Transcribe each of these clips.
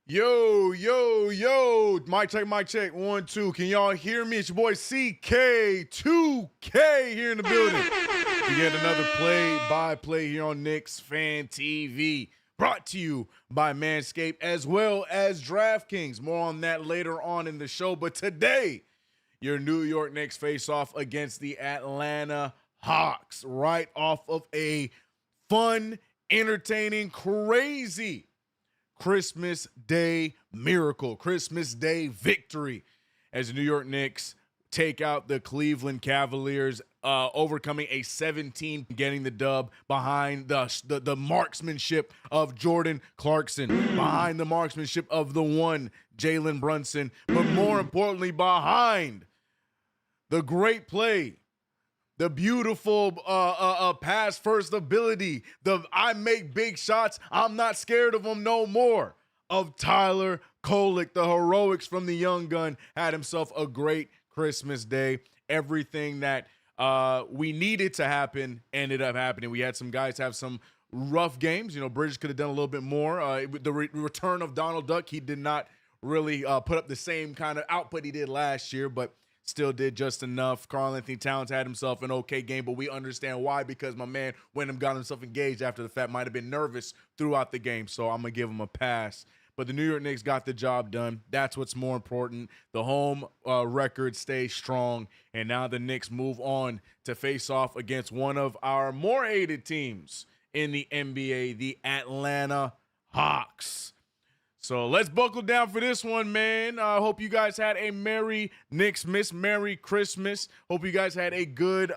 Yo, yo, yo. Mic check, mic check. 1, 2. Can y'all hear me? It's your boy CK2K here in the building. We get another play-by-play here on KnicksFanTV. Brought to you by Manscaped as well as DraftKings. More on that later on in the show. But today, your New York Knicks face off against the Atlanta Hawks right off of a fun, entertaining, crazy Christmas Day miracle, Christmas Day victory as the New York Knicks take out the Cleveland Cavaliers, overcoming a 17, getting the dub behind the marksmanship of Jordan Clarkson, behind the marksmanship of the one Jalen Brunson, but more importantly, behind the great play, the beautiful pass first ability, the I make big shots, I'm not scared of them no more, of Tyler Kolek. The heroics from the young gun had himself a great Christmas Day. Everything that we needed to happen ended up happening. We had some guys have some rough games. You know, Bridges could have done a little bit more. The return of Donald Duck, he did not really put up the same kind of output he did last year, but still did just enough. Karl-Anthony Towns had himself an okay game, but we understand why, because my man went and got himself engaged after the fact, might have been nervous throughout the game, so I'm going to give him a pass. But the New York Knicks got the job done. That's what's more important. The home record stays strong, and now the Knicks move on to face off against one of our more hated teams in the NBA, the Atlanta Hawks. So let's buckle down for this one, man. I hope you guys had a Merry Merry Christmas. Hope you guys had a good,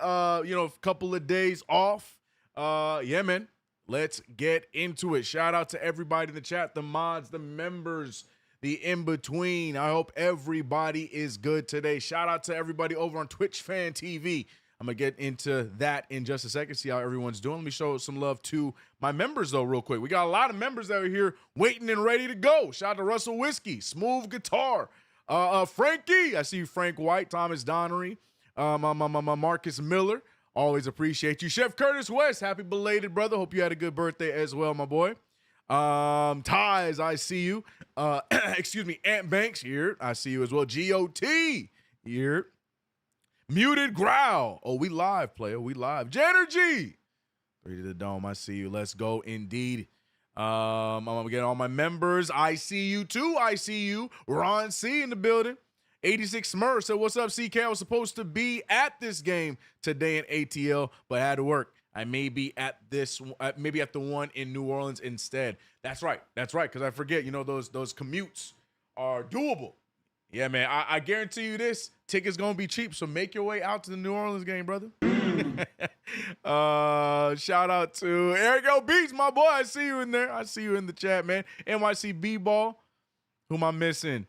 couple of days off. Yeah, man. Let's get into it. Shout out to everybody in the chat, the mods, the members, the in-between. I hope everybody is good today. Shout out to everybody over on KnicksFanTV. I'm going to get into that in just a second, see how everyone's doing. Let me show some love to my members, though, real quick. We got a lot of members that are here waiting and ready to go. Shout out to Russell Whiskey, Smooth Guitar, Frankie. I see you, Frank White, Thomas Donnery, Marcus Miller. Always appreciate you. Chef Curtis West, happy belated, brother. Hope you had a good birthday as well, my boy. Ties, I see you. Excuse me, Ant Banks here. I see you as well. GOT here. Muted Growl. Oh, we live, player. We live. Jenergy. 3 to the dome. I see you. Let's go indeed. I'm going to get all my members. I see you too. I see you. Ron C in the building. 86 Smurf said, what's up, CK? I was supposed to be at this game today in ATL, but I had to work. I may be at this, maybe at the one in New Orleans instead. That's right. That's right. Because I forget, those commutes are doable. Yeah, man, I guarantee you this. Ticket's going to be cheap, so make your way out to the New Orleans game, brother. Shout out to Eric O. Beats, my boy. I see you in there. I see you in the chat, man. NYC B-Ball. Who am I missing?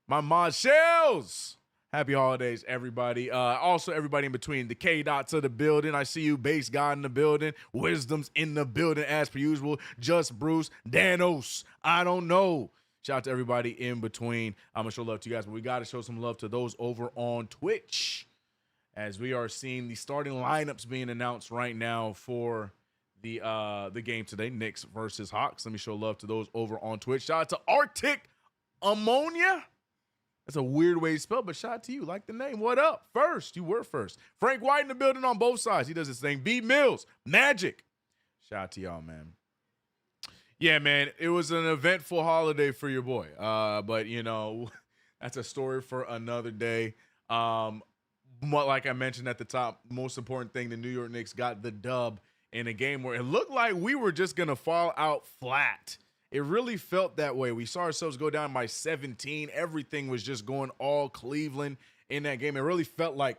My mod Shells. Happy holidays, everybody. Also, everybody in between. The K-Dots of the building. I see you, Base God in the building. Wisdom's in the building as per usual. Just Bruce. Danos. I don't know. Shout out to everybody in between. I'm going to show love to you guys, but we got to show some love to those over on Twitch, as we are seeing the starting lineups being announced right now for the game today, Knicks versus Hawks. Let me show love to those over on Twitch. Shout out to Arctic Ammonia. That's a weird way to spell, but shout out to you. Like the name. What up? First. You were first. Frank White in the building on both sides. He does his thing. B Mills. Magic. Shout out to y'all, man. Yeah, man, it was an eventful holiday for your boy. But, that's a story for another day. Like I mentioned at the top, most important thing, the New York Knicks got the dub in a game where it looked like we were just going to fall out flat. It really felt that way. We saw ourselves go down by 17. Everything was just going all Cleveland in that game. It really felt like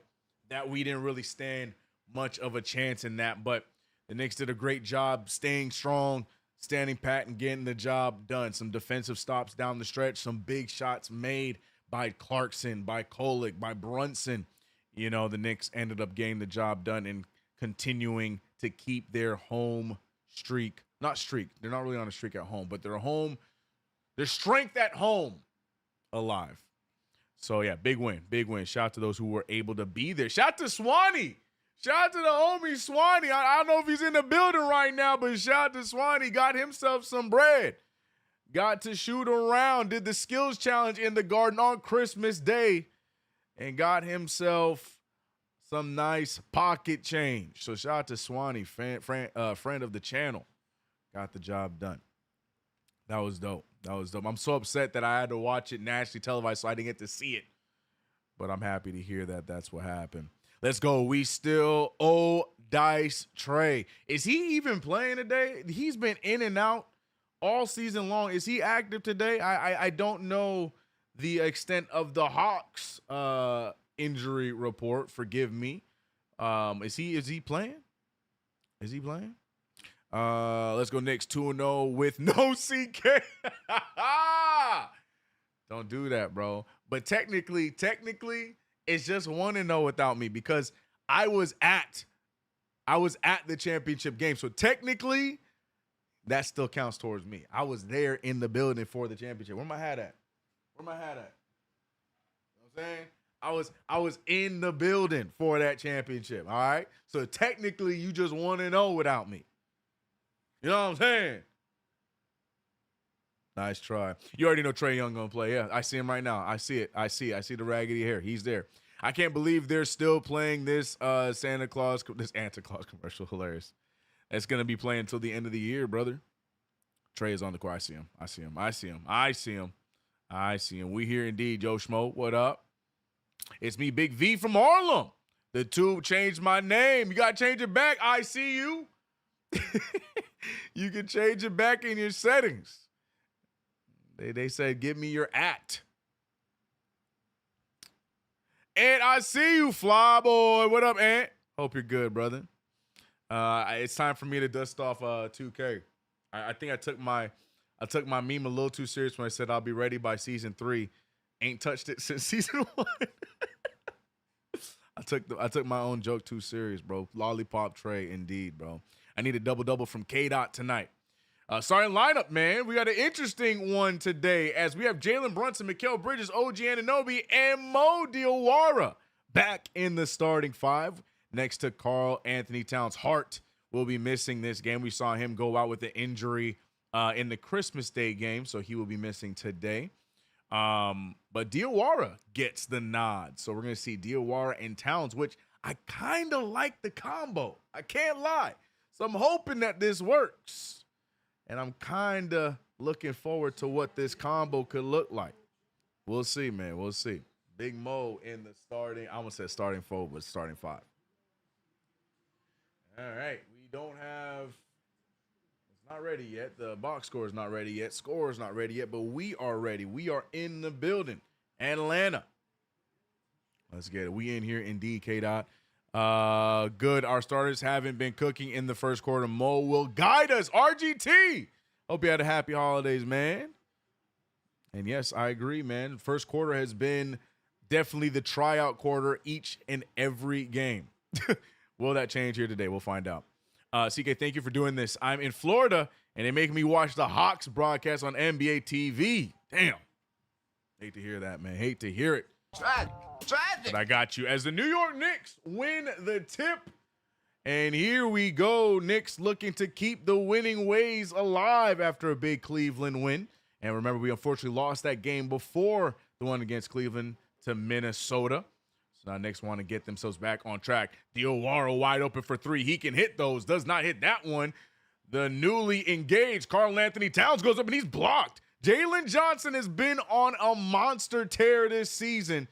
that we didn't really stand much of a chance in that. But the Knicks did a great job staying strong, standing pat, and getting the job done. Some defensive stops down the stretch, some big shots made by Clarkson, by Kolek, by Brunson. The Knicks ended up getting the job done and continuing to keep their home streak. Not streak. They're not really on a streak at home, but their strength at home alive. So, yeah, big win. Big win. Shout out to those who were able to be there. Shout out to Swanee. Shout out to the homie Swanee. I don't know if he's in the building right now, but shout out to Swanee. Got himself some bread. got to shoot around, did the skills challenge in the Garden on Christmas Day, and got himself some nice pocket change. So shout out to Swanee, friend of the channel. Got the job done. That was dope. That was dope. I'm so upset that I had to watch it nationally televised, so I didn't get to see it. But I'm happy to hear that that's what happened. Let's go. We still owe Dice Trey. Is he even playing today? He's been in and out all season long. Is he active today? I don't know the extent of the Hawks injury report. Forgive me. Is he playing? Is he playing? Let's go Knicks 2-0 with no CK. Don't do that, bro. But technically, it's just 1-0 without me because I was at the championship game. So technically, that still counts towards me. I was there in the building for the championship. Where my hat at? You know what I'm saying? I was in the building for that championship. All right. So technically, you just 1-0 without me. You know what I'm saying? Nice try. You already know Trae Young gonna play. Yeah, I see him right now. I see it. I see the raggedy hair. He's there. I can't believe they're still playing this Santa Claus commercial. Hilarious. It's gonna be playing until the end of the year, brother. Trae is on the court. I see him. We here indeed, Joe Schmo. What up? It's me, Big V from Harlem. The tube changed my name. You gotta change it back. I see you. You can change it back in your settings. They said, give me your @ And I see you, Fly Boy. What up, Ant? Hope you're good, brother. It's time for me to dust off 2K. I think I took my meme a little too serious when I said I'll be ready by season 3. Ain't touched it since season 1. I took my own joke too serious, bro. Lollipop Trey, indeed, bro. I need a double from K-Dot tonight. Starting lineup, man. We got an interesting one today as we have Jalen Brunson, Mikal Bridges, OG Anunoby, and Mo Diawara back in the starting 5 next to Karl Anthony Towns. Hart will be missing this game. We saw him go out with an injury in the Christmas Day game, so he will be missing today. But Diawara gets the nod. So we're going to see Diawara and Towns, which I kind of like the combo. I can't lie. So I'm hoping that this works. And I'm kind of looking forward to what this combo could look like. We'll see, man. We'll see. Big Mo in the starting, I almost said starting 4, but starting 5. All right. We don't have, it's not ready yet. The box score is not ready yet. Score is not ready yet, but we are ready. We are in the building. Atlanta. Let's get it. We in here indeed, K-Dot. Good. Our starters haven't been cooking in the first quarter. Mo will guide us. RGT. Hope you had a happy holidays, man. And yes, I agree, man. First quarter has been definitely the tryout quarter each and every game. Will that change here today? We'll find out. CK, thank you for doing this. I'm in Florida, and they make me watch the Hawks broadcast on NBA TV. Damn. Hate to hear that, man. Hate to hear it. But I got you. As the New York Knicks win the tip. And here we go. Knicks looking to keep the winning ways alive after a big Cleveland win. And remember, we unfortunately lost that game before the one against Cleveland to Minnesota. So now Knicks want to get themselves back on track. Diawara wide open for 3. He can hit those. Does not hit that one. The newly engaged Karl Anthony Towns goes up and he's blocked. Jalen Johnson has been on a monster tear this season.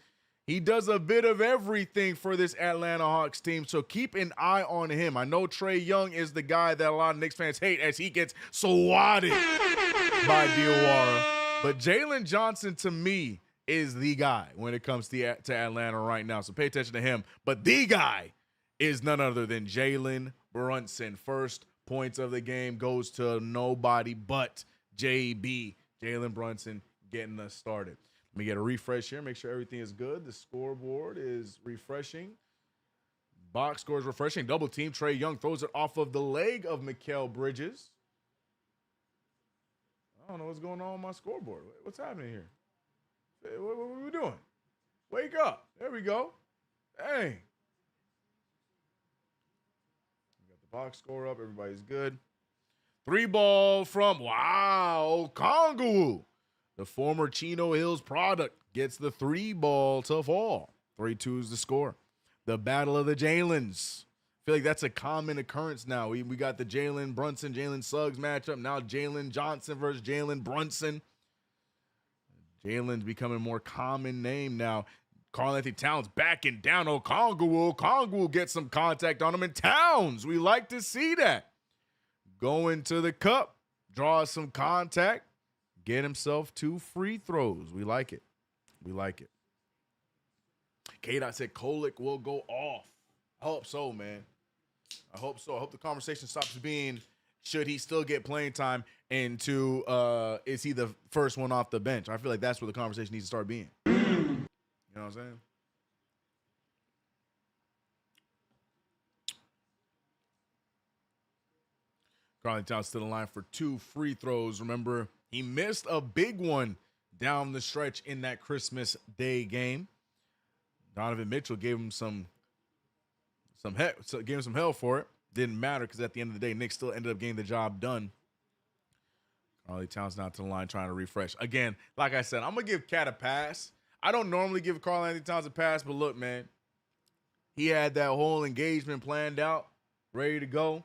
He does a bit of everything for this Atlanta Hawks team, so keep an eye on him. I know Trae Young is the guy that a lot of Knicks fans hate as he gets swatted by Diawara. But Jalen Johnson, to me, is the guy when it comes to Atlanta right now, so pay attention to him. But the guy is none other than Jalen Brunson. First points of the game goes to nobody but JB. Jalen Brunson getting us started. Let me get a refresh here, make sure everything is good. The scoreboard is refreshing. Box score is refreshing. Double team. Trae Young throws it off of the leg of Mikal Bridges. I don't know what's going on my scoreboard. What's happening here? What are we doing? Wake up. There we go. Dang. We got the box score up. Everybody's good. Three ball from, wow, Okongwu. The former Chino Hills product gets the three ball to fall. 3-2 is the score. The battle of the Jalen's. I feel like that's a common occurrence now. We got the Jalen Brunson, Jalen Suggs matchup. Now Jalen Johnson versus Jalen Brunson. Jalen's becoming a more common name now. Karl-Anthony Towns backing down Okongwu. Okongwu gets some contact on him, and Towns, we like to see that. Going to the cup, draw some contact, get himself 2 free throws. We like it. We like it. K-Dot said Kolick will go off. I hope so, man. I hope so. I hope the conversation stops being, should he still get playing time, into is he the first one off the bench? I feel like that's where the conversation needs to start being. You know what I'm saying? Karl-Anthony Towns still in line for 2 free throws. Remember, he missed a big one down the stretch in that Christmas Day game. Donovan Mitchell gave him some hell for it. Didn't matter because at the end of the day, Knicks still ended up getting the job done. Karl-Anthony Towns not to the line trying to refresh. Again, like I said, I'm going to give Cat a pass. I don't normally give Karl-Anthony Towns a pass, but look, man, he had that whole engagement planned out, ready to go.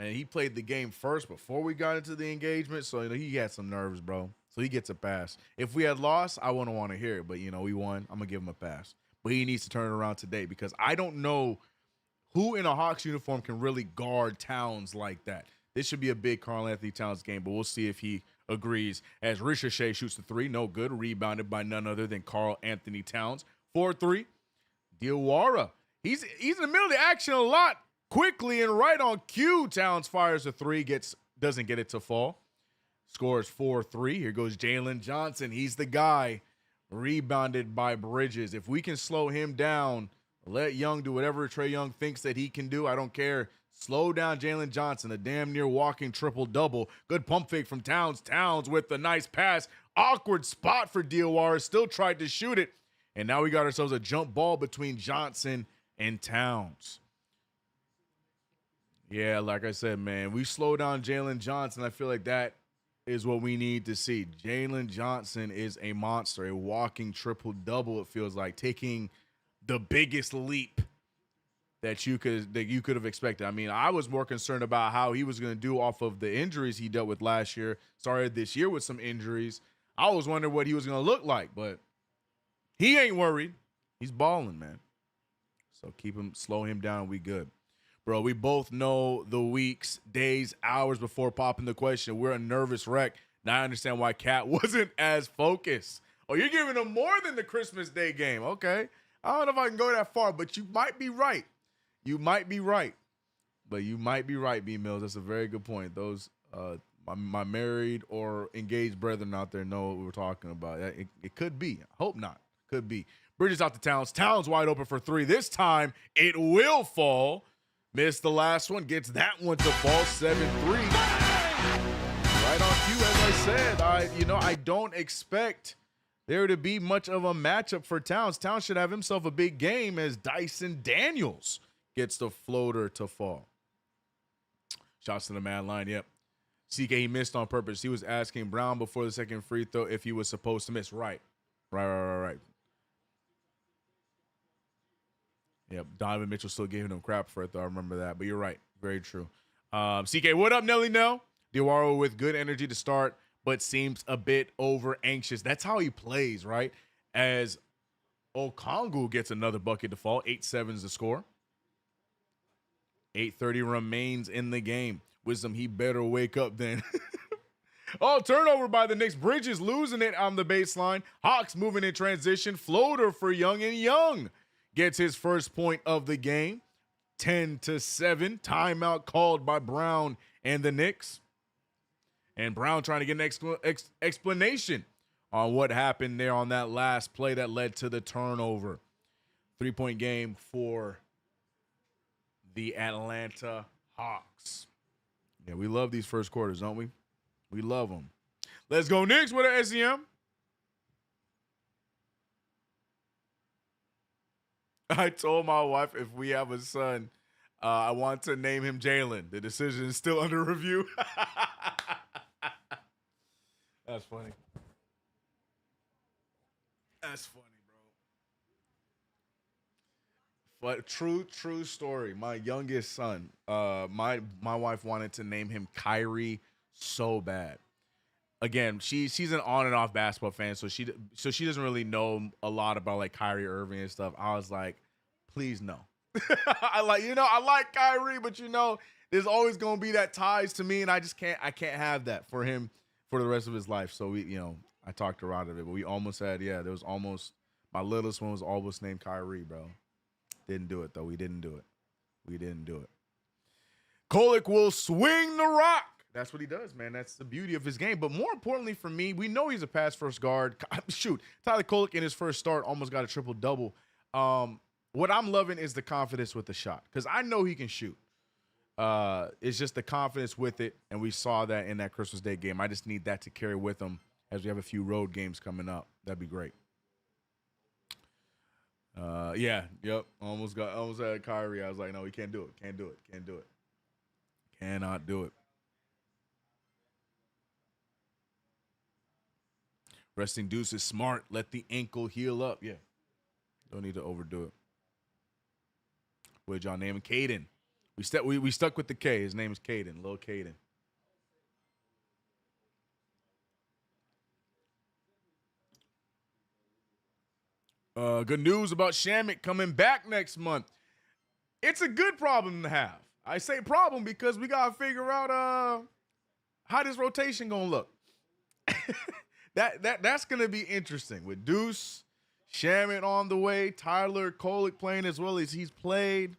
And he played the game first before we got into the engagement. So, he had some nerves, bro. So he gets a pass. If we had lost, I wouldn't want to hear it. But, we won. I'm going to give him a pass. But he needs to turn it around today because I don't know who in a Hawks uniform can really guard Towns like that. This should be a big Karl-Anthony Towns game, but we'll see if he agrees. As Ricochet shoots the 3, no good. Rebounded by none other than Karl-Anthony Towns. 4-3. Diawara. He's in the middle of the action a lot. Quickly and right on cue, Towns fires a 3, doesn't get it to fall. Scores 4-3. Here goes Jalen Johnson. He's the guy. Rebounded by Bridges. If we can slow him down, let Young do whatever Trae Young thinks that he can do. I don't care. Slow down Jalen Johnson, a damn near walking triple-double. Good pump fake from Towns. Towns with the nice pass. Awkward spot for Diawara. Still tried to shoot it. And now we got ourselves a jump ball between Johnson and Towns. Yeah, like I said, man, we slow down Jalen Johnson. I feel like that is what we need to see. Jalen Johnson is a monster, a walking triple-double, it feels like, taking the biggest leap that you could have expected. I mean, I was more concerned about how he was going to do off of the injuries he dealt with last year. Started this year with some injuries. I was wondering what he was going to look like, but he ain't worried. He's balling, man. So slow him down, we good. Bro, we both know the weeks, days, hours before popping the question. We're a nervous wreck. Now I understand why Cat wasn't as focused. Oh, you're giving him more than the Christmas Day game. Okay. I don't know if I can go that far, but you might be right. You might be right. But you might be right, B Mills. That's a very good point. Those my married or engaged brethren out there know what we're talking about. It could be. I hope not. Could be. Bridges out to Towns. Towns wide open for 3. This time it will fall. Missed the last one, gets that one to fall. 7-3. Right on cue, as I said. I don't expect there to be much of a matchup for Towns. Towns should have himself a big game as Dyson Daniels gets the floater to fall. Shots to the mad line, yep. CK, he missed on purpose. He was asking Brown before the second free throw if he was supposed to miss. Right. Yep, Donovan Mitchell still giving him crap for it, though. I remember that. But you're right. Very true. CK, what up, Nelly Nell? Diawara with good energy to start, but seems a bit over anxious. That's how he plays, right? As Okongwu gets another bucket to fall. 8-7 is the score. 8:30 remains in the game. Wisdom, he better wake up then. Oh, turnover by the Knicks. Bridges losing it on the baseline. Hawks moving in transition. Floater for Young, and Young gets his first point of the game. 10-7. Timeout called by Brown and the Knicks. And Brown trying to get an explanation on what happened there on that last play that led to the turnover. 3-point game for the Atlanta Hawks. Yeah, we love these first quarters, don't we? We love them. Let's go Knicks with an SEM. I told my wife if we have a son, I want to name him Jalen. The decision is still under review. That's funny. That's funny, bro. But true story. My youngest son, my wife wanted to name him Kyrie so bad. Again, she's an on and off basketball fan, so she doesn't really know a lot about like Kyrie Irving and stuff. I was like, please no. I like Kyrie, but there's always gonna be that ties to me, and I can't have that for him for the rest of his life. So I talked her out of it, but we almost had, there was almost, my littlest one was almost named Kyrie, bro. Didn't do it though. We didn't do it. We didn't do it. Kolek will swing the rock. That's what he does, man. That's the beauty of his game. But more importantly for me, we know he's a pass first guard. Shoot, Tyler Kolek in his first start almost got a triple double. What I'm loving is the confidence with the shot, because I know he can shoot. It's just the confidence with it, and we saw that in that Christmas Day game. I just need that to carry with him as we have a few road games coming up. That'd be great. Almost had Kyrie. I was like, no, we can't do it. Can't do it. Can't do it. Cannot do it. Resting Deuce is smart. Let the ankle heal up. Yeah. Don't need to overdo it. What did y'all name him? Caden. We stuck with the K. His name is Caden. Lil Caden. Good news about Shamet coming back next month. It's a good problem to have. I say problem because we gotta figure out how this rotation gonna look. That's gonna be interesting with Deuce, Shamet on the way, Tyler Kolek playing as well as he's played.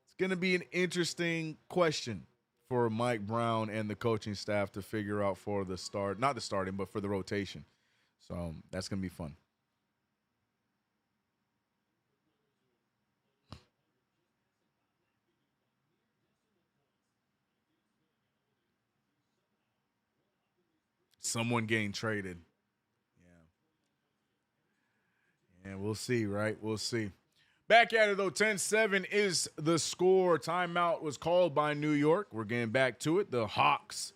It's gonna be an interesting question for Mike Brown and the coaching staff to figure out for the start, not the starting, but for the rotation. So that's gonna be fun. Someone getting traded. Yeah. And we'll see, right? We'll see. Back at it, though. 10-7 is the score. Timeout was called by New York. We're getting back to it. The Hawks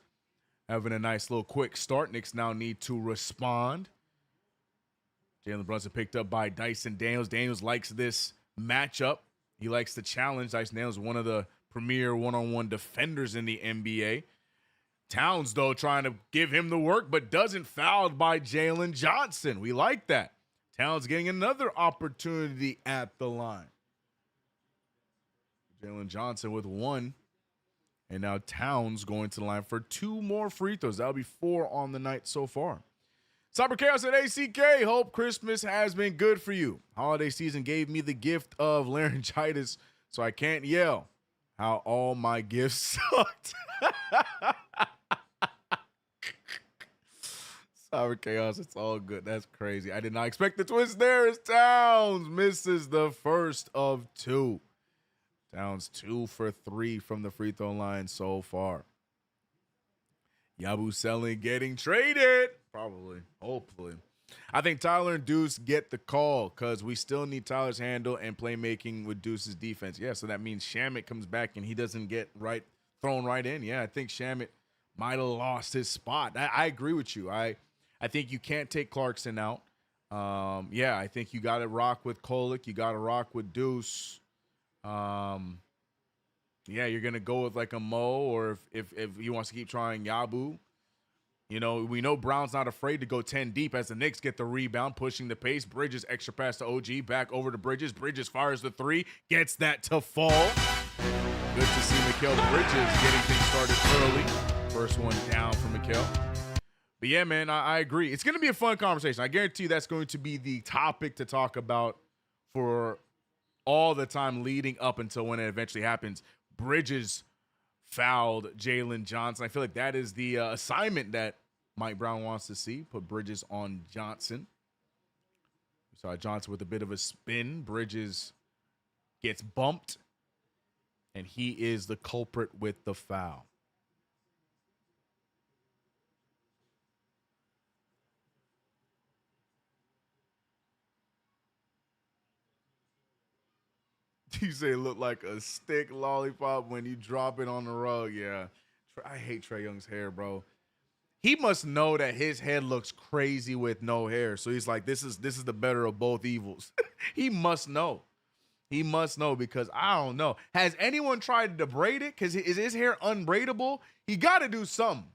having a nice little quick start. Knicks now need to respond. Jalen Brunson picked up by Dyson Daniels. Daniels likes this matchup. He likes the challenge. Dyson Daniels is one of the premier one-on-one defenders in the NBA. Towns, though, trying to give him the work, but doesn't, fouled by Jalen Johnson. We like that. Towns getting another opportunity at the line. Jalen Johnson with one. And now Towns going to the line for two more free throws. That'll be 4 on the night so far. Cyber Chaos at ACK. Hope Christmas has been good for you. Holiday season gave me the gift of laryngitis, so I can't yell. How all my gifts sucked. Cyber Chaos, it's all good. That's crazy. I did not expect the twist there as Towns misses the first of 2. Towns 2 for 3 from the free throw line so far. Yabusele getting traded. Probably. Hopefully. I think Tyler and Deuce get the call because we still need Tyler's handle and playmaking with Deuce's defense. Yeah, so that means Shamet comes back and he doesn't get thrown right in. Yeah, I think Shamet might have lost his spot. I agree with you. I think you can't take Clarkson out. I think you got to rock with Kolek. You got to rock with Deuce. You're going to go with like a Mo, or if he wants to keep trying Yabu. We know Brown's not afraid to go 10 deep as the Knicks get the rebound, pushing the pace. Bridges extra pass to OG, back over to Bridges. Bridges fires the 3, gets that to fall. Good to see Mikal Bridges getting things started early. First one down for Mikal. But yeah, man, I agree. It's going to be a fun conversation. I guarantee you that's going to be the topic to talk about for all the time leading up until when it eventually happens. Bridges fouled Jalen Johnson. I feel like that is the assignment that Mike Brown wants to see. Put Bridges on Johnson. We saw Johnson with a bit of a spin. Bridges gets bumped, and he is the culprit with the foul. You say it looked like a stick lollipop when you drop it on the rug. Yeah. I hate Trae Young's hair, bro. He must know that his head looks crazy with no hair. So he's like, this is the better of both evils. He must know. He must know because I don't know. Has anyone tried to braid it? Because is his hair unbraidable? He got to do something.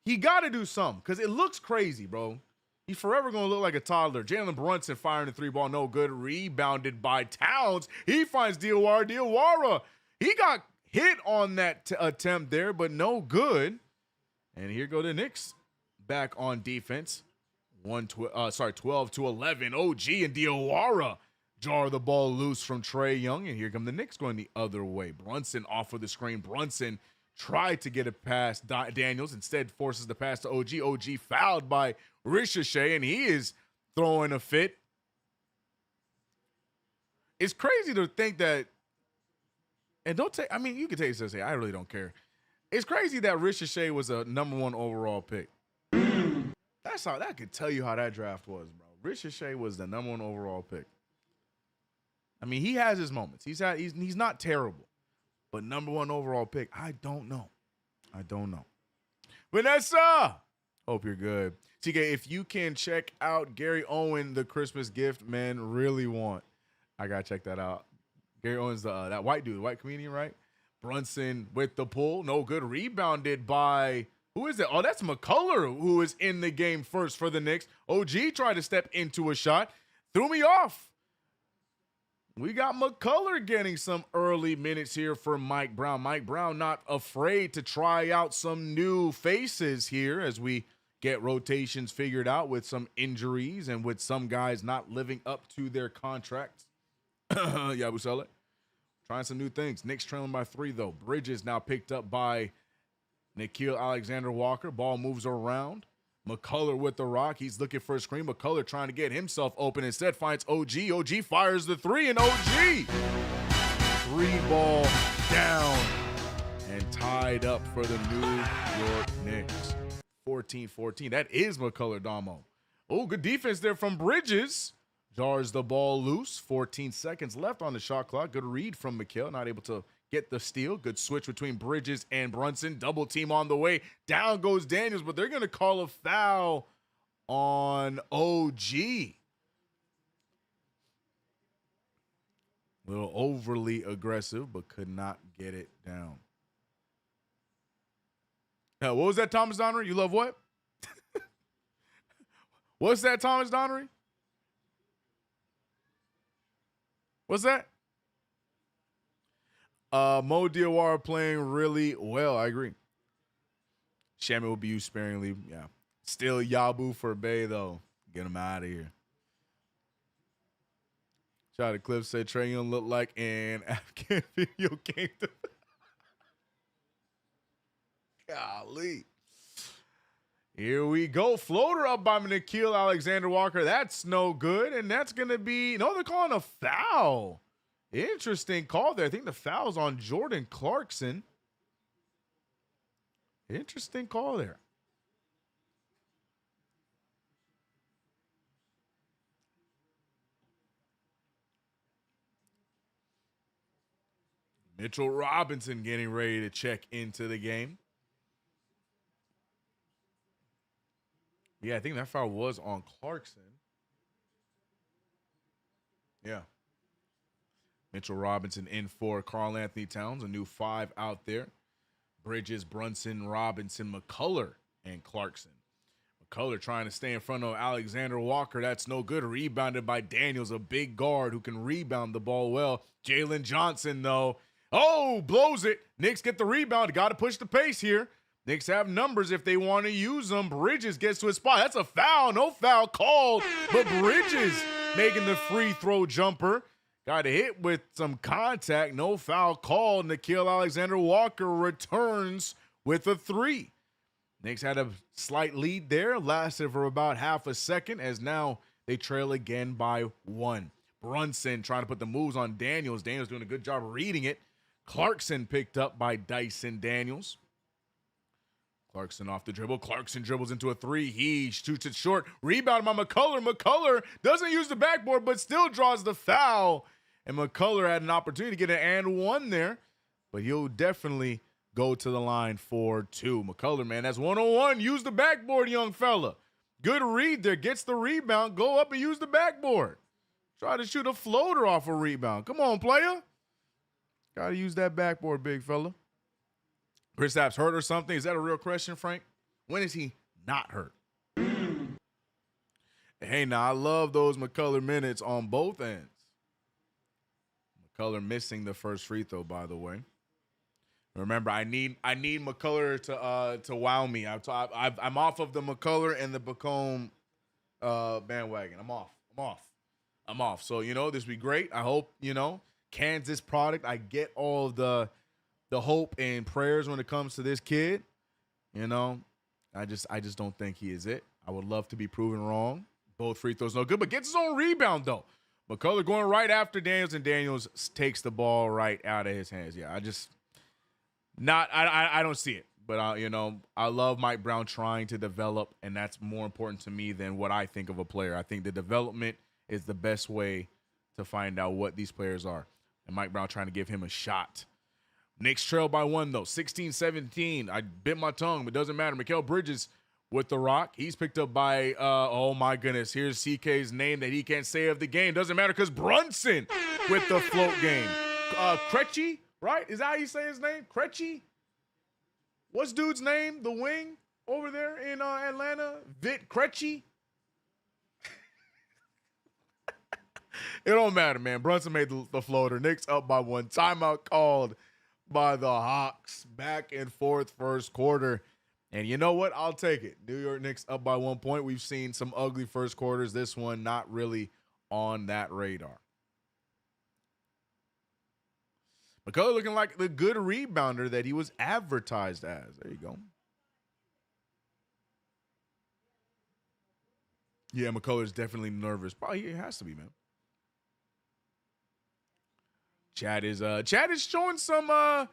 He got to do something because it looks crazy, bro. He's forever going to look like a toddler. Jalen Brunson firing the three ball, no good. Rebounded by Towns. He finds Diawara. Diawara. He got hit on that attempt there, but no good. And here go the Knicks back on defense. 12-11. OG and Diawara jar the ball loose from Trae Young. And here come the Knicks going the other way. Brunson off of the screen. Brunson tried to get it past Daniels. Instead forces the pass to OG. OG fouled by Ricochet, and he is throwing a fit. It's crazy to think that, and don't take, I mean, you can take this and say, I really don't care. It's crazy that Ricochet was a #1 overall pick. That's how, that could tell you how that draft was, bro. Ricochet was the #1 overall pick. I mean, he has his moments. He's not terrible. But #1 overall pick, I don't know. Vanessa, hope you're good. TK, if you can check out Gary Owen, the Christmas gift men really want. I got to check that out. Gary Owen's that white dude, white comedian, right? Brunson with the pull. No good. Rebounded by, who is it? Oh, that's McCullough, who is in the game first for the Knicks. OG tried to step into a shot. Threw me off. We got McCullough getting some early minutes here for Mike Brown. Mike Brown not afraid to try out some new faces here as we get rotations figured out with some injuries and with some guys not living up to their contracts. Yabusele. Trying some new things. Knicks trailing by 3, though. Bridges now picked up by Nickeil Alexander-Walker. Ball moves around. McCullough with the rock. He's looking for a screen. McCullough trying to get himself open. Instead finds OG. OG fires the 3, and OG. 3-ball down and tied up for the New York Knicks. 14-14. That is McCullough, Damo. Oh, good defense there from Bridges. Jars the ball loose. 14 seconds left on the shot clock. Good read from Nickeil. Not able to get the steal. Good switch between Bridges and Brunson. Double team on the way. Down goes Daniels, but they're going to call a foul on OG. A little overly aggressive, but could not get it down. What was that, Thomas Donnery? You love what? What's that, Thomas Donnery? What's that? Mo Diawara playing really well. I agree. Shaman will be used sparingly. Yeah. Still Yabu for Bay, though. Get him out of here. Shot at Cliff said Trae Young looked like an Afghan video game. Golly. Here we go. Floater up by Nickeil Alexander-Walker. That's no good. And that's going to be, no, they're calling a foul. Interesting call there. I think the foul's on Jordan Clarkson. Interesting call there. Mitchell Robinson getting ready to check into the game. Yeah, I think that foul was on Clarkson. Yeah. Mitchell Robinson in for Karl Anthony Towns, a new 5 out there. Bridges, Brunson, Robinson, McCullough, and Clarkson. McCullough trying to stay in front of Alexander Walker. That's no good. Rebounded by Daniels, a big guard who can rebound the ball well. Jalen Johnson, though. Oh, blows it. Knicks get the rebound. Got to push the pace here. Knicks have numbers if they want to use them. Bridges gets to his spot. That's a foul. No foul called. But Bridges making the free throw jumper. Got hit with some contact. No foul called. Nickeil Alexander-Walker returns with a 3. Knicks had a slight lead there. Lasted for about half a second as now they trail again by 1. Brunson trying to put the moves on Daniels. Daniels doing a good job reading it. Clarkson picked up by Dyson Daniels. Clarkson off the dribble. Clarkson dribbles into a 3. He shoots it short. Rebound by McCullough. McCullough doesn't use the backboard, but still draws the foul. And McCullough had an opportunity to get an and one there, but he'll definitely go to the line for two. McCullough, man, that's 101. Use the backboard, young fella. Good read there. Gets the rebound. Go up and use the backboard. Try to shoot a floater off a rebound. Come on, player. Got to use that backboard, big fella. Kristaps hurt or something? Is that a real question, Frank? When is he not hurt? Hey, now, I love those McCullough minutes on both ends. McCullough missing the first free throw, by the way. Remember, I need McCullough to wow me. I'm off of the McCullough and the Bacone bandwagon. I'm off. So, this would be great. I hope, Kansas product. I get all of the hope and prayers when it comes to this kid. I just don't think he is it. I would love to be proven wrong. Both free throws no good, but gets his own rebound, though. McCullough going right after Daniels, and Daniels takes the ball right out of his hands. Yeah, I don't see it. But, I love Mike Brown trying to develop, and that's more important to me than what I think of a player. I think the development is the best way to find out what these players are. And Mike Brown trying to give him a shot. Knicks trail by 1, though. 16-17. I bit my tongue, but it doesn't matter. Mikal Bridges with the rock. He's picked up by, oh, my goodness. Here's CK's name that he can't say of the game. Doesn't matter because Brunson with the float game. Krejci, right? Is that how you say his name? Krejci? What's dude's name? The wing over there in Atlanta? Vit Krejci? It don't matter, man. Brunson made the floater. Knicks up by 1. Timeout called by the Hawks. Back and forth first quarter. And you know what? I'll take it. New York Knicks up by 1 point. We've seen some ugly first quarters. This one not really on that radar. McCullough looking like the good rebounder that he was advertised as. There you go. Yeah, McCullough is definitely nervous. Probably he has to be, man. Chad is showing a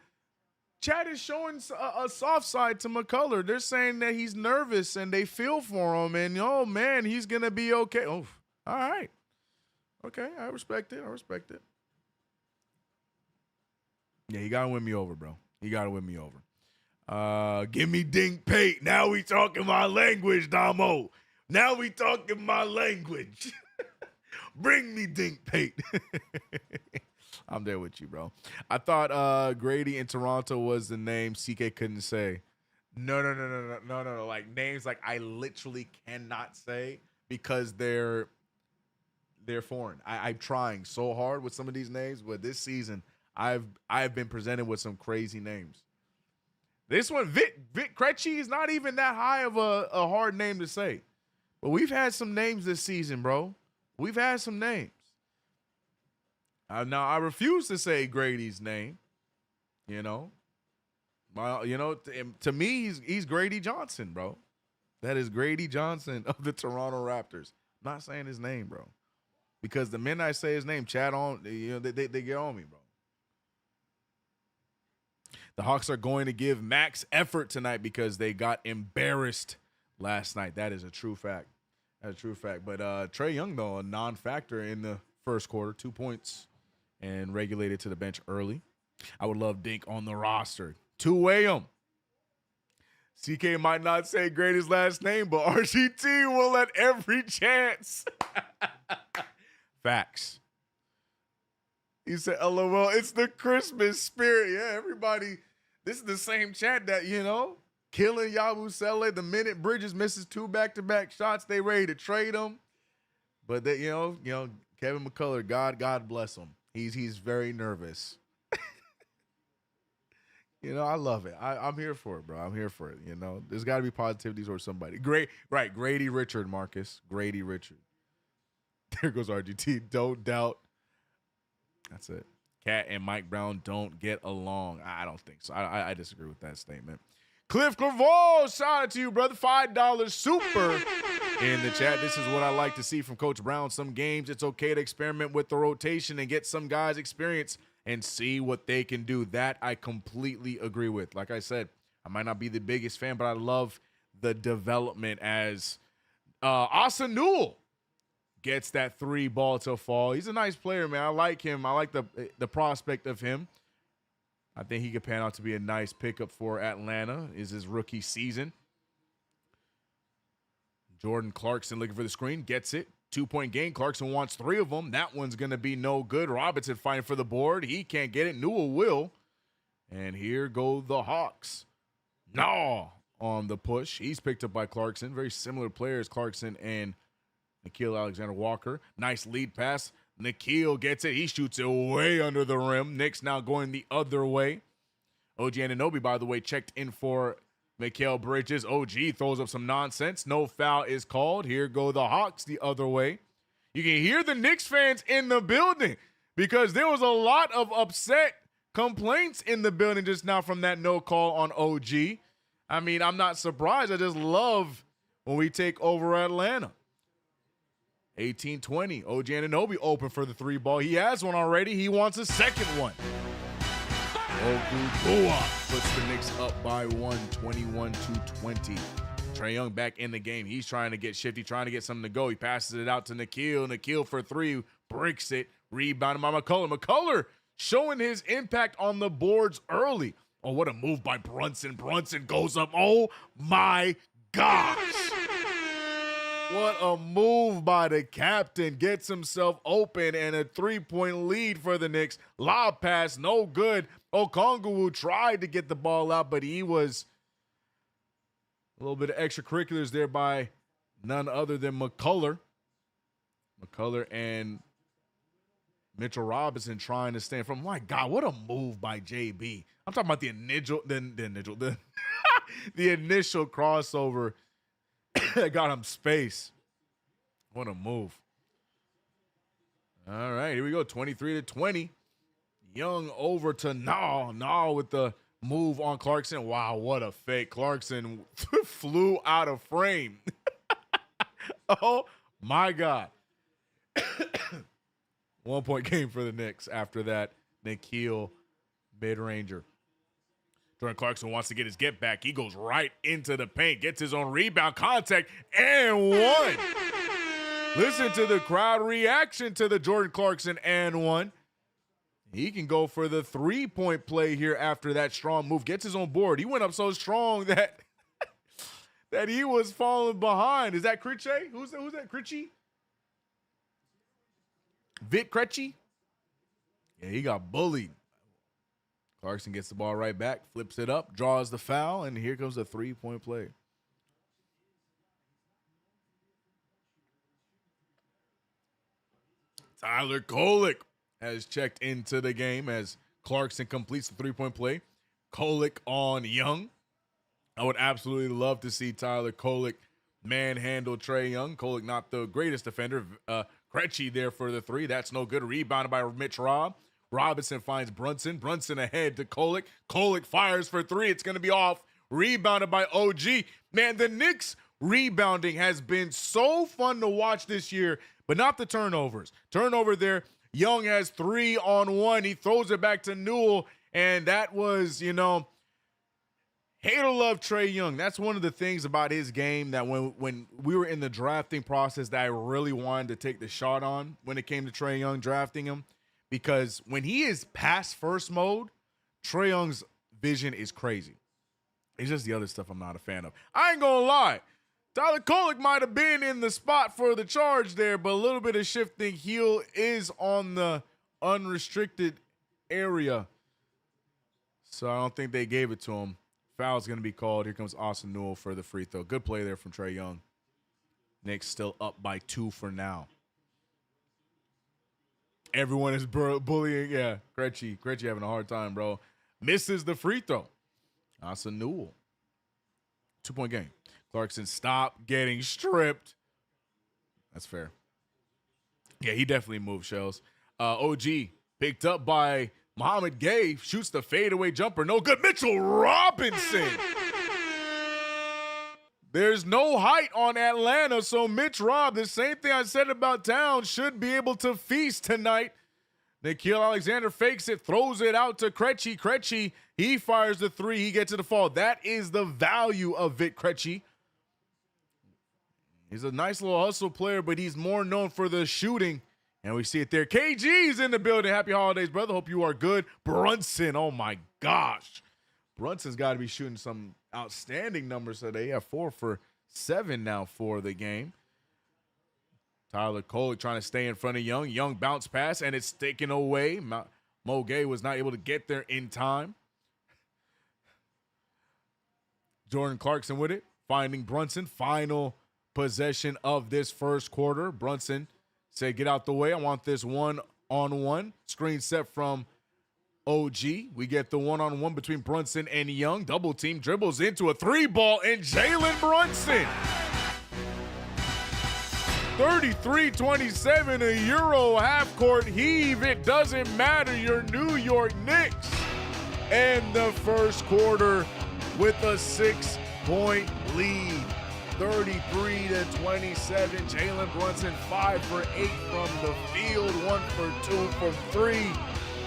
soft side to McCullough. They're saying that he's nervous and they feel for him, and oh man, he's gonna be okay. Oh, all right, okay, I respect it. Yeah, you gotta win me over, bro. You gotta win me over. Give me Dink Pate. Now we talking my language, Damo. Now we talking my language. Bring me Dink Pate. I'm there with you, bro. I thought Grady in Toronto was the name CK couldn't say. No. Like names like I literally cannot say because they're foreign. I'm trying so hard with some of these names, but this season I've been presented with some crazy names. This one, Vit Krejci, is not even that high of a hard name to say. But we've had some names this season, bro. We've had some names. Now I refuse to say Grady's name. To me, he's Grady Johnson, bro. That is Grady Johnson of the Toronto Raptors. I'm not saying his name, bro, because the minute I say his name, chat on, they get on me, bro. The Hawks are going to give max effort tonight because they got embarrassed last night. That is a true fact. But Trae Young, though, a non-factor in the first quarter, 2 points. And regulated to the bench early. I would love Dink on the roster. Two-way him. CK might not say Grady's last name, but RGT will at every chance. Facts. He said, LOL, it's the Christmas spirit. Yeah, everybody. This is the same chat that, killing Yabusele. The minute Bridges misses 2 back-to-back shots, they ready to trade him. But, they, Kevin McCullough, God bless him. He's very nervous. I love it. I'm here for it, bro. I'm here for it. There's got to be positivity towards somebody. Grady Richard, Marcus. Grady Richard. There goes RGT. Don't doubt. That's it. Cat and Mike Brown don't get along. I don't think so. I disagree with that statement. Cliff Clavall, shout out to you, brother. $5 super in the chat. This is what I like to see from Coach Brown. Some games, it's okay to experiment with the rotation and get some guys experience and see what they can do. That I completely agree with. Like I said, I might not be the biggest fan, but I love the development as Asa Newell gets that 3 ball to fall. He's a nice player, man. I like him. I like the prospect of him. I think he could pan out to be a nice pickup for Atlanta. Is his rookie season. Jordan Clarkson looking for the screen. Gets it. 2-point game. Clarkson wants 3 of them. That one's going to be no good. Robinson fighting for the board. He can't get it. Newell will. And here go the Hawks. No, on the push. He's picked up by Clarkson. Very similar players, Clarkson and Nickeil Alexander-Walker. Nice lead pass. Nickeil gets it. He shoots it way under the rim. Knicks now going the other way. OG Anunoby, by the way, checked in for Mikal Bridges. OG throws up some nonsense. No foul is called. Here go the Hawks the other way. You can hear the Knicks fans in the building because there was a lot of upset complaints in the building just now from that no call on OG. I mean, I'm not surprised. I just love when we take over Atlanta. 18-20. OG Anunoby open for the 3 ball. He has one already. He wants a second one. Ogumbua puts the Knicks up by 1, 21-20. Trae Young back in the game. He's trying to get shifty, trying to get something to go. He passes it out to Nickeil. Nickeil for 3, breaks it. Rebounded by McCullough. McCullough showing his impact on the boards early. Oh, what a move by Brunson. Brunson goes up. Oh, my gosh. What a move by the captain. Gets himself open and a 3-point lead for the Knicks. Lob pass, no good. Okongwu tried to get the ball out, but he was a little bit of extracurriculars there by none other than McCullough. McCullough and Mitchell Robinson trying to stand from. My God, what a move by JB. I'm talking about the initial crossover that got him space. What a move. All right, here we go. 23-20. Young over to Nah. Nah with the move on Clarkson. Wow, what a fake. Clarkson flew out of frame. Oh, my God. 1-point game for the Knicks after that. Nickeil mid-ranger. Jordan Clarkson wants to get his get back. He goes right into the paint, gets his own rebound, contact, and 1. Listen to the crowd reaction to the Jordan Clarkson and 1. He can go for the 3-point play here after that strong move. Gets his own board. He went up so strong that that he was falling behind. Is that Krejci? Who's that? Krejci? Vit Krejci? Yeah, he got bullied. Clarkson gets the ball right back, flips it up, draws the foul, and here comes a 3-point play. Tyler Kolek has checked into the game as Clarkson completes the 3-point play. Kolek on Young. I would absolutely love to see Tyler Kolek manhandle Trae Young. Kolek not the greatest defender. Krejci there for the 3. That's no good. Rebounded by Mitch Robb. Robinson finds Brunson. Brunson ahead to Kolek. Kolek fires for 3. It's going to be off. Rebounded by OG. Man, the Knicks rebounding has been so fun to watch this year, but not the turnovers. Turnover there. Young has 3 on 1. He throws it back to Newell, and that was, hate or love Trae Young. That's one of the things about his game that when we were in the drafting process that I really wanted to take the shot on when it came to Trae Young, drafting him. Because when he is past first mode, Trae Young's vision is crazy. It's just the other stuff I'm not a fan of. I ain't gonna lie. Tyler Kolek might have been in the spot for the charge there, but a little bit of shifting heel is on the unrestricted area. So I don't think they gave it to him. Foul's going to be called. Here comes Austin Newell for the free throw. Good play there from Trae Young. Knicks still up by 2 for now. Everyone is bullying. Yeah, Krejci having a hard time, bro. Misses the free throw. Austin Newell. 2-point game. Clarkson, stop getting stripped. That's fair. Yeah, he definitely moved, Shells. OG picked up by Mohamed Gay. Shoots the fadeaway jumper. No good. Mitchell Robinson. There's no height on Atlanta, so Mitch Robb, the same thing I said about Towns, should be able to feast tonight. Nickeil Alexander fakes it, throws it out to Krejci. Krejci, he fires the 3. He gets to the fall. That is the value of Vit Krejci. He's a nice little hustle player, but he's more known for the shooting. And we see it there. KG's in the building. Happy holidays, brother. Hope you are good. Brunson, oh my gosh. Brunson's got to be shooting some outstanding numbers today. Yeah, 4 for 7 now for the game. Tyler Kolek trying to stay in front of Young. Young bounce pass, and it's taken away. Mo Gay was not able to get there in time. Jordan Clarkson with it, finding Brunson. Final possession of this first quarter. Brunson said, get out the way. I want this one-on-one. Screen set from OG. We get the one-on-one between Brunson and Young. Double team, dribbles into a 3-ball, and Jalen Brunson. 33-27, a Euro half-court heave. It doesn't matter. Your New York Knicks and the first quarter with a 6-point lead. 33-27. Jalen Brunson 5 for 8 from the field, 1 for 2 from 3.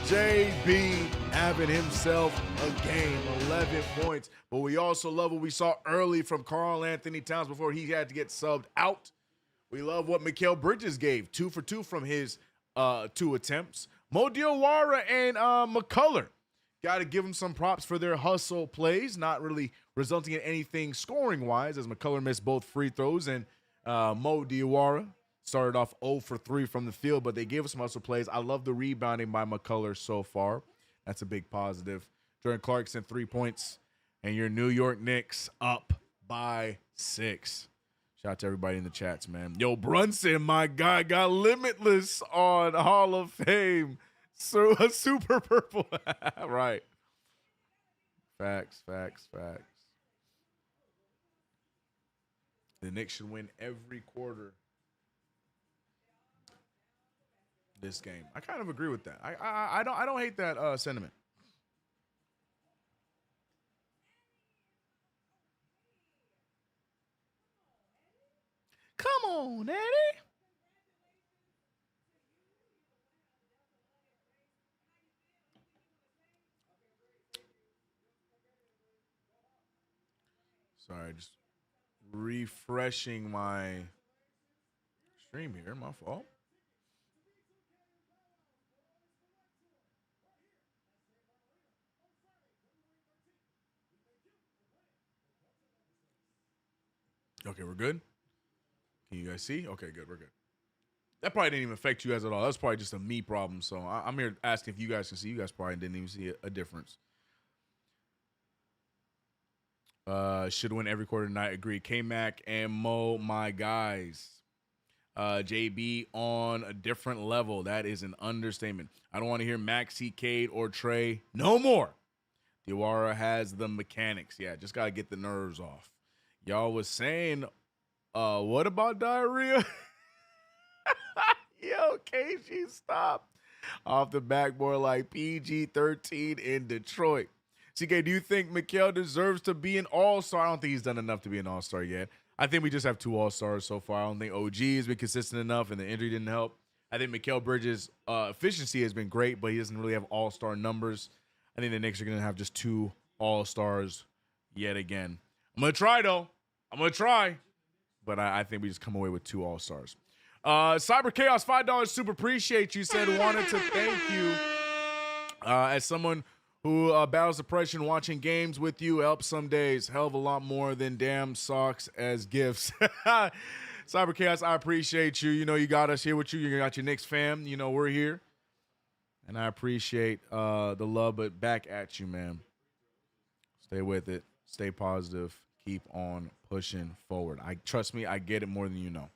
JB having himself a game, 11 points. But we also love what we saw early from Karl Anthony Towns before he had to get subbed out. We love what Mikal Bridges gave, 2 for 2 from his 2 attempts. Mo Diawara and McCullough. Got to give them some props for their hustle plays, not really resulting in anything scoring-wise, as McCullough missed both free throws, and Mo Diawara started off 0 for 3 from the field, but they gave us some hustle plays. I love the rebounding by McCullough so far. That's a big positive. Jordan Clarkson, 3 points, and your New York Knicks up by 6. Shout out to everybody in the chats, man. Yo, Brunson, my guy, got limitless on Hall of Fame. So a super purple. Right. Facts. The Knicks should win every quarter this game. I kind of agree with that. I don't hate that sentiment. Come on, Eddie. Sorry, just refreshing my stream here. My fault. Okay, we're good. Can you guys see? Okay, good. We're good. That probably didn't even affect you guys at all. That's probably just a me problem. So I'm here asking if you guys can see. You guys probably didn't even see a difference. Should win every quarter tonight. Agree. K-Mac and Mo, my guys. JB on a different level. That is an understatement. I don't want to hear Maxi, Cade, or Trey. No more. Diawara has the mechanics. Yeah, just got to get the nerves off. Y'all was saying, what about diarrhea? Yo, KG, stop. Off the backboard like PG-13 in Detroit. CK, do you think Mikal deserves to be an all-star? I don't think he's done enough to be an all-star yet. I think we just have 2 all-stars so far. I don't think OG has been consistent enough, and the injury didn't help. I think Mikal Bridges' efficiency has been great, but he doesn't really have all-star numbers. I think the Knicks are going to have just 2 all-stars yet again. I'm going to try, though. I'm going to try. But I think we just come away with 2 all-stars. Cyber Chaos, $5 super appreciate you. Said wanted to thank you as someone who battles depression. Watching games with you helps some days. Hell of a lot more than damn socks as gifts. Cyber Chaos, I appreciate you. You know, you got us here with you. You got your Knicks fam. You know, we're here. And I appreciate the love, but back at you, man. Stay with it. Stay positive. Keep on pushing forward. Trust me, I get it more than you know.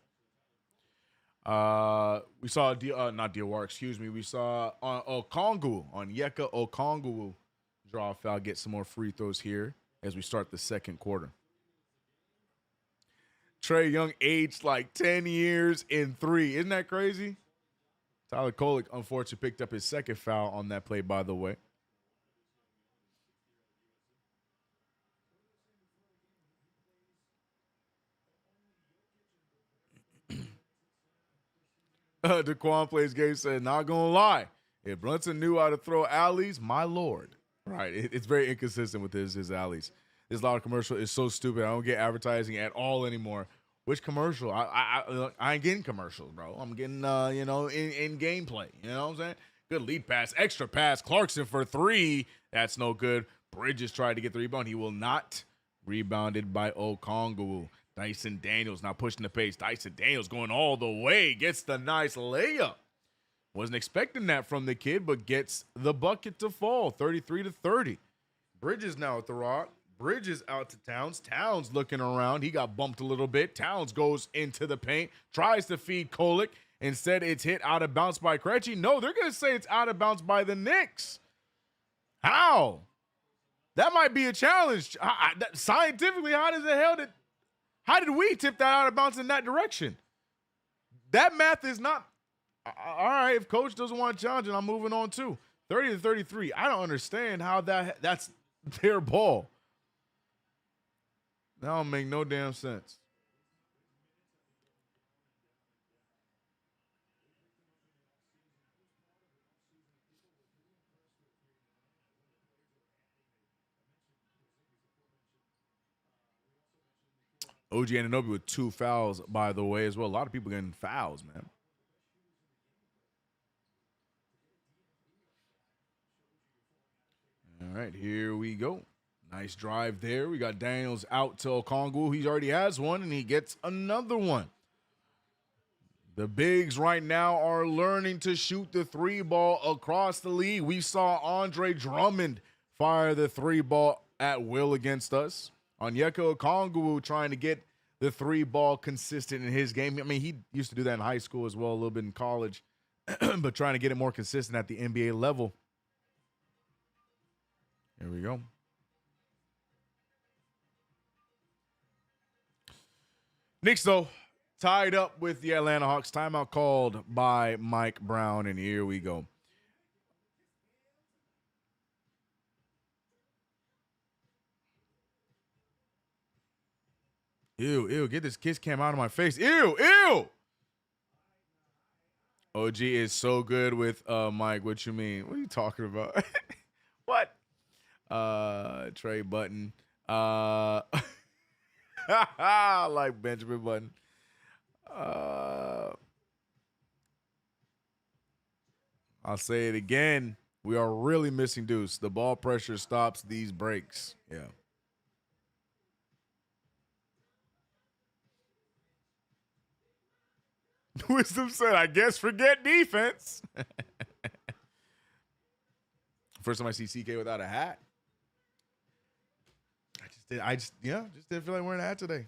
We saw not Diawara, excuse me. We saw on Okongwu, on Yeka Okongwu draw a foul, get some more free throws here as we start the second quarter. Trae Young aged like 10 years in 3. Isn't that crazy? Tyler Kolek, unfortunately, picked up his second foul on that play, by the way. DeQuan plays game said, not gonna lie, if Brunson knew how to throw alleys, my lord. Right, it's very inconsistent with his alleys. This loud commercial is so stupid. I don't get advertising at all anymore. Which commercial? I ain't getting commercials, bro. I'm getting in gameplay. You know what I'm saying? Good lead pass, extra pass. Clarkson for three. That's no good. Bridges tried to get the rebound. He will not. Rebounded by Okongwu. Dyson Daniels now pushing the pace. Dyson Daniels going all the way. Gets the nice layup. Wasn't expecting that from the kid, but gets the bucket to fall. 33-30. Bridges now at the rock. Bridges out to Towns. Towns looking around. He got bumped a little bit. Towns goes into the paint. Tries to feed Kolek. Instead, it's hit out of bounds by Krejci. No, they're going to say it's out of bounds by the Knicks. How? That might be a challenge. Scientifically, how did we tip that out of bounds in that direction? That math is not. All right, if coach doesn't want to challenge it, I'm moving on too. 30-33. I don't understand how that's their ball. That don't make no damn sense. OG Anunoby with 2 fouls, by the way, as well. A lot of people getting fouls, man. All right, here we go. Nice drive there. We got Daniels out to Okongwu. He already has one, and he gets another one. The bigs right now are learning to shoot the three ball across the league. We saw Andre Drummond fire the three ball at will against us. Onyeka Okongwu trying to get the three ball consistent in his game. I mean, he used to do that in high school as well, a little bit in college, but trying to get it more consistent at the NBA level. Here we go. Knicks, though, tied up with the Atlanta Hawks. Timeout called by Mike Brown, and here we go. Ew, get this kiss cam out of my face. Ew. OG is so good with Mike. What you mean? What are you talking about? What? Trey Button. I like Benjamin Button. I'll say it again. We are really missing Deuce. The ball pressure stops these breaks. Yeah. Wisdom said, I guess forget defense. First time I see CK without a hat. I just didn't feel like wearing a hat today.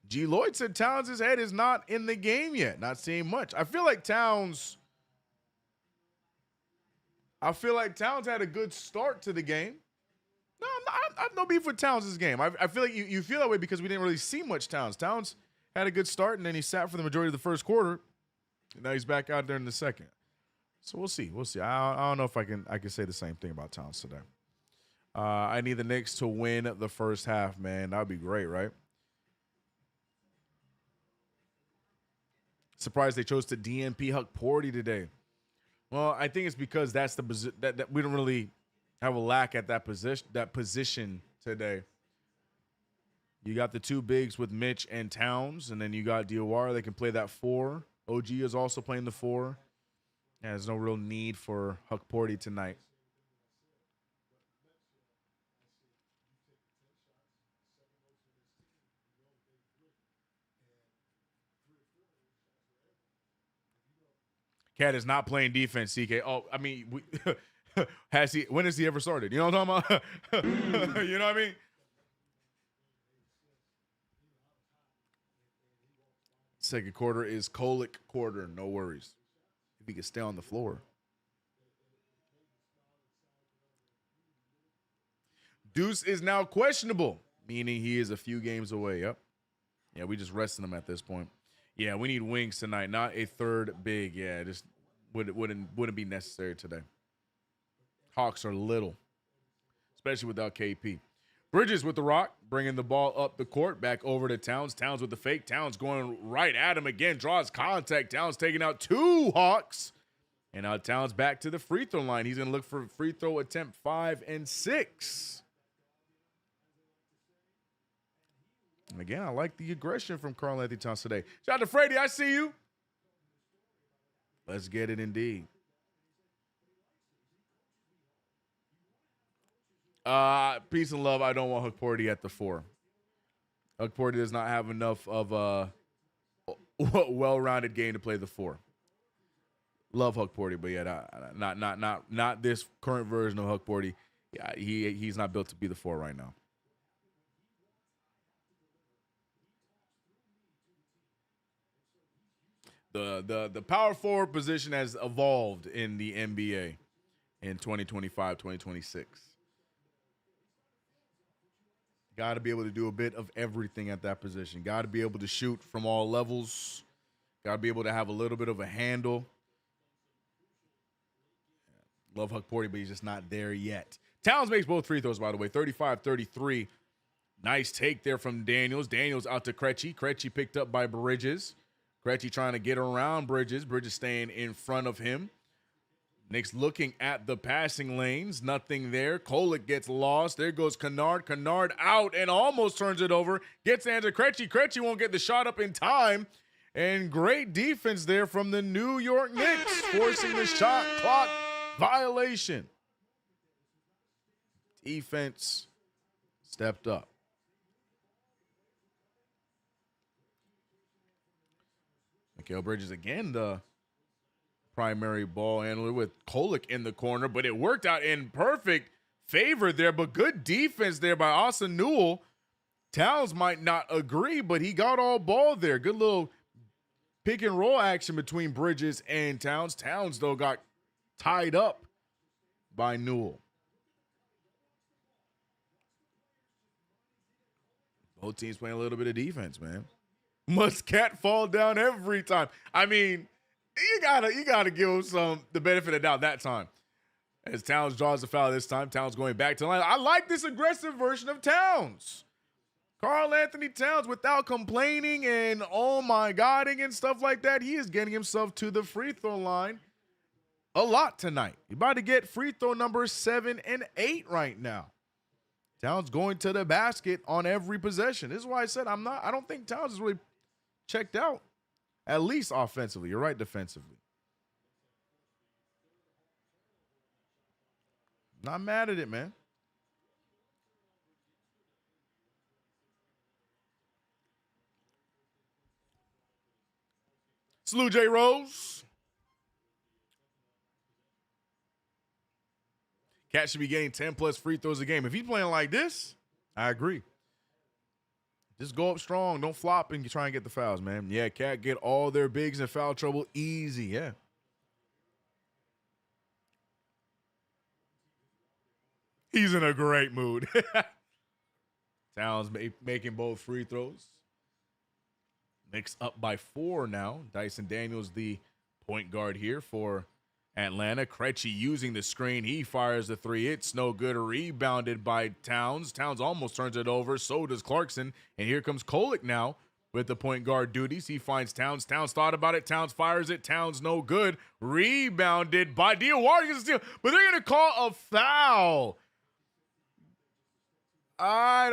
G. Lloyd said Towns' head is not in the game yet. Not seeing much. I feel like Towns had a good start to the game. No, I have no beef with Towns' game. I feel like you feel that way because we didn't really see much Towns. Towns had a good start, and then he sat for the majority of the first quarter. And now he's back out there in the second. So we'll see. I don't know if I can say the same thing about Towns today. I need the Knicks to win the first half, man. That would be great, right? Surprised they chose to DNP Huck Porty today. Well, I think it's because that's that we don't really have a lack at that position today. You got the two bigs with Mitch and Towns, and then you got Diawara. They can play that 4. OG is also playing the 4. Yeah, there's no real need for Huck Porty tonight. Cat is not playing defense, CK. Oh, I mean, has he? When has he ever started? You know what I'm talking about? You know what I mean? Second quarter is Kolek quarter. No worries. If he can stay on the floor. Deuce is now questionable, meaning he is a few games away. Yep. Yeah, we just resting him at this point. Yeah, we need wings tonight, not a third big. Yeah, just wouldn't be necessary today. Hawks are little, especially without KP. Bridges with the rock, bringing the ball up the court, back over to Towns. Towns with the fake. Towns going right at him again, draws contact. Towns taking out 2 Hawks, And now Towns back to the free throw line. He's going to look for free throw attempt 5 and 6. And again, I like the aggression from Karl-Anthony Towns today. Shout out to Freddie. I see you. Let's get it indeed. Peace and love. I don't want Hukporti at the 4. Hukporti does not have enough of a well-rounded game to play the 4. Love Hukporti, but yeah, not this current version of Hukporti. Yeah, he's not built to be the 4 right now. The power forward position has evolved in the NBA in 2025, 2026. Got to be able to do a bit of everything at that position. Got to be able to shoot from all levels. Got to be able to have a little bit of a handle. Love Hukporti, but he's just not there yet. Towns makes both free throws, by the way, 35-33. Nice take there from Daniels. Daniels out to Krejci. Krejci picked up by Bridges. Krejci trying to get around Bridges. Bridges staying in front of him. Knicks looking at the passing lanes. Nothing there. Kolek gets lost. There goes Kennard. Kennard out and almost turns it over. Gets into Krejci. Krejci won't get the shot up in time. And great defense there from the New York Knicks, forcing the shot clock violation. Defense stepped up. Mikal Bridges again, the primary ball handler with Kolek in the corner, but it worked out in perfect favor there, but good defense there by Austin Newell. Towns might not agree, but he got all ball there. Good little pick and roll action between Bridges and Towns. Towns, though, got tied up by Newell. Both teams playing a little bit of defense, man. Muscat fall down every time. I mean, you gotta give him the benefit of the doubt that time. As Towns draws the foul this time, Towns going back to the line. I like this aggressive version of Towns. Karl-Anthony Towns, without complaining and oh my godding and stuff like that, he is getting himself to the free throw line a lot tonight. He's about to get free throw number 7 and 8 right now. Towns going to the basket on every possession. This is why I said I don't think Towns is really checked out, at least offensively. You're right, defensively. Not mad at it, man. Salute J. Rose. Cat should be getting 10+ free throws a game. If he's playing like this, I agree. Just go up strong. Don't flop and try and get the fouls, man. Yeah, Cat get all their bigs in foul trouble easy, yeah. He's in a great mood. Towns making both free throws. Knicks up by 4 now. Dyson Daniels, the point guard here for Atlanta. Krejci using the screen. He fires the 3. It's no good. Rebounded by Towns. Towns almost turns it over. So does Clarkson. And here comes Kolek now with the point guard duties. He finds Towns. Towns thought about it. Towns fires it. Towns no good. Rebounded by Diawara. Gets a steal. But they're going to call a foul. I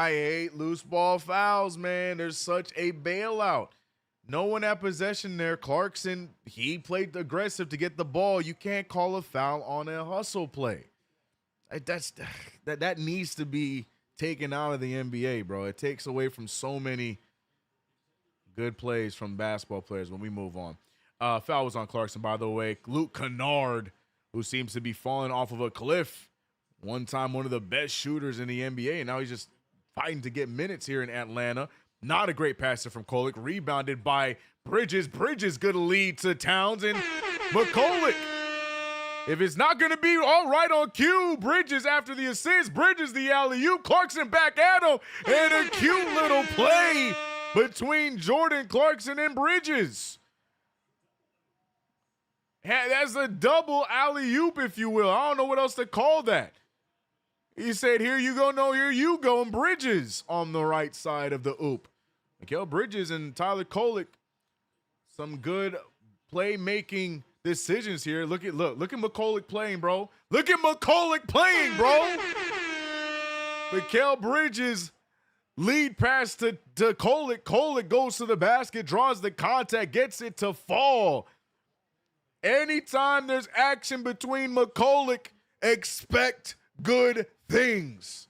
hate loose ball fouls, man. There's such a bailout. No one at possession there. Clarkson, he played aggressive to get the ball. You can't call a foul on a hustle play. That needs to be taken out of the NBA, bro. It takes away from so many good plays from basketball players when we move on. Foul was on Clarkson, by the way. Luke Kennard, who seems to be falling off of a cliff. One time, one of the best shooters in the NBA, and now he's just fighting to get minutes here in Atlanta. Not a great passer from Kolek. Rebounded by Bridges. Bridges going to lead to Towns and McCollick. If it's not going to be all right on cue, Bridges after the assist. Bridges the alley-oop. Clarkson back at him. And a cute little play between Jordan Clarkson and Bridges. That's a double alley-oop, if you will. I don't know what else to call that. He said, here you go, no, here you go, and Bridges on the right side of the oop. Mikal Bridges and Tyler Kolek, some good playmaking decisions here. Look at McCulloch playing, bro. Look at McCulloch playing, bro. Mikal Bridges lead pass to Kolek. Kolek goes to the basket, draws the contact, gets it to fall. Anytime there's action between McCulloch, expect good things.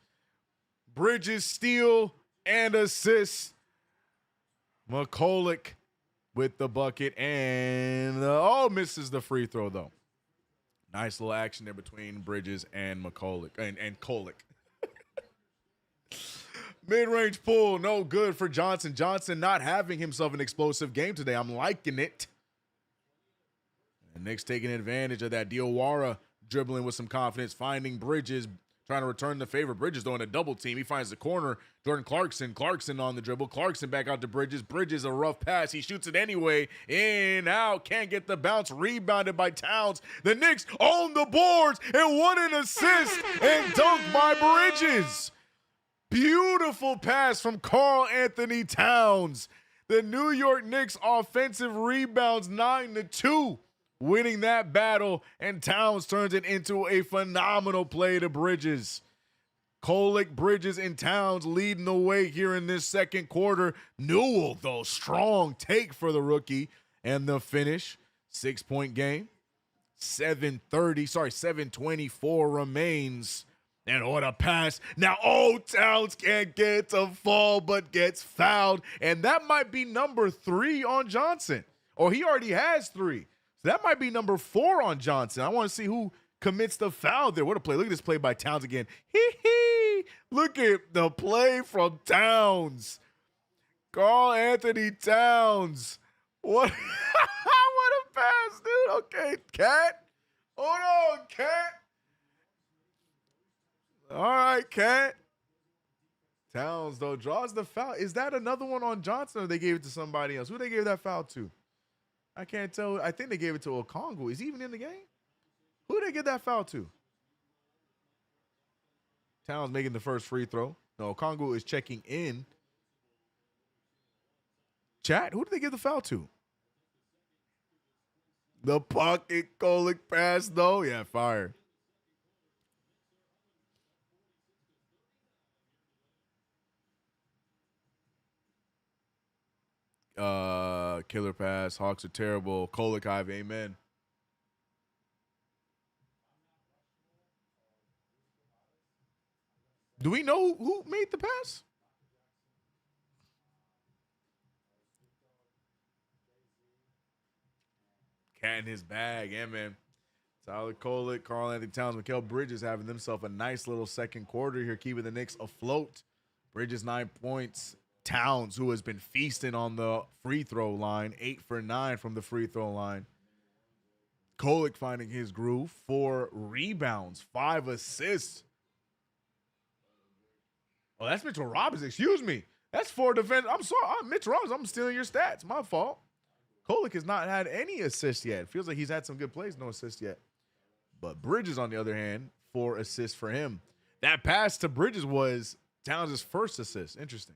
Bridges steal and assist. McCulloch with the bucket and misses the free throw though. Nice little action there between Bridges and McCulloch and Kolek. Mid-range pull, no good for Johnson. Johnson not having himself an explosive game today. I'm liking it. And Knicks taking advantage of that. Diawara dribbling with some confidence, finding Bridges, trying to return the favor. Bridges doing a double team. He finds the corner. Jordan Clarkson on the dribble. Clarkson back out to Bridges. Bridges a rough pass. He shoots it anyway. In, out. Can't get the bounce. Rebounded by Towns. The Knicks on the boards. And what an assist and dunk by Bridges. Beautiful pass from Karl Anthony Towns. The New York Knicks offensive rebounds 9-2. Winning that battle, and Towns turns it into a phenomenal play to Bridges. Kolek, Bridges, and Towns leading the way here in this second quarter. Newell, though, strong take for the rookie. And the finish, 6-point game. 7:24 remains. And what a pass. Now, Towns can't get to fall, but gets fouled. And that might be number 3 on Johnson. Or he already has 3. That might be number 4 on Johnson. I want to see who commits the foul there. What a play. Look at this play by Towns again. Look at the play from Towns. Karl Anthony Towns. What, what a pass, dude. Okay, Cat. Hold on, Cat. All right, Cat. Towns, though, draws the foul. Is that another one on Johnson or they gave it to somebody else? Who they gave that foul to? I can't tell. I think they gave it to Okongwu. Is he even in the game? Who did they give that foul to? Towns making the first free throw. No, Okongwu is checking in. Chat, who did they give the foul to? The pocket Kolek pass, though. Yeah, fire. Killer pass. Hawks are terrible. Kolek Hive, amen. Do we know who made the pass? Cat in his bag, yeah, man. Tyler Kolek, Karl Anthony Towns, Mikal Bridges having themselves a nice little second quarter here, keeping the Knicks afloat. Bridges 9 points. Towns, who has been feasting on the free throw line, 8 for 9 from the free throw line. Kolek finding his groove, 4 rebounds, 5 assists. Oh, that's Mitchell Robinson. Excuse me. That's 4 defense. I'm sorry. I'm Mitchell Robinson. I'm stealing your stats. My fault. Kolek has not had any assists yet. It feels like he's had some good plays, no assists yet. But Bridges, on the other hand, 4 assists for him. That pass to Bridges was Towns' first assist. Interesting.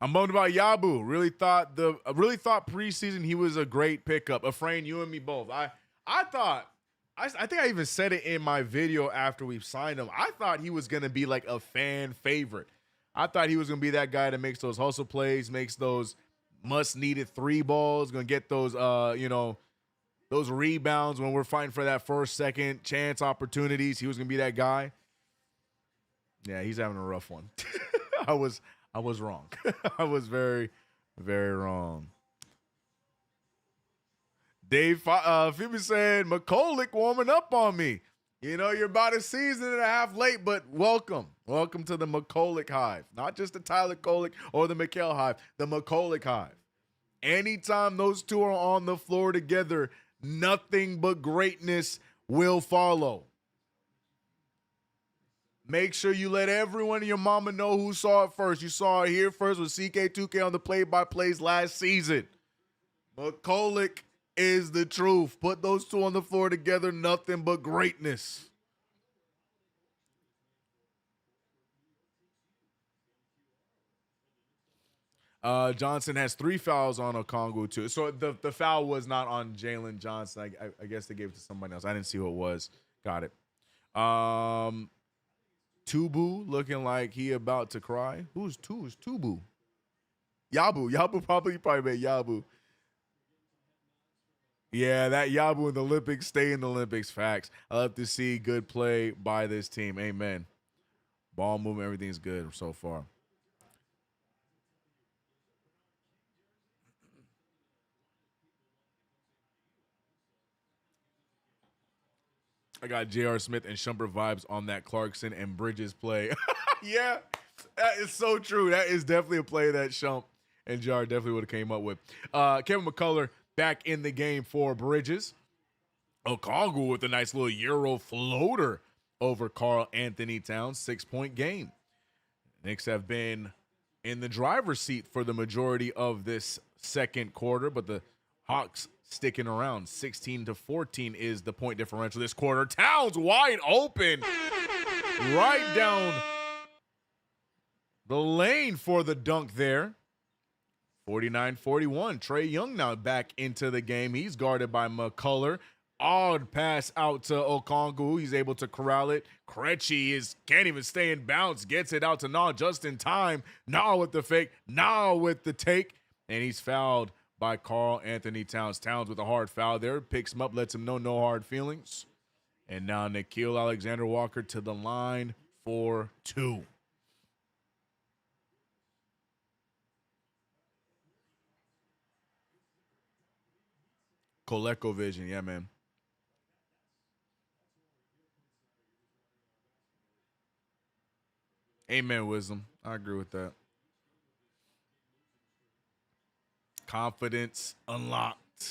I'm bummed about Yabu. Really thought preseason he was a great pickup. Afrain, you and me both. I think I even said it in my video after we signed him. I thought he was gonna be like a fan favorite. I thought he was gonna be that guy that makes those hustle plays, makes those must-needed 3 balls, gonna get those those rebounds when we're fighting for that first, second chance opportunities. He was gonna be that guy. Yeah, he's having a rough one. I was wrong. I was very, very wrong. Dave Phoebe said, McCulloch warming up on me. You know, you're about a season and a half late, but welcome. Welcome to the McCulloch Hive. Not just the Tyler Kolek or the Mikal Hive, the McCulloch Hive. Anytime those two are on the floor together, nothing but greatness will follow. Make sure you let everyone and your mama know who saw it first. You saw it here first with CK2K on the play-by-plays last season. McCulloch is the truth. Put those two on the floor together, nothing but greatness. Johnson has 3 fouls on Okongwu too. So the foul was not on Jalen Johnson. I guess they gave it to somebody else. I didn't see who it was. Got it. Tubu looking like he about to cry. Who's Tubu? Yabu. Yabu probably made Yabu. Yeah, that Yabu in the Olympics, stay in the Olympics. Facts. I love to see good play by this team. Amen. Ball movement, everything's good so far. I got J.R. Smith and Shumpert vibes on that Clarkson and Bridges play. Yeah, that is so true. That is definitely a play that Shump and J.R. definitely would have came up with. Kevin McCullough back in the game for Bridges. Okongwu with a nice little Euro floater over Karl Anthony Towns. 6-point game. Knicks have been in the driver's seat for the majority of this second quarter, but the Hawks sticking around. 16-14 is the point differential this quarter. Towns wide open. Right down the lane for the dunk there. 49-41. Trae Young now back into the game. He's guarded by McCullough. Odd pass out to Okongwu. He's able to corral it. Krejci can't even stay in bounds. Gets it out to Nah just in time. Nah with the fake. Nah with the take. And he's fouled by Karl Anthony Towns. Towns with a hard foul there. Picks him up, lets him know no hard feelings. And now Nickeil Alexander-Walker to the line for 2. ColecoVision, yeah, man. Amen, Wisdom. I agree with that. Confidence unlocked.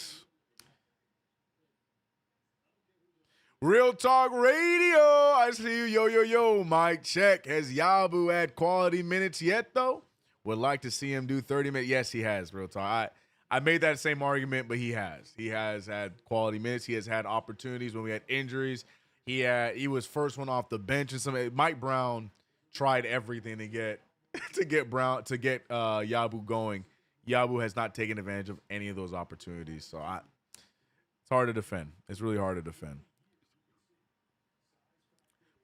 Real Talk Radio. I see you. Yo. Mic check. Has Yabu had quality minutes yet, though? Would like to see him do 30 minutes. Yes, he has, Real Talk. I made that same argument, but he has. He has had quality minutes. He has had opportunities when we had injuries. He was first one off the bench and something. Mike Brown tried everything to get Yabu going. Yabu has not taken advantage of any of those opportunities. So it's hard to defend. It's really hard to defend.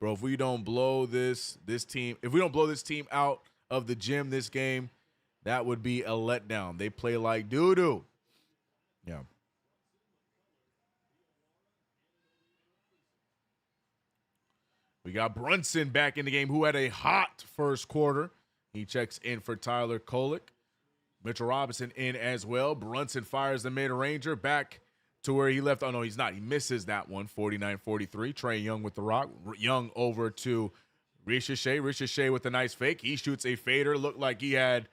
Bro, if we don't blow this team out of the gym this game, that would be a letdown. They play like doo-doo. Yeah. We got Brunson back in the game, who had a hot first quarter. He checks in for Tyler Kolek. Mitchell Robinson in as well. Brunson fires the mid-ranger back to where he left. Oh, no, he's not. He misses that one, 49-43. Trae Young with the rock. Young over to Ricochet. Ricochet with a nice fake. He shoots a fader. Looked like he had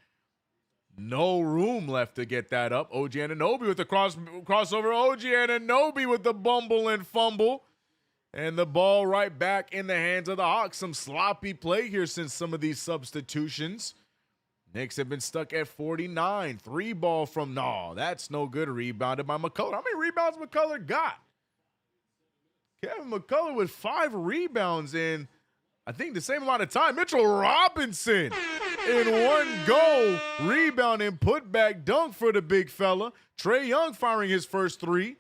no room left to get that up. OG Anunoby with the crossover. OG Anunoby with the bumble and fumble. And the ball right back in the hands of the Hawks. Some sloppy play here since some of these substitutions. Knicks have been stuck at 49. 3 ball from Nah. That's no good. Rebounded by McCullough. How many rebounds McCullough got? Kevin McCullough with 5 rebounds in, I think, the same amount of time. Mitchell Robinson in one go. Rebound and putback dunk for the big fella. Trae Young firing his first 3.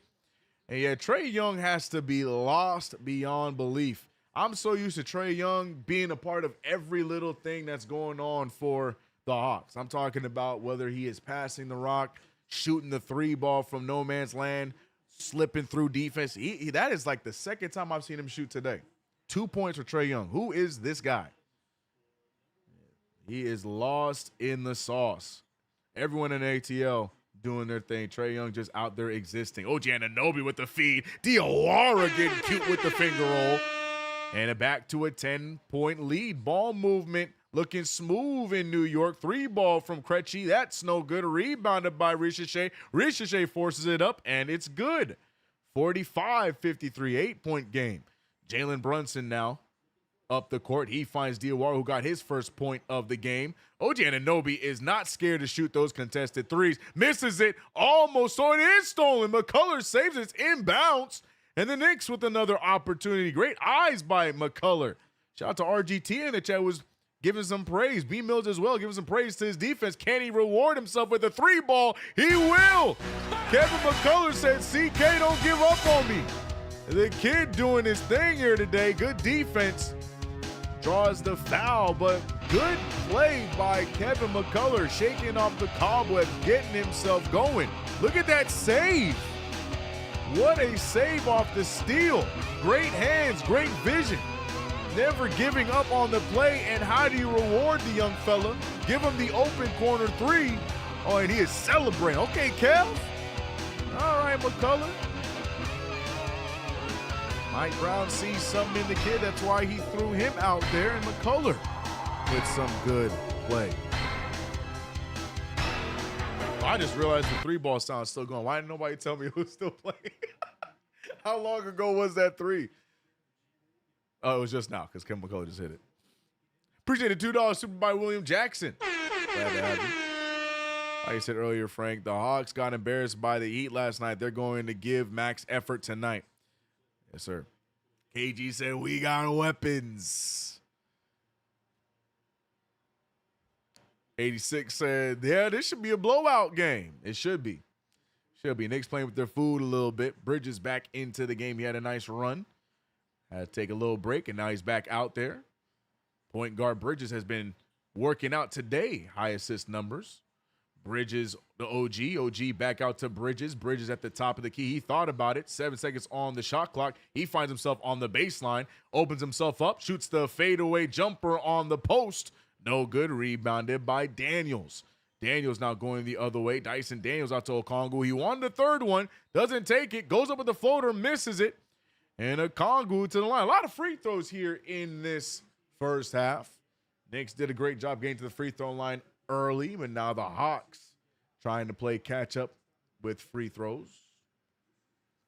And yeah, Trae Young has to be lost beyond belief. I'm so used to Trae Young being a part of every little thing that's going on for the Hawks. I'm talking about whether he is passing the rock, shooting the 3 ball from no man's land, slipping through defense. That is like the second time I've seen him shoot today. 2 points for Trae Young. Who is this guy? He is lost in the sauce. Everyone in ATL doing their thing. Trae Young just out there existing. OG Anunoby with the feed. Diawara getting cute with the finger roll. And back to a 10-point lead. Ball movement looking smooth in New York. 3 ball from Krejci. That's no good. Rebounded by Ricochet. Ricochet forces it up, and it's good. 45-53, 8-point game. Jalen Brunson now up the court. He finds Diawara, who got his first point of the game. OG Anunoby is not scared to shoot those contested threes. Misses it almost, so it is stolen. McCullough saves it. It's inbounds. And the Knicks with another opportunity. Great eyes by McCullough. Shout out to RGT in the chat, was giving some praise. B Mills as well, giving some praise to his defense. Can he reward himself with a 3-ball? He will. Kevin McCullough said, CK, don't give up on me. The kid doing his thing here today. Good defense. Draws the foul, but good play by Kevin McCullough, shaking off the cobweb, getting himself going. Look at that save. What a save off the steal. Great hands, great vision. Never giving up on the play. And how do you reward the young fella? Give him the open corner 3. Oh, and he is celebrating. Okay, Kev. All right, McCullough. Mike Brown sees something in the kid. That's why he threw him out there. And McCullough with some good play. I just realized the 3-ball sound's still going. Why didn't nobody tell me it was still playing? How long ago was that 3? Oh, it was just now because Kevin McCullough just hit it. Appreciate the $2 super by William Jackson. Glad to have you. Like I said earlier, Frank, the Hawks got embarrassed by the Heat last night. They're going to give max effort tonight. Yes, sir. KG said, we got weapons. 86 said, yeah, this should be a blowout game. It should be. Should be. Knicks playing with their food a little bit. Bridges back into the game. He had a nice run. Had to take a little break, and now he's back out there. Point guard Bridges has been working out today. High assist numbers. Bridges, the OG. OG back out to Bridges. Bridges at the top of the key. He thought about it. 7 seconds on the shot clock. He finds himself on the baseline. Opens himself up. Shoots the fadeaway jumper on the post. No good. Rebounded by Daniels. Daniels now going the other way. Dyson Daniels out to Okongwu. He won the third one. Doesn't take it. Goes up with the floater. Misses it. And Okongwu to the line. A lot of free throws here in this first half. Knicks did a great job getting to the free throw line early, but now the Hawks trying to play catch up with free throws.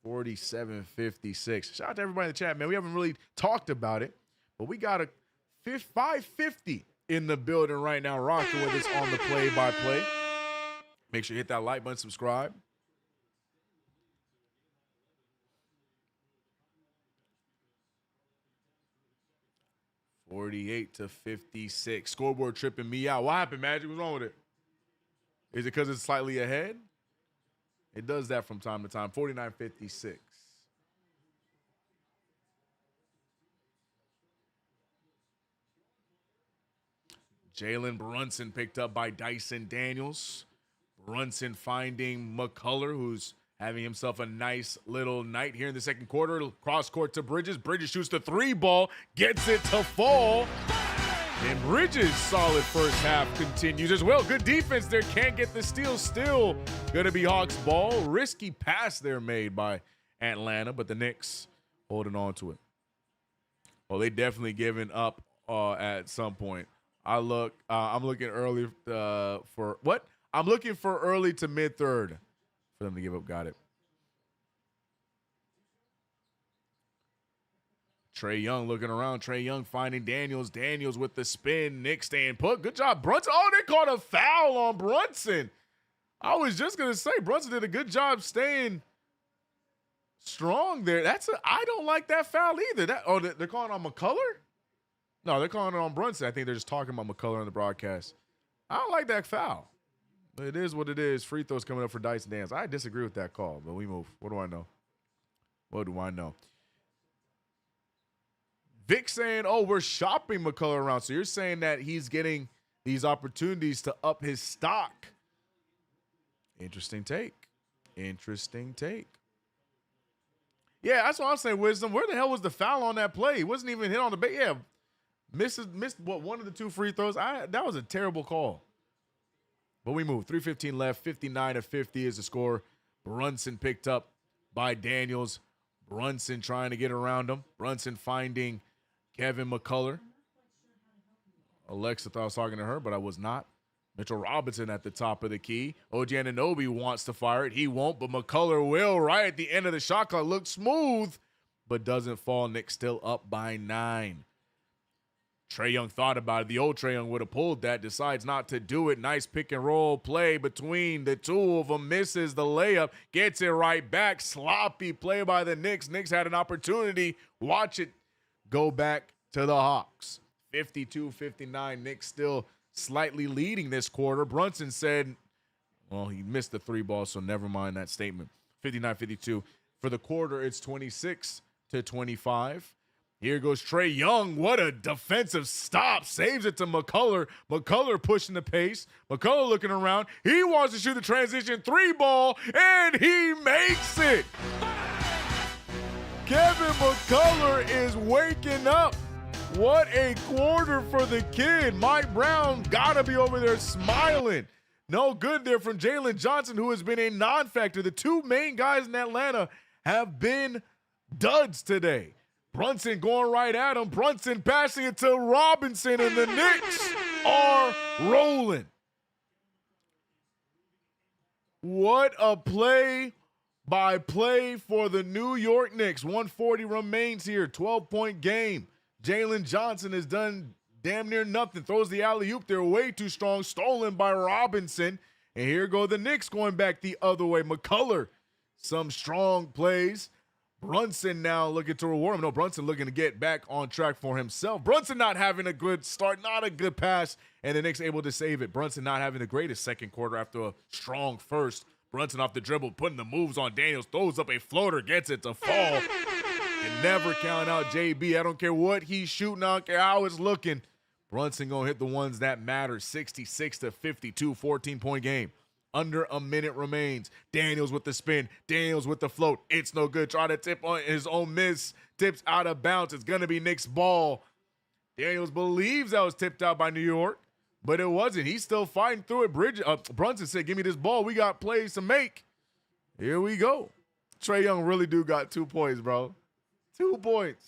47-56. Shout out to everybody in the chat, man. We haven't really talked about it, but we got a 550 in the building right now, rocking with us on the play-by-play. Make sure you hit that like button, subscribe. $48-56. Scoreboard tripping me out. What happened, Magic? What's wrong with it? Is it because it's slightly ahead? It does that from time to time. 49-56. Jalen Brunson picked up by Dyson Daniels. Brunson finding McCullough, who's having himself a nice little night here in the second quarter. Cross court to Bridges. Bridges shoots the 3-ball, gets it to fall. And Bridges' solid first half continues as well. Good defense there. Can't get the steal. Still going to be Hawks ball. Risky pass there made by Atlanta, but the Knicks holding on to it. Well, they definitely given up at some point. I'm looking early for what? I'm looking for early to mid-third for them to give up. Got it. Trae Young looking around. Trae Young finding Daniels. Daniels with the spin. Knicks staying put. Good job, Brunson. Oh, they called a foul on Brunson. I was just going to say Brunson did a good job staying strong there. I don't like that foul either. They're calling on McCullough? No, they're calling it on Brunson. I think they're just talking about McCullough on the broadcast. I don't like that foul. It is what it is. Free throws coming up for Dyson Daniels. I disagree with that call, but we move. What do I know? What do I know? Vic saying, oh, we're shopping McCullough around. So you're saying that he's getting these opportunities to up his stock. Interesting take. Interesting take. Yeah, that's what I'm saying, Wisdom. Where the hell was the foul on that play? He wasn't even hit on the base. Yeah, missed what, one of the two free throws. That was a terrible call. But we move. 3:15 left. 59-50 is the score. Brunson picked up by Daniels. Brunson trying to get around him. Brunson finding Kevin McCullough. Alexa thought I was talking to her, but I was not. Mitchell Robinson at the top of the key. OG Anunoby wants to fire it. He won't, but McCullough will right at the end of the shot clock. Looks smooth, but doesn't fall. Knicks still up by 9. Trae Young thought about it. The old Trae Young would have pulled that, decides not to do it. Nice pick and roll play between the two of them. Misses the layup, gets it right back. Sloppy play by the Knicks. Knicks had an opportunity. Watch it go back to the Hawks. 52-59. Knicks still slightly leading this quarter. Brunson said, well, he missed the three ball, so never mind that statement. 59-52. For the quarter, it's 26-25. Here goes Trae Young. What a defensive stop. Saves it to McCullough. McCullough pushing the pace. McCullough looking around. He wants to shoot the transition three ball, and he makes it. Kevin McCullough is waking up. What a quarter for the kid. Mike Brown got to be over there smiling. No good there from Jalen Johnson, who has been a non-factor. The two main guys in Atlanta have been duds today. Brunson going right at him. Brunson passing it to Robinson, and the Knicks are rolling. What a play by play for the New York Knicks. 140 remains here, 12-point game. Jalen Johnson has done damn near nothing. Throws the alley-oop. They're way too strong. Stolen by Robinson. And here go the Knicks going back the other way. McCullough, some strong plays. Brunson now looking to reward him. No, Brunson looking to get back on track for himself. Brunson not having a good start, not a good pass, and the Knicks able to save it. Brunson not having the greatest second quarter after a strong first. Brunson off the dribble, putting the moves on Daniels, throws up a floater, gets it to fall. And never count out JB. I don't care what he's shooting, I don't care how it's looking. Brunson gonna hit the ones that matter. 66-52, 14-point game. Under a minute remains. Daniels with the spin. Daniels with the float. It's no good. Try to tip on his own miss. Tips out of bounds. It's going to be Knicks ball. Daniels believes that was tipped out by New York, but it wasn't. He's still fighting through it. Brunson said, give me this ball. We got plays to make. Here we go. Trae Young really do got 2 points, bro. 2 points.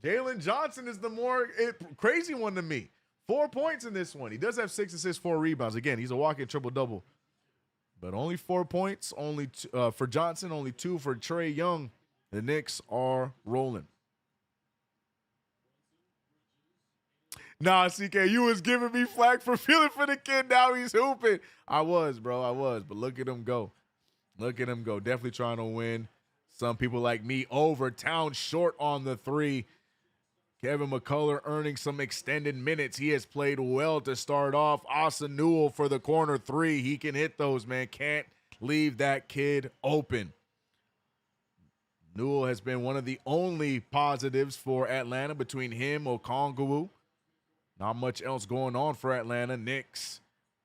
Jalen Johnson is the more crazy one to me. 4 points in this one. He does have 6 assists, 4 rebounds. Again, he's a walking triple-double. But only 4 points only for Johnson, only 2 for Trae Young. The Knicks are rolling. Nah, CK, you was giving me flack for feeling for the kid. Now he's hooping. I was, bro. I was. But look at him go. Look at him go. Definitely trying to win. Some people like me over. Town short on the 3. Kevin McCullough earning some extended minutes. He has played well to start off. Asa Newell for the corner 3. He can hit those, man. Can't leave that kid open. Newell has been one of the only positives for Atlanta between him, Okongwu. Not much else going on for Atlanta. Knicks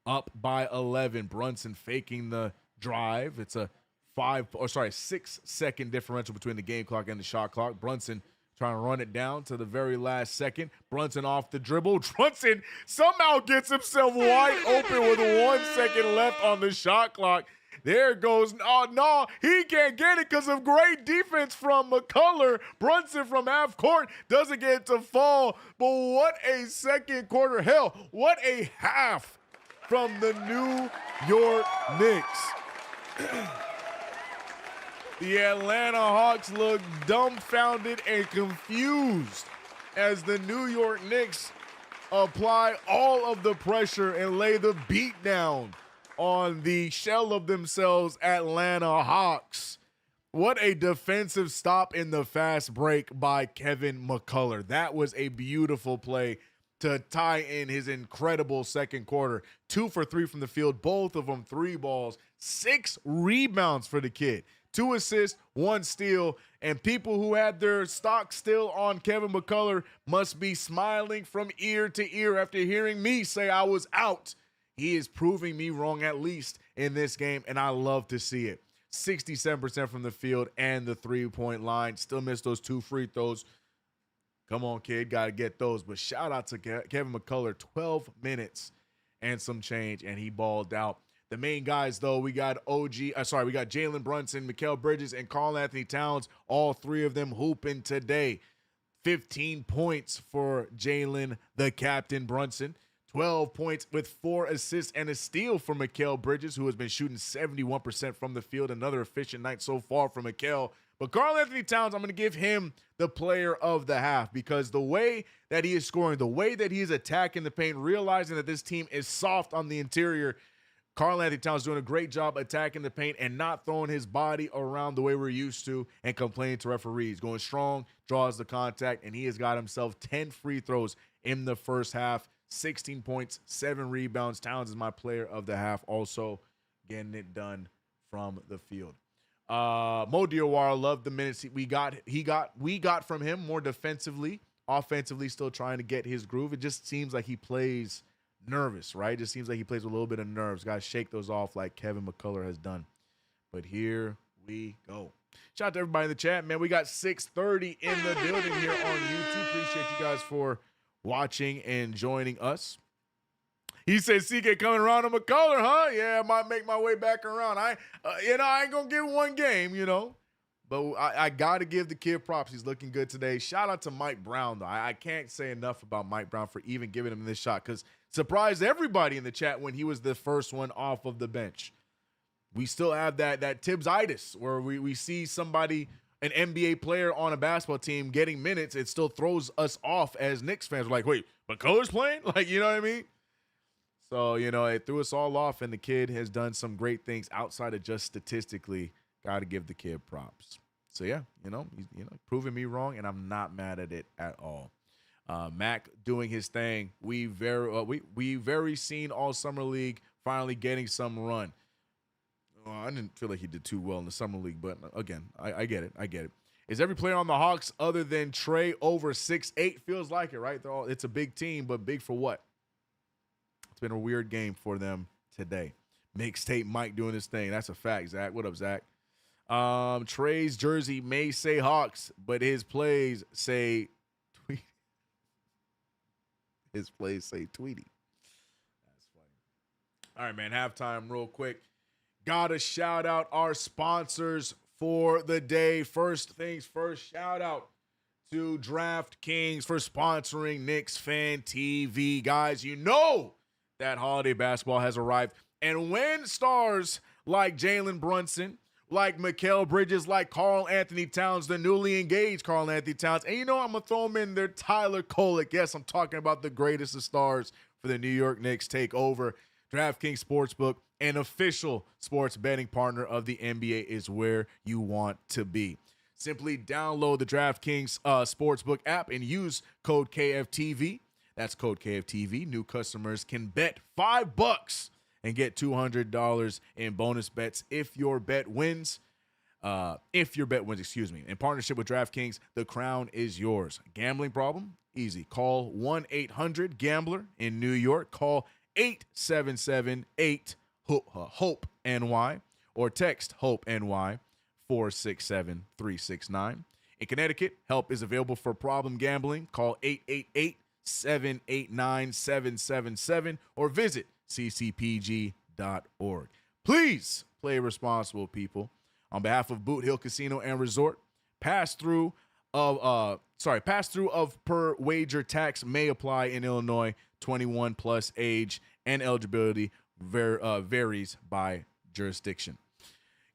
up by 11. Brunson faking the drive. It's a 6-second differential between the game clock and the shot clock. Brunson trying to run it down to the very last second. Brunson off the dribble. Brunson somehow gets himself wide open with 1 second left on the shot clock. There it goes. Oh, no, he can't get it because of great defense from McCullough. Brunson from half court doesn't get it to fall. But what a second quarter. Hell, what a half from the New York Knicks. The Atlanta Hawks look dumbfounded and confused as the New York Knicks apply all of the pressure and lay the beat down on the shell of themselves Atlanta Hawks. What a defensive stop in the fast break by Kevin McCullough. That was a beautiful play to tie in his incredible second quarter. 2 for 3 from the field, both of them 3 balls, 6 rebounds for the kid. 2 assists, 1 steal, and people who had their stock still on Kevin McCullough must be smiling from ear to ear after hearing me say I was out. He is proving me wrong, at least in this game, and I love to see it. 67% from the field and the 3-point line. Still missed those 2 free throws. Come on, kid, got to get those. But shout out to Kevin McCullough, 12 minutes and some change, and he balled out. The main guys, though, we got Jalen Brunson, Mikal Bridges, and Karl-Anthony Towns, all 3 of them hooping today. 15 points for Jalen, the captain, Brunson. 12 points with 4 assists and a steal for Mikal Bridges, who has been shooting 71% from the field. Another efficient night so far for Mikal. But Karl Anthony Towns, I'm going to give him the player of the half because the way that he is scoring, the way that he is attacking the paint, realizing that this team is soft on the interior, Karl Anthony Towns doing a great job attacking the paint and not throwing his body around the way we're used to and complaining to referees. Going strong, draws the contact, and he has got himself 10 free throws in the first half, 16 points, 7 rebounds. Towns is my player of the half, also getting it done from the field. Mo Diawara, loved the minutes we got from him more defensively. Offensively, still trying to get his groove. It just seems like he plays nervous, right? It just seems like he plays with a little bit of nerves. Got to shake those off like Kevin McCullough has done. But here we go. Shout out to everybody in the chat, man. We got 6:30 in the building here on YouTube. Appreciate you guys for watching and joining us. He said, CK coming around to McCullough, huh? Yeah, I might make my way back around. I ain't going to give one game, But I got to give the kid props. He's looking good today. Shout out to Mike Brown, though. I can't say enough about Mike Brown for even giving him this shot because surprised everybody in the chat when he was the first one off of the bench. We still have that Tibbs-itis where we see somebody, an NBA player on a basketball team getting minutes. It still throws us off as Knicks fans. We're like, wait, McCullough's playing? Like, you know what I mean? So, it threw us all off, and the kid has done some great things outside of just statistically. Got to give the kid props. So, yeah, he's proving me wrong, and I'm not mad at it at all. Mac doing his thing. We very seen all summer league, finally getting some run. I didn't feel like he did too well in the summer league, but again, I get it. Is every player on the Hawks other than Trey over 6'8"? Feels like it, right? It's a big team, but big for what? It's been a weird game for them today. Mixtape Mike doing his thing. That's a fact, Zach. What up, Zach? Trey's jersey may say Hawks, but his plays say Tweety. His plays say Tweety. That's funny. All right, man. Halftime real quick. Gotta shout out our sponsors for the day. First things first, shout out to DraftKings for sponsoring Knicks Fan TV. Guys, that holiday basketball has arrived. And when stars like Jalen Brunson, like Mikal Bridges, like Karl Anthony Towns, the newly engaged Karl Anthony Towns, and I'm going to throw him in there, Tyler Kolek. Yes, I'm talking about the greatest of stars for the New York Knicks take over. DraftKings Sportsbook, an official sports betting partner of the NBA, is where you want to be. Simply download the DraftKings Sportsbook app and use code KFTV. That's code KFTV. New customers can bet $5 and get $200 in bonus bets if your bet wins. In partnership with DraftKings, the crown is yours. Gambling problem? Easy. Call 1-800-GAMBLER in New York. Call 877-8-HOPE-NY or text HOPE-NY 467-369. In Connecticut, help is available for problem gambling. Call 888-789-777 or visit ccpg.org. Please play responsible, people. On behalf of Boot Hill Casino and Resort, pass-through of per wager tax may apply in Illinois. 21 plus age and eligibility varies by jurisdiction.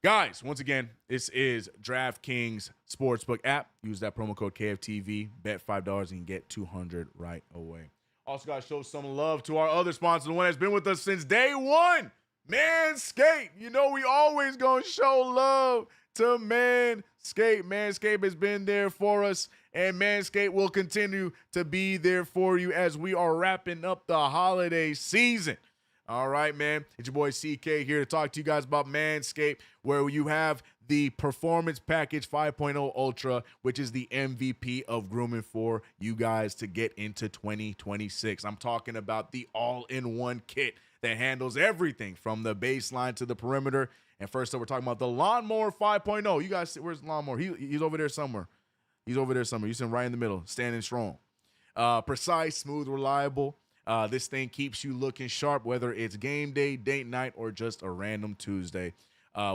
Guys, once again, this is DraftKings Sportsbook app. Use that promo code KFTV. Bet $5 and get $200 right away. Also, got to show some love to our other sponsor, the one that's been with us since day one, Manscaped. We always going to show love to Manscaped. Manscaped has been there for us, and Manscaped will continue to be there for you as we are wrapping up the holiday season. All right, man. It's your boy CK here to talk to you guys about Manscaped, where you have the Performance Package 5.0 Ultra, which is the MVP of grooming for you guys to get into 2026. I'm talking about the all-in-one kit that handles everything from the baseline to the perimeter. And first up, we're talking about the Lawnmower 5.0. You guys, where's the Lawnmower? He's over there somewhere. You see him right in the middle, standing strong. Precise, smooth, reliable. This thing keeps you looking sharp, whether it's game day, date night, or just a random Tuesday.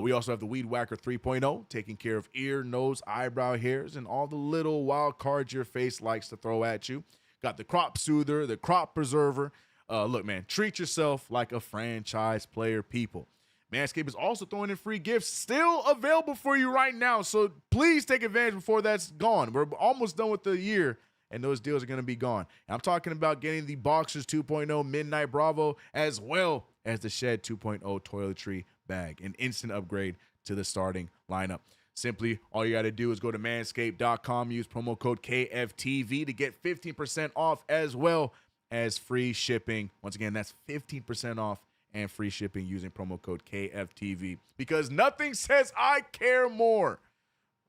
We also have the Weed Whacker 3.0, taking care of ear, nose, eyebrow hairs, and all the little wild cards your face likes to throw at you. Got the Crop Soother, the Crop Preserver. Look, man, treat yourself like a franchise player, people. Manscaped is also throwing in free gifts still available for you right now. So please take advantage before that's gone. We're almost done with the year, and those deals are going to be gone. And I'm talking about getting the Boxers 2.0 Midnight Bravo as well as the Shed 2.0 toiletry bag, an instant upgrade to the starting lineup. Simply, all you got to do is go to manscaped.com, use promo code KFTV to get 15% off as well as free shipping. Once again, that's 15% off and free shipping using promo code KFTV, because nothing says I care more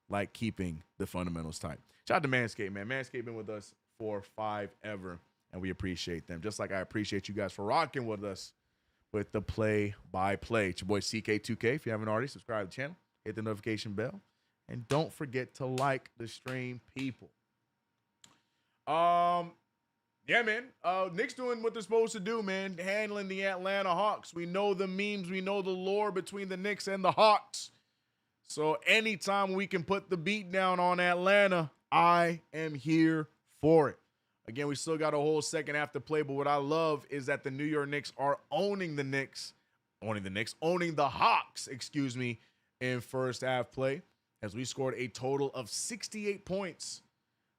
like keeping the fundamentals tight. Shout out to Manscaped, man. Manscaped been with us for 5 ever, and we appreciate them. Just like I appreciate you guys for rocking with us with the play-by-play. It's your boy CK2K. If you haven't already, subscribe to the channel, hit the notification bell, and don't forget to like the stream, people. Yeah, man. Knicks doing what they're supposed to do, man. Handling the Atlanta Hawks. We know the memes. We know the lore between the Knicks and the Hawks. So anytime we can put the beat down on Atlanta, I am here for it. Again, we still got a whole second half to play, but what I love is that the New York Knicks are owning the Hawks, in first half play, as we scored a total of 68 points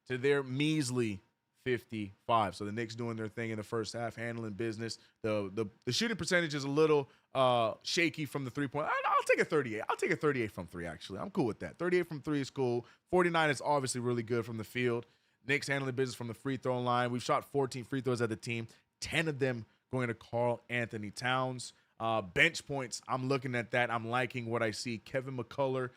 to their measly 55. So the Knicks doing their thing in the first half, handling business. The shooting percentage is a little shaky from the three-point. I'll take a 38. I'll take a 38 from 3, actually. I'm cool with that. 38 from 3 is cool. 49 is obviously really good from the field. Knicks handling business from the free throw line. We've shot 14 free throws at the team, 10 of them going to Karl Anthony Towns. Bench points, I'm looking at that. I'm liking what I see. Kevin McCullough,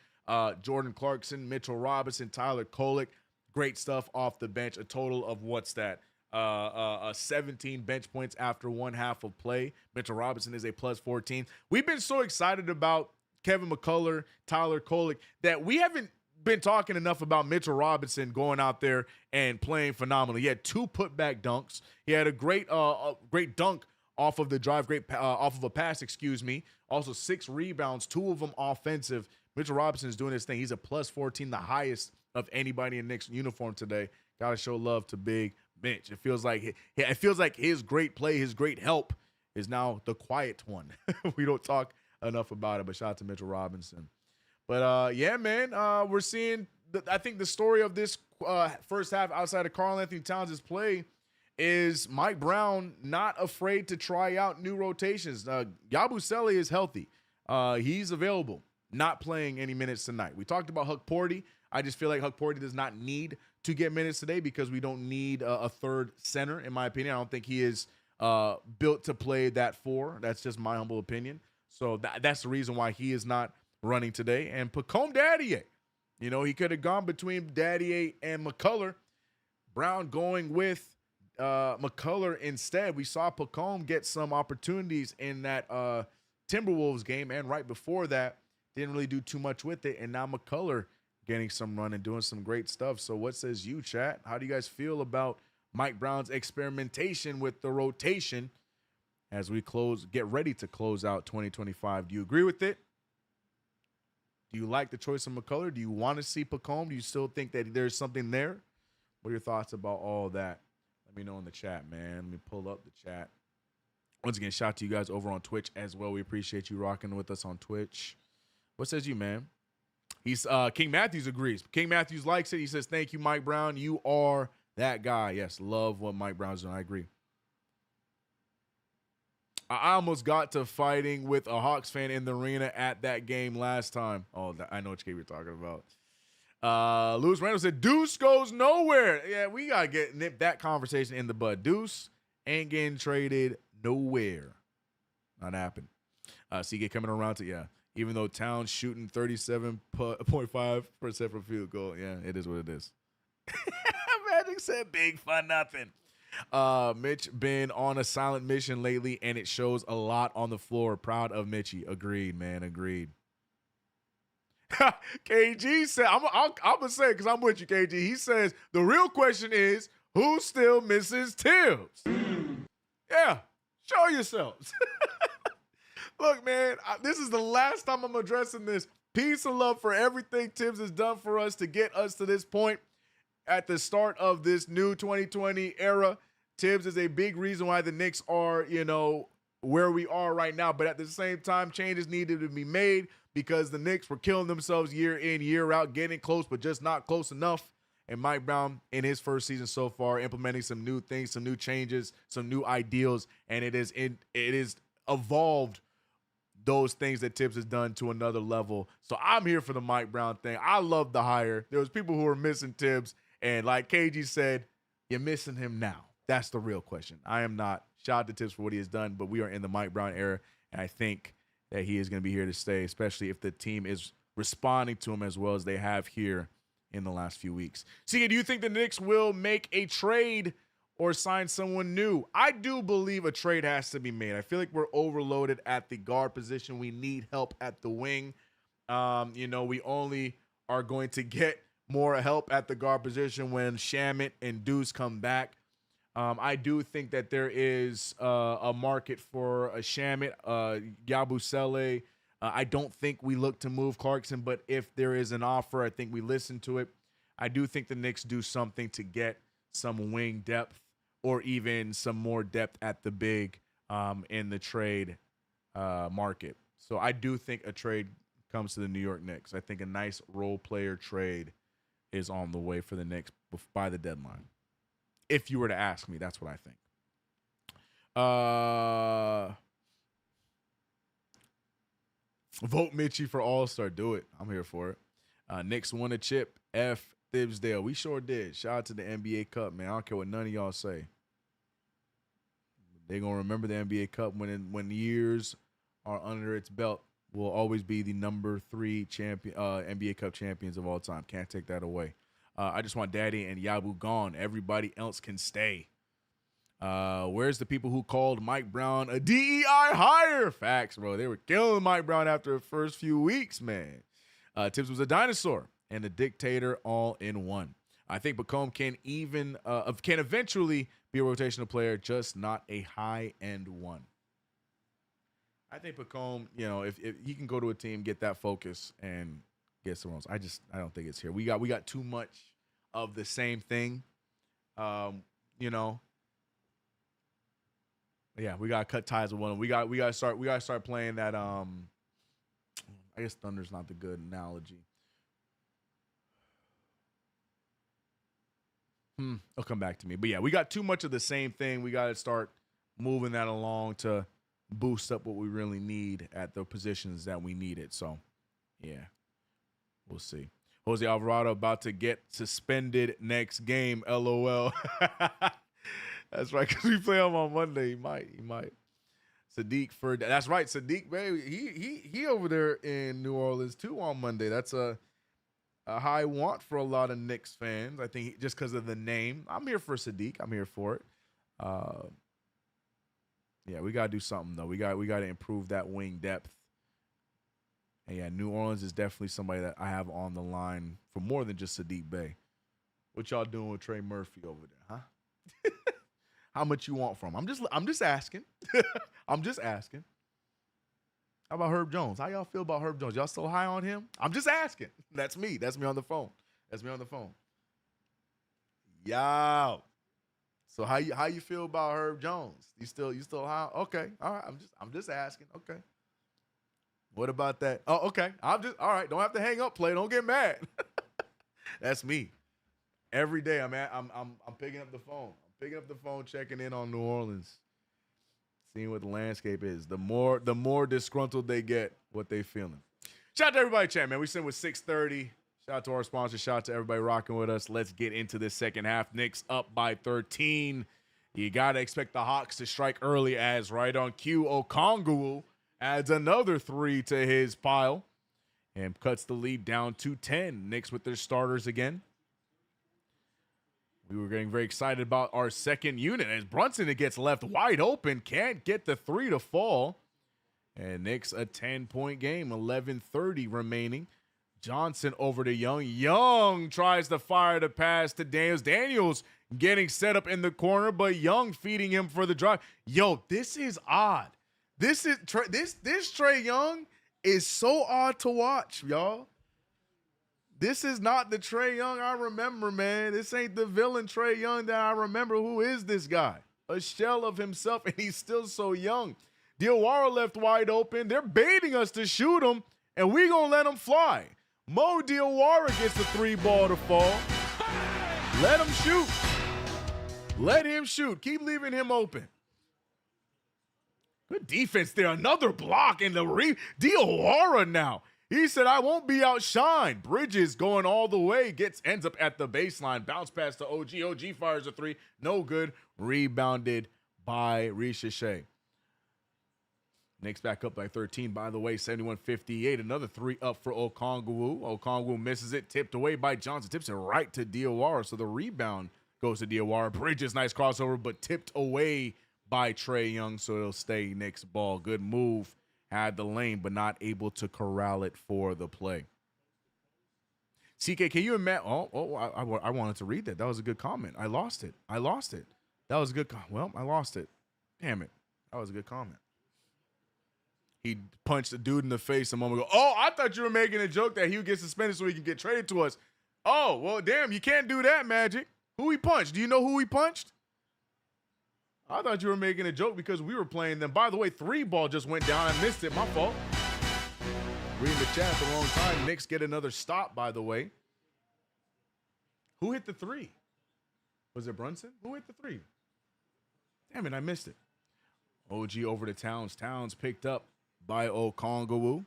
Jordan Clarkson, Mitchell Robinson, Tyler Kolek. Great stuff off the bench. A total of 17 bench points after one half of play. Mitchell Robinson is a plus 14. We've been so excited about Kevin McCullough, Tyler Kolek, that we haven't been talking enough about Mitchell Robinson going out there and playing phenomenally. He had 2 putback dunks. He had a great dunk off of the drive, off of a pass, Also 6 rebounds, 2 of them offensive. Mitchell Robinson is doing his thing. He's a plus 14, the highest of anybody in Knicks uniform today. Got to show love to Big Mitch. It feels like his great play, his great help is now the quiet one. We don't talk enough about it, but shout out to Mitchell Robinson. But yeah, man, we're seeing. I think the story of this first half, outside of Karl Anthony Towns' play, is Mike Brown not afraid to try out new rotations. Yabusele is healthy. He's available. Not playing any minutes tonight. We talked about Huck Porty. I just feel like Huck Porty does not need to get minutes today because we don't need a third center, in my opinion. I don't think he is built to play that 4. That's just my humble opinion. So that's the reason why he is not running today. And Pacome Daddier, he could have gone between Daddier and McCullough. Brown going with McCullough instead. We saw Pacome get some opportunities in that Timberwolves game, and right before that, didn't really do too much with it. And now McCullough getting some run and doing some great stuff. So what says you, chat? How do you guys feel about Mike Brown's experimentation with the rotation as we get ready to close out 2025? Do you agree with it? Do you like the choice of McCullough? Do you want to see Pacome? Do you still think that there's something there? What are your thoughts about all that? Let me know in the chat, man. Let me pull up the chat. Once again, shout out to you guys over on Twitch as well. We appreciate you rocking with us on Twitch. What says you, man? He's King Matthews agrees. King Matthews likes it. He says, thank you, Mike Brown. You are that guy. Yes, love what Mike Brown's doing. I agree. I almost got to fighting with a Hawks fan in the arena at that game last time. Oh, I know which game you're talking about. Lewis Randall said, Deuce goes nowhere. Yeah, we got to nip that conversation in the bud. Deuce ain't getting traded nowhere. Not happening. CK coming around to, yeah. Even though Towns shooting 37.5% from field goal. Yeah, it is what it is. Magic said big fun nothing. Mitch been on a silent mission lately, and it shows a lot on the floor. Proud of Mitchie. Agreed, man. Agreed. KG said, I'm going to say it because I'm with you, KG. He says, the real question is, who still misses Tibbs? Yeah, show yourselves. Look, man, this is the last time I'm addressing this. Peace and love for everything Tibbs has done for us to get us to this point at the start of this new 2020 era. Tibbs is a big reason why the Knicks are, where we are right now. But at the same time, changes needed to be made because the Knicks were killing themselves year in, year out, getting close, but just not close enough. And Mike Brown, in his first season so far, implementing some new things, some new changes, some new ideals, and it is evolved those things that Tibbs has done to another level. So I'm here for the Mike Brown thing. I love the hire. There was people who were missing Tibbs, and like KG said, you're missing him now. That's the real question. I am not. Shout out to Tibbs for what he has done, but we are in the Mike Brown era, and I think that he is going to be here to stay, especially if the team is responding to him as well as they have here in the last few weeks. See, do you think the Knicks will make a trade or sign someone new? I do believe a trade has to be made. I feel like we're overloaded at the guard position. We need help at the wing. We only are going to get more help at the guard position when Shamet and Deuce come back. I do think that there is a market for a Shamet, Yabusele. I don't think we look to move Clarkson, but if there is an offer, I think we listen to it. I do think the Knicks do something to get some wing depth or even some more depth at the big in the trade market. So I do think a trade comes to the New York Knicks. I think a nice role player trade is on the way for the Knicks by the deadline. If you were to ask me, that's what I think. Vote Mitchie for All-Star. Do it. I'm here for it. Knicks won a chip. F. Thibbsdale. We sure did. Shout out to the NBA Cup, man. I don't care what none of y'all say. They're going to remember the NBA Cup when years are under its belt. Will always be the number 3 champion, NBA Cup champions of all time. Can't take that away. I just want Daddy and Yabu gone. Everybody else can stay. Where's the people who called Mike Brown a DEI hire? Facts, bro. They were killing Mike Brown after the first few weeks, man. Tibbs was a dinosaur and a dictator all in one. I think Bacombe can eventually be a rotational player, just not a high-end one. I think Bacombe, if he can go to a team, get that focus, and get someone else. I don't think it's here. We got too much of the same thing. Yeah, we gotta cut ties with one. We gotta start playing that. I guess Thunder's not the good analogy. It'll come back to me. But yeah, we got too much of the same thing. We gotta start moving that along to boost up what we really need at the positions that we need it. So yeah, we'll see. Jose Alvarado about to get suspended next game. LOL. That's right, because we play him on Monday. He might. Sadiq that's right, Sadiq, baby. He over there in New Orleans too on Monday. That's a high want for a lot of Knicks fans. I think just because of the name. I'm here for Sadiq. I'm here for it. Yeah, we gotta do something though. We gotta improve that wing depth. And yeah, New Orleans is definitely somebody that I have on the line for more than just Sadiq Bey. What y'all doing with Trey Murphy over there, huh? How much you want from him? I'm just asking. I'm just asking. How about Herb Jones? How y'all feel about Herb Jones? Y'all so high on him? I'm just asking. That's me. That's me on the phone. Yo. So how you feel about Herb Jones? You still high? Okay. All right. I'm just asking. Okay. What about that? Oh, okay. All right. Don't have to hang up, play. Don't get mad. That's me. Every day I'm picking up the phone. Checking in on New Orleans. Seeing what the landscape is. The more disgruntled they get, what they feeling. Shout out to everybody, chat, man. We sent with 6:30. Shout out to our sponsors. Shout out to everybody rocking with us. Let's get into this second half. Knicks up by 13. You got to expect the Hawks to strike early as right on cue. Okongwu adds another 3 to his pile and cuts the lead down to 10. Knicks with their starters again. We were getting very excited about our second unit as Brunson gets left wide open. Can't get the 3 to fall. And Knicks a 10-point game, 11:30 remaining. Johnson over to Young. Young tries to fire the pass to Daniels. Daniels getting set up in the corner, but Young feeding him for the drive. Yo, this is odd. This Trae Young is so odd to watch, y'all. This is not the Trae Young I remember, man. This ain't the villain Trae Young that I remember. Who is this guy? A shell of himself, and he's still so young. Diawara left wide open. They're baiting us to shoot him, and we gonna let him fly. Mo Diawara gets the 3 ball to fall. Let him shoot. Let him shoot. Keep leaving him open. Good defense there. Another block in the Diawara now. He said, I won't be outshined. Bridges going all the way. Ends up at the baseline. Bounce pass to OG. OG fires a 3. No good. Rebounded by Ricochet. Knicks back up by 13, by the way, 71-58. Another 3 up for Okongwu. Okongwu misses it. Tipped away by Johnson. Tips it right to Diawara. So the rebound goes to Diawara. Bridges, nice crossover, but tipped away by Trae Young. So it'll stay Knicks ball. Good move. Had the lane, but not able to corral it for the play. CK, can you imagine? I wanted to read that. That was a good comment. I lost it. That was a good comment. Well, I lost it. Damn it. That was a good comment. He punched a dude in the face a moment ago. Oh, I thought you were making a joke that he would get suspended so he can get traded to us. Oh, well, damn, you can't do that, Magic. Who he punched? Do you know who he punched? I thought you were making a joke because we were playing them. By the way, 3 ball just went down. I missed it. My fault. Reading the chat at the wrong time. Knicks get another stop, by the way. Who hit the 3? Was it Brunson? Who hit the 3? Damn it, I missed it. OG over to Towns. Towns picked up by Okongwu.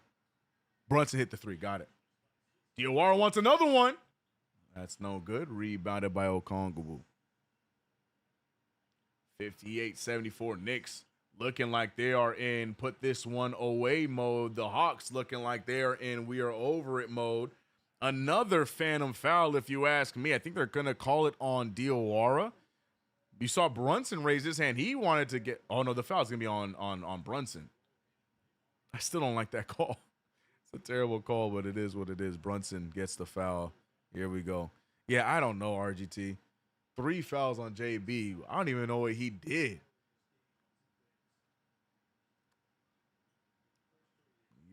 Brunson hit the 3. Got it. Diawara wants another one. That's no good. Rebounded by Okongwu. 58-74. Knicks looking like they are in put this one away mode. The Hawks looking like they are in we are over it mode. Another phantom foul, if you ask me. I think they're going to call it on Diawara. You saw Brunson raise his hand. He wanted to get – oh, no, the foul's going to be on Brunson. I still don't like that call. It's a terrible call, but it is what it is. Brunson gets the foul. Here we go. Yeah, I don't know, RGT. 3 fouls on JB. I don't even know what he did.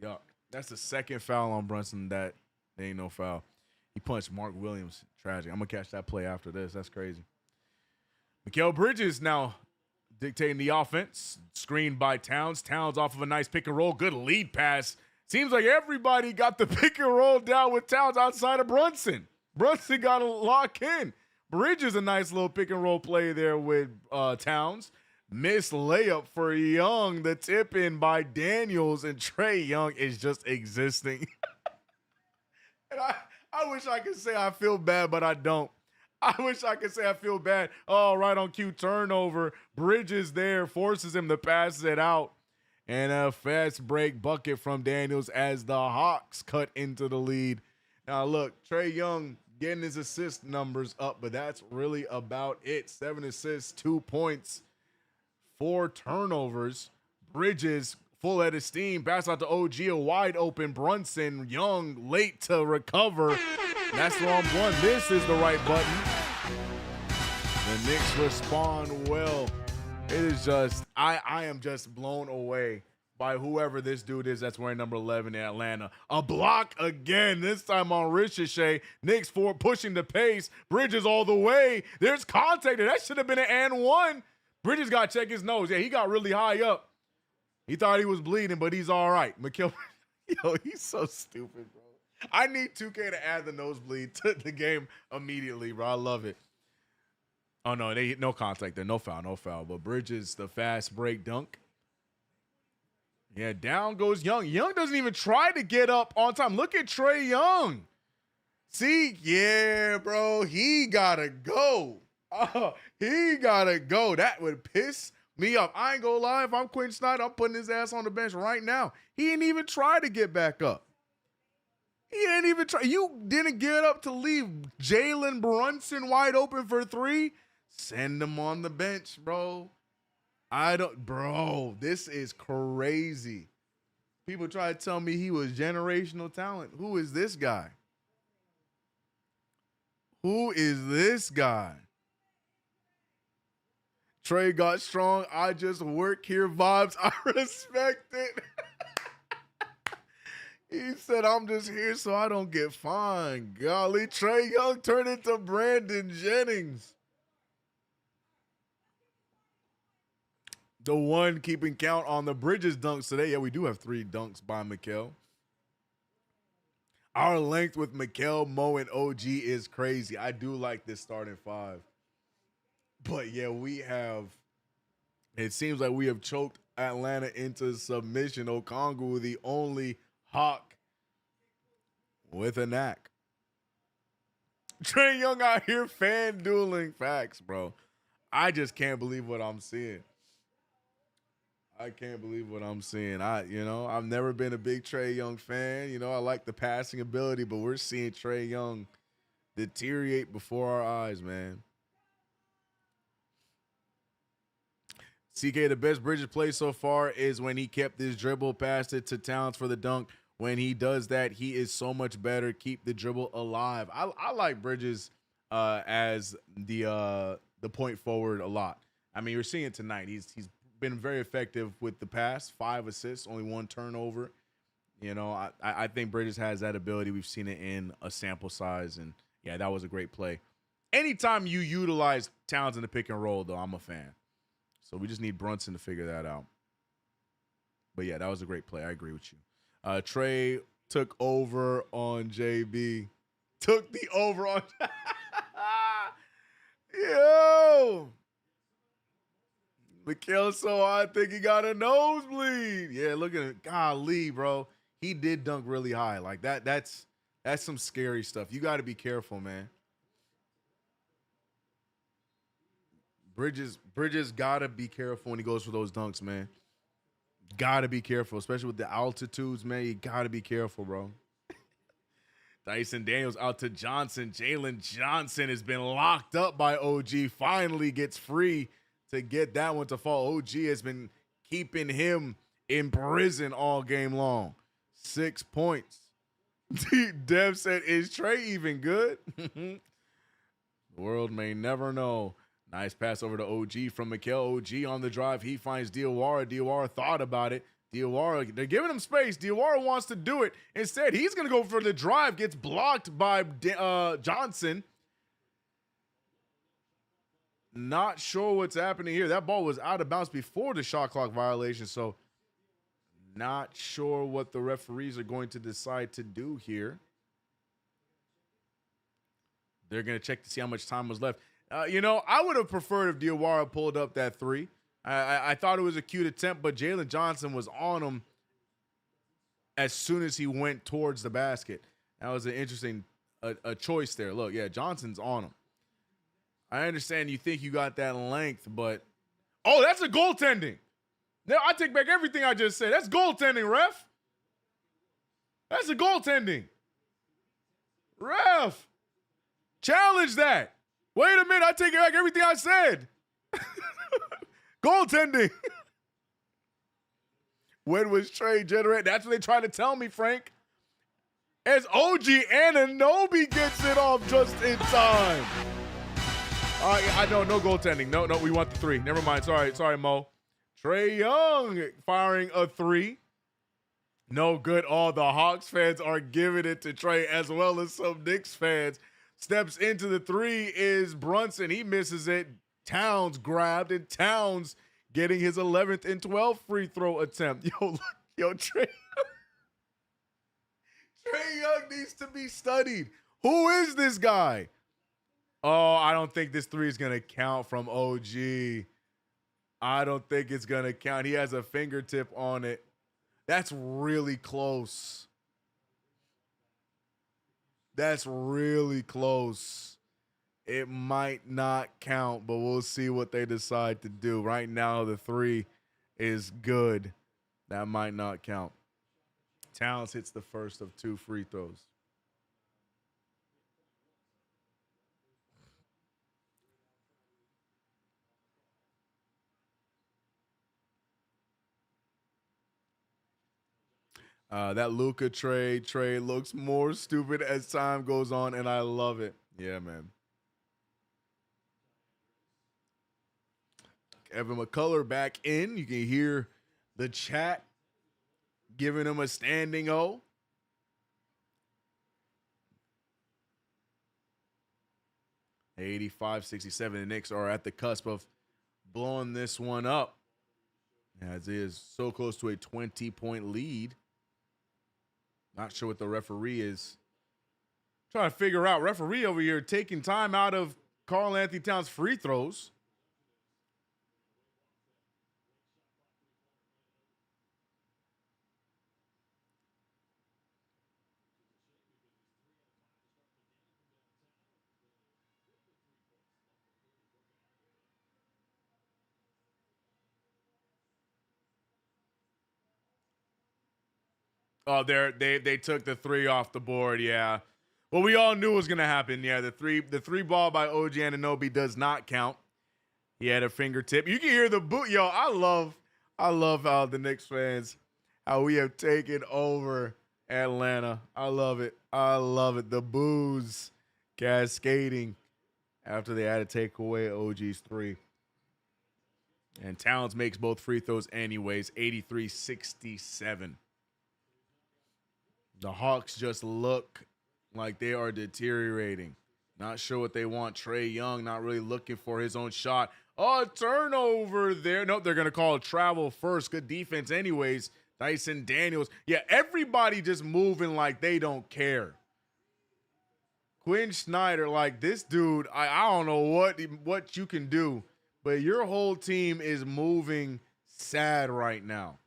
Yuck. That's the second foul on Brunson that ain't no foul. He punched Mark Williams. Tragic. I'm going to catch that play after this. That's crazy. Mikal Bridges now dictating the offense. Screened by Towns. Towns off of a nice pick and roll. Good lead pass. Seems like everybody got the pick and roll down with Towns outside of Brunson. Brunson got to lock in. Bridges a nice little pick and roll play there with Towns. Missed layup for Young. The tip in by Daniels, and Trae Young is just existing. And I wish I could say I feel bad, but I don't. I wish I could say I feel bad. Oh, right on cue, turnover. Bridges there, forces him to pass it out. And a fast break bucket from Daniels as the Hawks cut into the lead. Now, look, Trae Young getting his assist numbers up, but that's really about it. 7 assists, 2 points, 4 turnovers. Bridges, full head of steam. Pass out to OG, a wide open Brunson. Young, late to recover. That's the wrong one. This is the right button. The Knicks respond well. It is just, I am just blown away by whoever this dude is that's wearing number 11 in Atlanta. A block again, this time on Ricochet. Knicks pushing the pace. Bridges all the way. There's contact there. That should have been an and one. Bridges got to check his nose. Yeah, he got really high up. He thought he was bleeding, but he's all right. Mikal, yo, he's so stupid, bro. I need 2K to add the nosebleed to the game immediately, bro. I love it. Oh, no, no contact there. No foul. But Bridges, the fast break dunk. Yeah, down goes Young. Young doesn't even try to get up on time. Look at Trae Young. See? Yeah, bro. He got to go. Oh, he got to go. That would piss me off. I ain't going to lie. If I'm Quentin Snyder, I'm putting his ass on the bench right now. He didn't even try to get back up. He didn't even try. You didn't get up to leave Jalen Brunson wide open for 3. Send him on the bench, bro. Bro, this is crazy. People try to tell me he was generational talent. Who is this guy? Who is this guy? Trae got strong. I just work here vibes. I respect it. He said, I'm just here so I don't get fined. Golly, Trae Young turned into Brandon Jennings. The one keeping count on the Bridges dunks today. Yeah, we do have 3 dunks by Mikal. Our length with Mikal, Mo, and OG is crazy. I do like this starting 5. But yeah, it seems like we have choked Atlanta into submission. Okongwu, the only Hawk with a knack. Trae Young out here fan dueling. Facts, bro. I just can't believe what I'm seeing. I can't believe what I'm seeing. I've never been a big Trae Young fan. I like the passing ability, but we're seeing Trae Young deteriorate before our eyes, man. CK, the best Bridges play so far is when he kept his dribble, passed it to Towns for the dunk. When he does that, he is so much better. Keep the dribble alive. I like Bridges as the point forward a lot. I mean, you're seeing it tonight. He's been very effective with the pass, 5 assists, only 1 turnover. I think Bridges has that ability. We've seen it in a sample size, and yeah, that was a great play. Anytime you utilize Towns in the pick and roll, though, I'm a fan. So we just need Brunson to figure that out. But yeah, that was a great play. I agree with you. Trae took over on JB. Took the over on. Yo! Mikal so I think he got a nosebleed. Yeah, look at it. Golly, bro. He did dunk really high. Like that's some scary stuff. You got to be careful, man. Bridges got to be careful when he goes for those dunks, man. Got to be careful, especially with the altitudes, man. You got to be careful, bro. Dyson Daniels out to Johnson. Jalen Johnson has been locked up by OG. Finally gets free to get that one to fall. OG has been keeping him in prison all game long. 6 points. Dev said, is Trae even good? The world may never know. Nice pass over to OG from Mikal. OG on the drive. He finds Diawara. Diawara thought about it. Diawara, they're giving him space. Diawara wants to do it. Instead, he's going to go for the drive. Gets blocked by Johnson. Not sure what's happening here. That ball was out of bounds before the shot clock violation, so not sure what the referees are going to decide to do here. They're going to check to see how much time was left. I would have preferred if Diawara pulled up that 3. I thought it was a cute attempt, but Jalen Johnson was on him as soon as he went towards the basket. That was an interesting a choice there. Look, yeah, Johnson's on him. I understand you think you got that length, but oh, that's a goaltending. Now I take back everything I just said. That's goaltending, ref. That's a goaltending. Ref, challenge that. Wait a minute, I take back everything I said. Goaltending. When was Trae generated? That's what they try to tell me, Frank. As OG Anunoby gets it off just in time. I know, no goaltending. No, we want the 3. Never mind. Sorry, Mo. Trae Young firing a 3. No good. All the Hawks fans are giving it to Trae, as well as some Knicks fans. Steps into the 3 is Brunson. He misses it. Towns grabbed, and Towns getting his 11th and 12th free throw attempt. Yo, Trae Young needs to be studied. Who is this guy? Oh, I don't think this 3 is going to count from OG. I don't think it's going to count. He has a fingertip on it. That's really close. That's really close. It might not count, but we'll see what they decide to do. Right now, the 3 is good. That might not count. Towns hits the first of 2 free throws. That Luka trade looks more stupid as time goes on, and I love it. Yeah, man. Evan McCullough back in. You can hear the chat giving him a standing O. $85-67. The Knicks are at the cusp of blowing this one up. As is so close to a 20-point lead. Not sure what the referee is trying to figure out. Referee over here taking time out of Karl Anthony Towns' free throws. Oh, they took the three off the board. Yeah. Well, we all knew was gonna happen. Yeah, the three ball by OG Anunoby does not count. He had a fingertip. You can hear the boot. Yo, I love how the Knicks fans, how we have taken over Atlanta. I love it. I love it. The boos cascading after they had to take away OG's three. And Towns makes both free throws anyways, 83-67. The Hawks just look like they are deteriorating. Not sure what they want. Trae Young not really looking for his own shot. Oh, turnover there. Nope, they're going to call it travel first. Good defense anyways. Dyson Daniels. Yeah, everybody just moving like they don't care. Quinn Snyder, like this dude, I don't know what you can do, but your whole team is moving sad right now.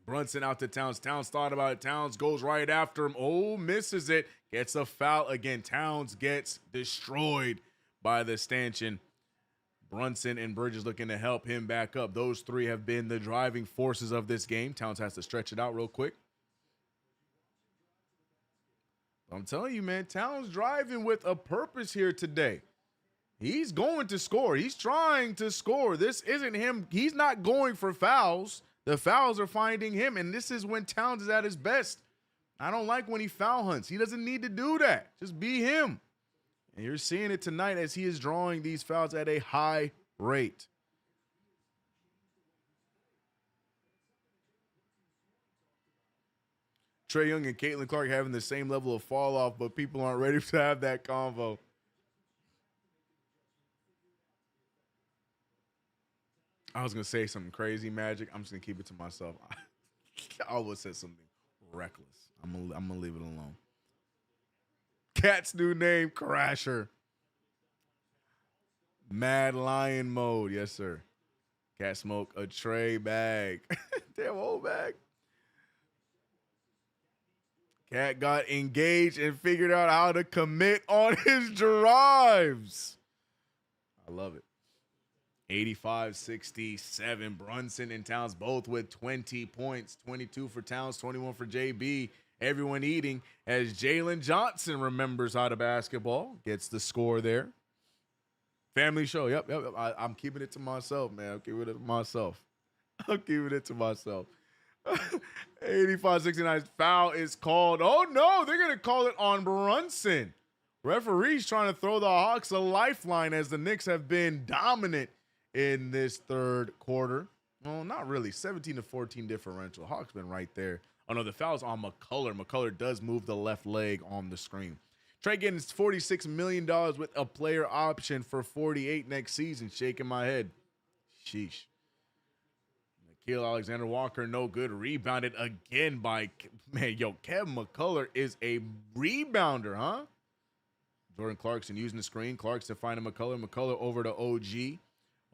Brunson out to Towns. Towns thought about it. Towns goes right after him. Oh, misses it. Gets a foul again. Towns gets destroyed by the stanchion. Brunson and Bridges looking to help him back up. Those three have been the driving forces of this game. Towns has to stretch it out real quick. I'm telling you, man, Towns driving with a purpose here today. He's going to score. He's trying to score. This isn't him. He's not going for fouls. The fouls are finding him, and this is when Towns is at his best. I don't like when he foul hunts. He doesn't need to do that. Just be him. And you're seeing it tonight as he is drawing these fouls at a high rate. Trae Young and Caitlin Clark having the same level of fall off, but people aren't ready to have that convo. I was going to say something crazy, Magic. I'm just going to keep it to myself. I always said something reckless. I'm going to leave it alone. Cat's new name, Crasher. Mad Lion mode. Yes, sir. Cat smoke a tray bag. Damn whole bag. Cat got engaged and figured out how to commit on his drives. I love it. 85-67. Brunson and Towns both with 20 points. 22 for Towns, 21 for JB. Everyone eating as Jalen Johnson remembers how to basketball. Gets the score there. Family show. Yep. I'm keeping it to myself, man. I'm keeping it to myself. 85-69. Foul is called. Oh, no. They're going to call it on Brunson. Referee's trying to throw the Hawks a lifeline as the Knicks have been dominant in this third quarter. Well, not really. 17-14 differential. Hawks been right there. Oh, no, the foul's on McCullough. McCullough does move the left leg on the screen. Trey getting $46 million with a player option for $48 next season. Shaking my head. Sheesh. Nickeil Alexander-Walker, no good. Rebounded again by, man, Kevin McCullough is a rebounder, huh? Jordan Clarkson using the screen. Clarkson finding McCullough. McCullough over to OG.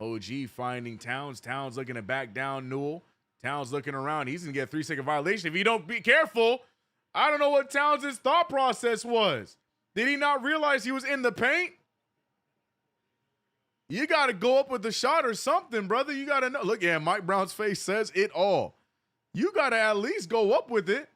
OG finding Towns. Towns looking to back down Newell. Towns looking around. He's going to get a 3-second violation. If you don't be careful, I don't know what Towns' thought process was. Did he not realize he was in the paint? You got to go up with the shot or something, brother. You got to know. Look, yeah, Mike Brown's face says it all. You got to at least go up with it.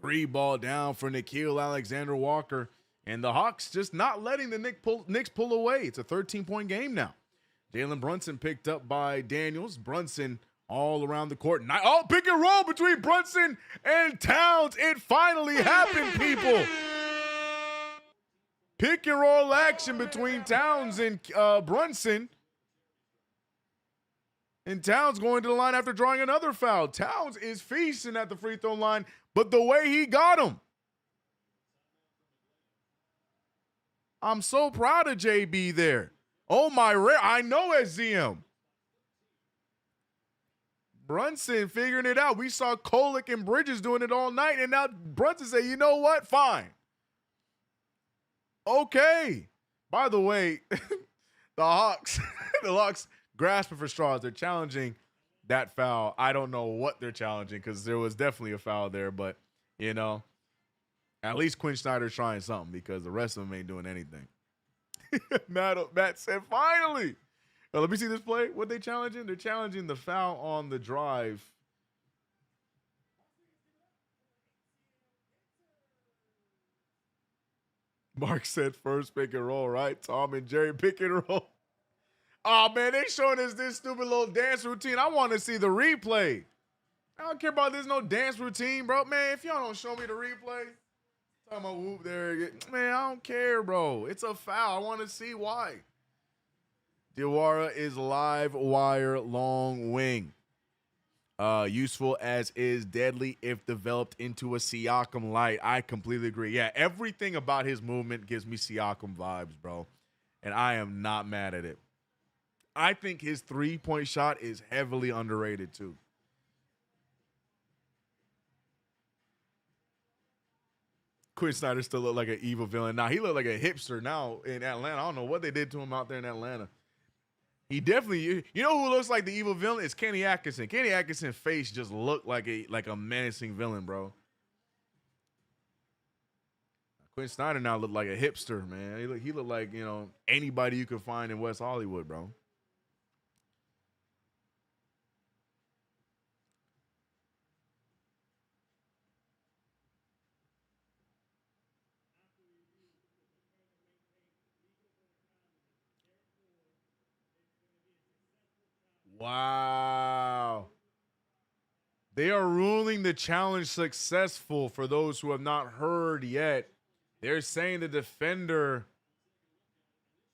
Three ball down for Nickeil Alexander-Walker. And the Hawks just not letting the Knicks pull away. It's a 13-point game now. Jalen Brunson picked up by Daniels. Brunson all around the court. Oh, pick and roll between Brunson and Towns. It finally happened, people. Pick and roll action between Towns and Brunson. And Towns going to the line after drawing another foul. Towns is feasting at the free throw line, but the way he got him, I'm so proud of JB there. Oh, I know SZM. Brunson figuring it out. We saw Kolick and Bridges doing it all night, and now Brunson said, you know what? Fine. Okay. By the way, the Hawks grasping for straws. They're challenging that foul. I don't know what they're challenging because there was definitely a foul there, but, you know, at least Quinn Snyder's trying something because the rest of them ain't doing anything. Matt said, finally. Now, let me see this play. What they challenging? They're challenging the foul on the drive. Mark said first pick and roll, right? Tom and Jerry pick and roll. Oh, man, they showing us this stupid little dance routine. I want to see the replay. I don't care about this no dance routine, bro. Man, if y'all don't show me the replay, talking about whoop there. Man, I don't care, bro. It's a foul. I want to see why. Diawara is live wire long wing. Useful as is deadly if developed into a Siakam light. I completely agree. Yeah, everything about his movement gives me Siakam vibes, bro. And I am not mad at it. I think his three-point shot is heavily underrated, too. Quinn Snyder still look like an evil villain. Now, he look like a hipster now in Atlanta. I don't know what they did to him out there in Atlanta. He definitely, you know who looks like the evil villain? It's Kenny Atkinson. Kenny Atkinson's face just looked like a menacing villain, bro. Quinn Snyder now look like a hipster, man. He looked like, you know, anybody you could find in West Hollywood, bro. Wow. They are ruling the challenge successful for those who have not heard yet. They're saying the defender.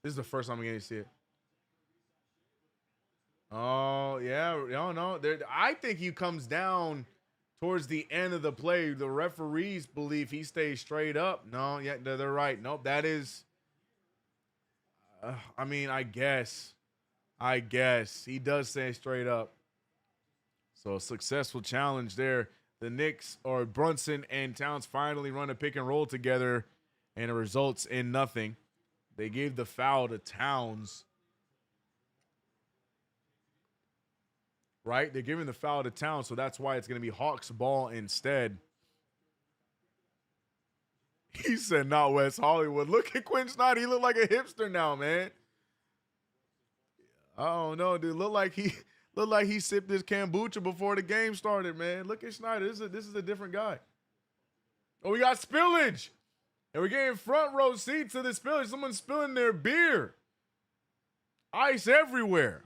This is the first time I'm getting to see it. Oh, yeah. No, no. I think he comes down towards the end of the play. The referees believe he stays straight up. No, yeah, they're right. Nope, that is. I mean, I guess he does stay straight up. So successful challenge there. The Knicks or Brunson and Towns finally run a pick and roll together, and it results in nothing. They gave the foul to Towns. Right? They're giving the foul to Towns, so that's why it's going to be Hawks ball instead. He said, not West Hollywood. Look at Quinn Snyder. He look like a hipster now, man. I don't know, dude. Look like he sipped his kombucha before the game started, man. Look at Snyder. This is a different guy. Oh, we got spillage. And we're getting front row seats to the spillage. Someone's spilling their beer. Ice everywhere.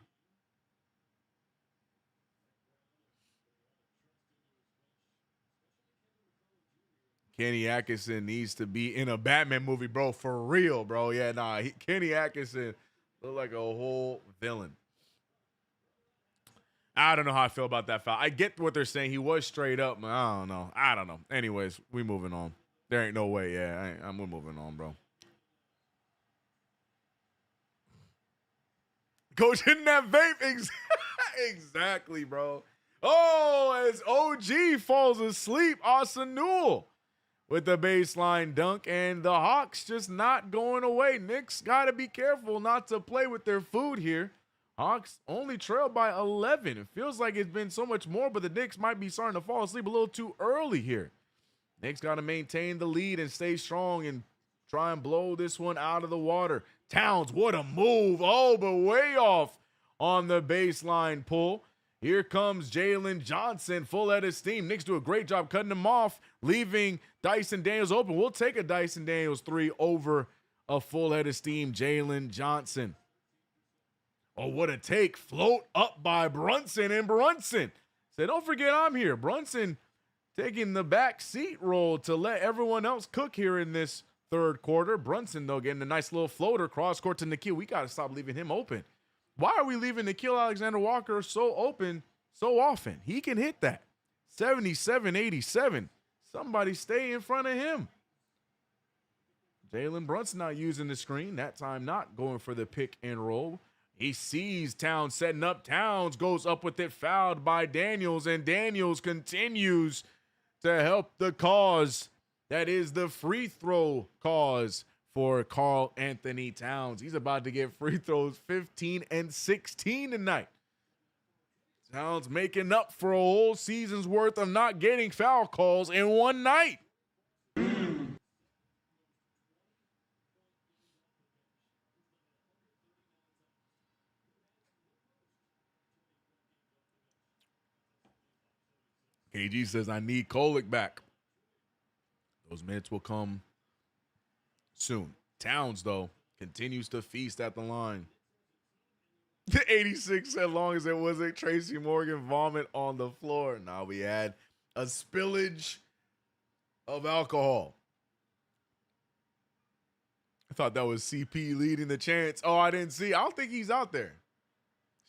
Kenny Atkinson needs to be in a Batman movie, bro. For real, bro. Yeah, nah. Kenny Atkinson looked like a whole villain. I don't know how I feel about that foul. I get what they're saying. He was straight up, but I don't know. Anyways, we moving on. There ain't no way. Yeah, we're moving on, bro. Coach hitting that vape. Exactly, bro. Oh, as OG falls asleep, Asanul with the baseline dunk, and the Hawks just not going away. Knicks got to be careful not to play with their food here. Hawks only trail by 11. It feels like it's been so much more, but the Knicks might be starting to fall asleep a little too early here. Knicks got to maintain the lead and stay strong and try and blow this one out of the water. Towns, what a move. Oh, but way off on the baseline pull. Here comes Jalen Johnson, full head of steam. Knicks do a great job cutting him off, leaving Dyson Daniels open. We'll take a Dyson Daniels 3 over a full head of steam, Jalen Johnson. Oh, what a take. Float up by Brunson, and Brunson said, don't forget I'm here. Brunson taking the back seat role to let everyone else cook here in this third quarter. Brunson, though, getting a nice little floater cross court to Nickeil. We got to stop leaving him open. Why are we leaving Nickeil Alexander-Walker so open so often? He can hit that. 77-87. Somebody stay in front of him. Jalen Brunson not using the screen. That time not going for the pick and roll. He sees Towns setting up. Towns goes up with it, fouled by Daniels, and Daniels continues to help the cause. That is the free throw cause for Karl Anthony Towns. He's about to get free throws 15 and 16 tonight. Towns making up for a whole season's worth of not getting foul calls in one night. KG says, I need Kolek back. Those minutes will come soon. Towns, though, continues to feast at the line. The 86 said, long as it wasn't Tracy Morgan vomit on the floor. Now we had a spillage of alcohol. I thought that was CP leading the chance. Oh, I didn't see. I don't think he's out there.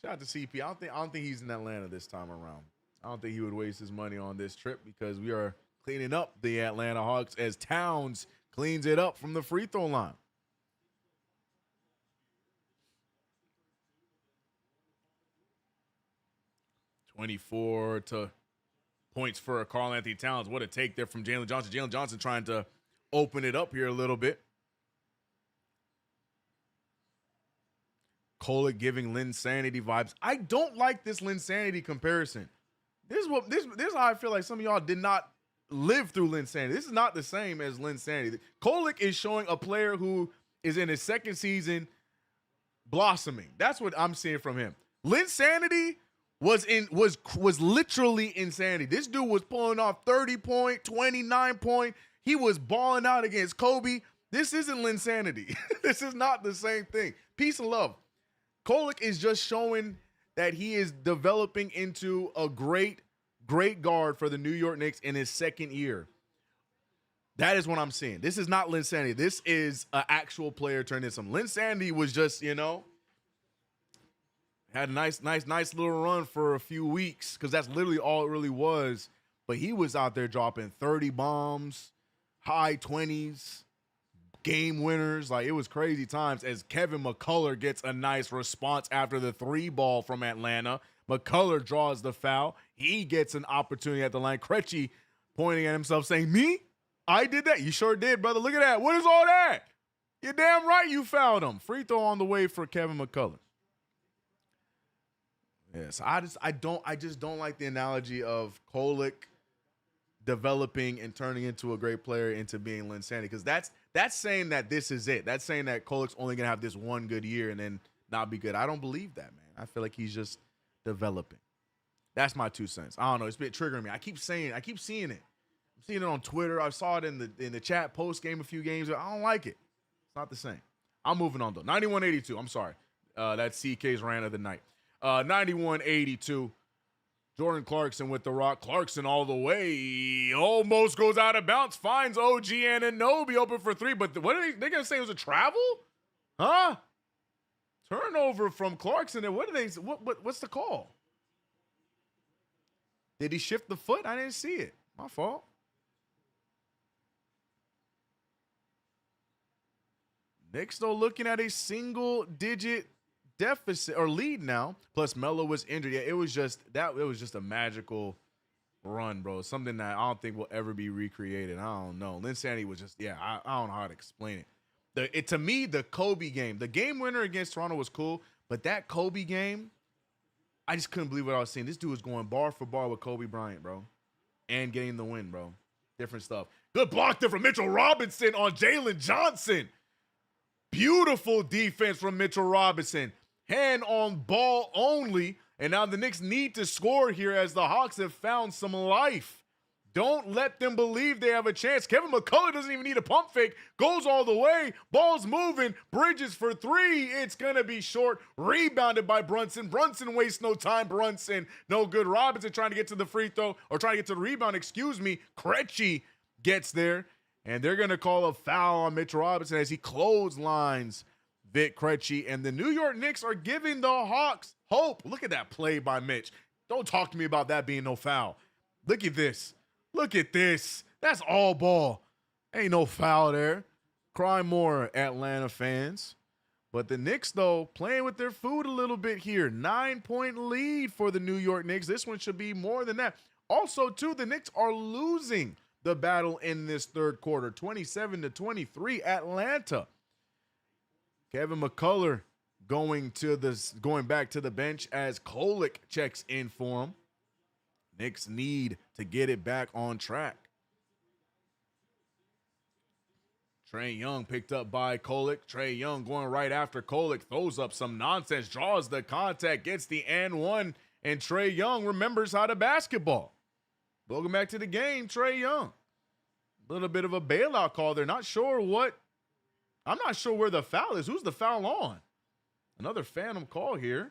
Shout out to CP. I don't think he's in Atlanta this time around. I don't think he would waste his money on this trip because we are cleaning up the Atlanta Hawks as Towns cleans it up from the free throw line. (24 points for Karl Anthony Towns. What a take there from Jalen Johnson. Jalen Johnson trying to open it up here a little bit. Kolek giving Linsanity vibes. I don't like this Linsanity comparison. This is how I feel like some of y'all did not live through Linsanity. This is not the same as Linsanity. Kolek is showing a player who is in his second season blossoming. That's what I'm seeing from him. Linsanity was literally insanity. This dude was pulling off 30-point, 29-point. He was balling out against Kobe. This isn't Linsanity. This is not the same thing. Peace and love. Kolek is just showing that he is developing into a great guard for the New York Knicks in his second year. That is what I'm seeing. This is not Linsanity. This is an actual player turned into some. Linsanity was just, had a nice little run for a few weeks because that's literally all it really was. But he was out there dropping 30 bombs, high 20s, game winners. Like, it was crazy times as Kevin McCullough gets a nice response after the 3-ball from Atlanta. McCullough draws the foul. He gets an opportunity at the line. Krejci pointing at himself saying, me? I did that? You sure did, brother. Look at that. What is all that? You're damn right you fouled him. Free throw on the way for Kevin McCullough. Yes, I just don't like the analogy of Kolek developing and turning into a great player into being Linsanity, because that's saying that this is it. That's saying that Kolek's only gonna have this one good year and then not be good. I don't believe that, man. I feel like he's just developing. That's my 2 cents. I don't know. It's been triggering me. I keep seeing it. I'm seeing it on Twitter. I saw it in the chat post game a few games. I don't like it. It's not the same. I'm moving on though. 91-82. I'm sorry. That's CK's rant of the night. 91-82. Jordan Clarkson with the rock. Clarkson all the way. Almost goes out of bounds. Finds OG Anunoby open for 3. But what are they going to say? It was a travel? Huh? Turnover from Clarkson. And what's the call? Did he shift the foot? I didn't see it. My fault. Knicks though looking at a single-digit deficit or lead now. Plus Melo was injured. Yeah, it was just a magical run, bro. Something that I don't think will ever be recreated. I don't know. Linsanity was just, I don't know how to explain it. To me, the Kobe game, the game winner against Toronto was cool, but that Kobe game, I just couldn't believe what I was seeing. This dude was going bar for bar with Kobe Bryant, bro, and getting the win, bro. Different stuff. Good block there from Mitchell Robinson on Jalen Johnson. Beautiful defense from Mitchell Robinson. Hand on ball only, and now the Knicks need to score here as the Hawks have found some life. Don't let them believe they have a chance. Kevin McCullough doesn't even need a pump fake. Goes all the way. Ball's moving. Bridges for 3. It's going to be short. Rebounded by Brunson. Brunson wastes no time. Brunson, no good. Robinson trying to get to the free throw, or trying to get to the rebound, Krejci gets there, and they're going to call a foul on Mitchell Robinson as he clotheslines Vit Krejci, and the New York Knicks are giving the Hawks hope. Look at that play by Mitch. Don't talk to me about that being no foul. Look at this. Look at this. That's all ball. Ain't no foul there. cry more, Atlanta fans. But the Knicks, though, playing with their food a little bit here. 9-point lead for the New York Knicks. This one should be more than that. Also, too, the Knicks are losing the battle in this third quarter. 27-23, Atlanta. Kevin McCullough going back to the bench as Kolek checks in for him. Knicks need to get it back on track. Trae Young picked up by Kolek. Trae Young going right after Kolek. Throws up some nonsense. Draws the contact. Gets the and one. And Trae Young remembers how to basketball. Welcome back to the game, Trae Young. A little bit of a bailout call there. I'm not sure where the foul is. Who's the foul on? Another phantom call here.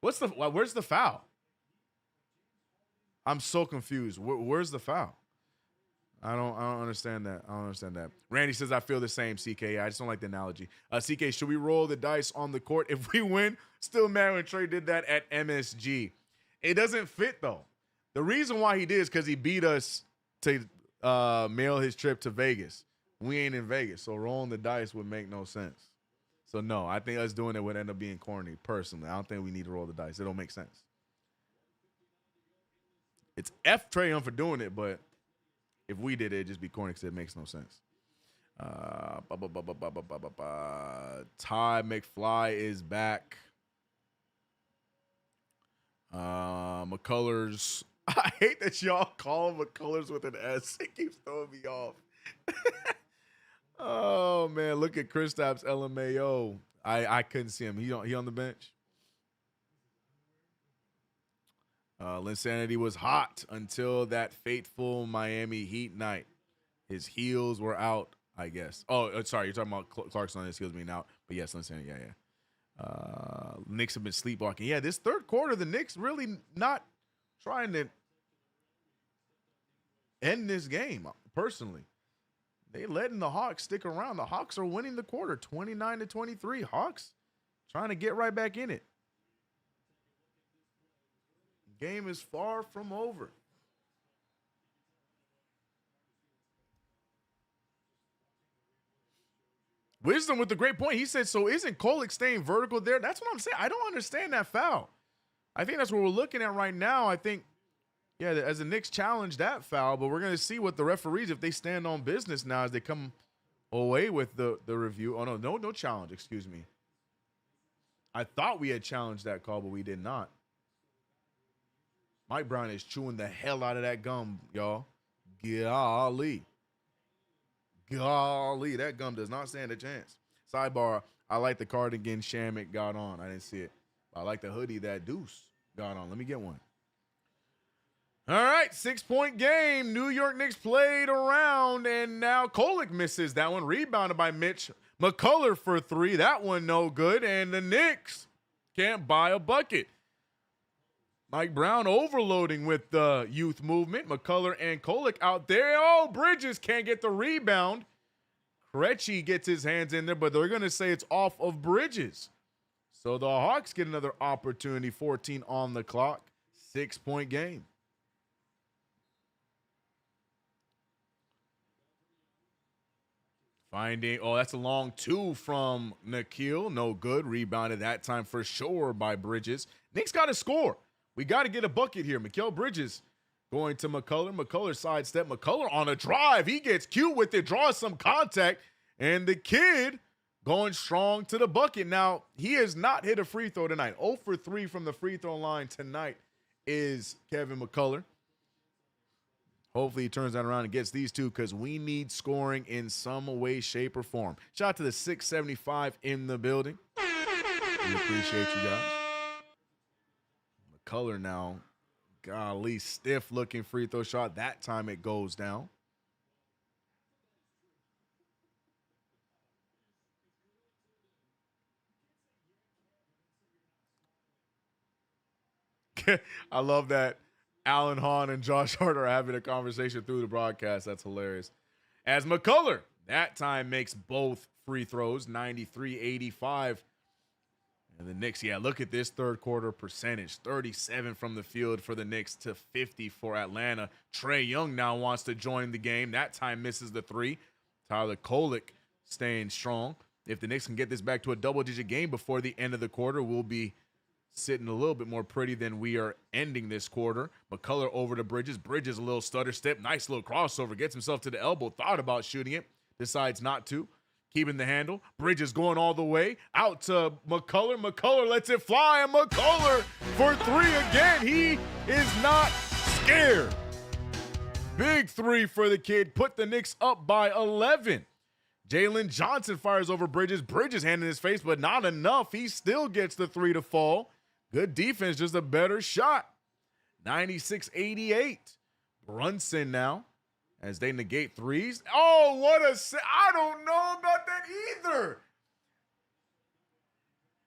Where's the foul? I'm so confused. Where's the foul? I don't understand that. Randy says, I feel the same, CK. I just don't like the analogy. CK, should we roll the dice on the court? If we win, still mad when Trey did that at MSG. It doesn't fit, though. The reason why he did is because he beat us to mail his trip to Vegas. We ain't in Vegas, so rolling the dice would make no sense. So, no, I think us doing it would end up being corny, personally. I don't think we need to roll the dice. It don't make sense. It's F Trae Young for doing it, but if we did it, it'd just be corny because it makes no sense. Ty McFly is back. McCullers. I hate that y'all call him McCullers with an S. It keeps throwing me off. Oh, man. Look at Kristaps LMAO. I couldn't see him. He on the bench. Linsanity was hot until that fateful Miami Heat night. His heels were out, I guess. Oh, sorry, you're talking about Clarkson on his heels being out. But yes, Linsanity, yeah. Knicks have been sleepwalking. Yeah, this third quarter, the Knicks really not trying to end this game, personally. They letting the Hawks stick around. The Hawks are winning the quarter, 29-23. Hawks trying to get right back in it. Game is far from over. Wisdom with the great point. He said, so isn't Kolek staying vertical there? That's what I'm saying. I don't understand that foul. I think that's what we're looking at right now. I think, yeah, as the Knicks challenge that foul, but we're going to see what the referees, if they stand on business now as they come away with the review. Oh, no challenge, excuse me. I thought we had challenged that call, but we did not. Mike Brown is chewing the hell out of that gum, y'all. Golly, that gum does not stand a chance. Sidebar, I like the cardigan Shamit got on. I didn't see it. I like the hoodie that Deuce got on. Let me get one. All right, 6-point game. New York Knicks played around, and now Kolek misses that one. Rebounded by Mitch McCullough for 3. That one no good, and the Knicks can't buy a bucket. Mike Brown overloading with the youth movement. McCullough and Kolek out there. Oh, Bridges can't get the rebound. Krejci gets his hands in there, but they're going to say it's off of Bridges. So the Hawks get another opportunity. 14 on the clock. 6-point game. That's a long 2 from Nikhil. No good. Rebounded that time for sure by Bridges. Knicks got to score. We got to get a bucket here. Mikal Bridges going to McCullough. McCullough sidestep. McCullough on a drive. He gets cute with it, draws some contact, and the kid going strong to the bucket. Now, he has not hit a free throw tonight. 0 for 3 from the free throw line tonight is Kevin McCullough. Hopefully he turns that around and gets these two because we need scoring in some way, shape, or form. Shout out to the 675 in the building. We appreciate you guys. McCullough now, golly, stiff looking free throw shot. That time it goes down. I love that Alan Hahn and Josh Hart are having a conversation through the broadcast. That's hilarious. As McCullough, that time makes both free throws, 93-85. And the Knicks, yeah, look at this third quarter percentage. 37 from the field for the Knicks to 50 for Atlanta. Trae Young now wants to join the game. That time misses the 3. Tyler Kolek staying strong. If the Knicks can get this back to a double-digit game before the end of the quarter, we'll be sitting a little bit more pretty than we are ending this quarter. McCullough over to Bridges. Bridges a little stutter step. Nice little crossover. Gets himself to the elbow. Thought about shooting it. Decides not to. Keeping the handle. Bridges going all the way. Out to McCullough. McCullough lets it fly. And McCullough for three again. He is not scared. Big three for the kid. Put the Knicks up by 11. Jalen Johnson fires over Bridges. Bridges hand in his face, but not enough. He still gets the three to fall. Good defense, just a better shot. 96-88. Brunson now as they negate threes. Oh, what a I don't know about that either.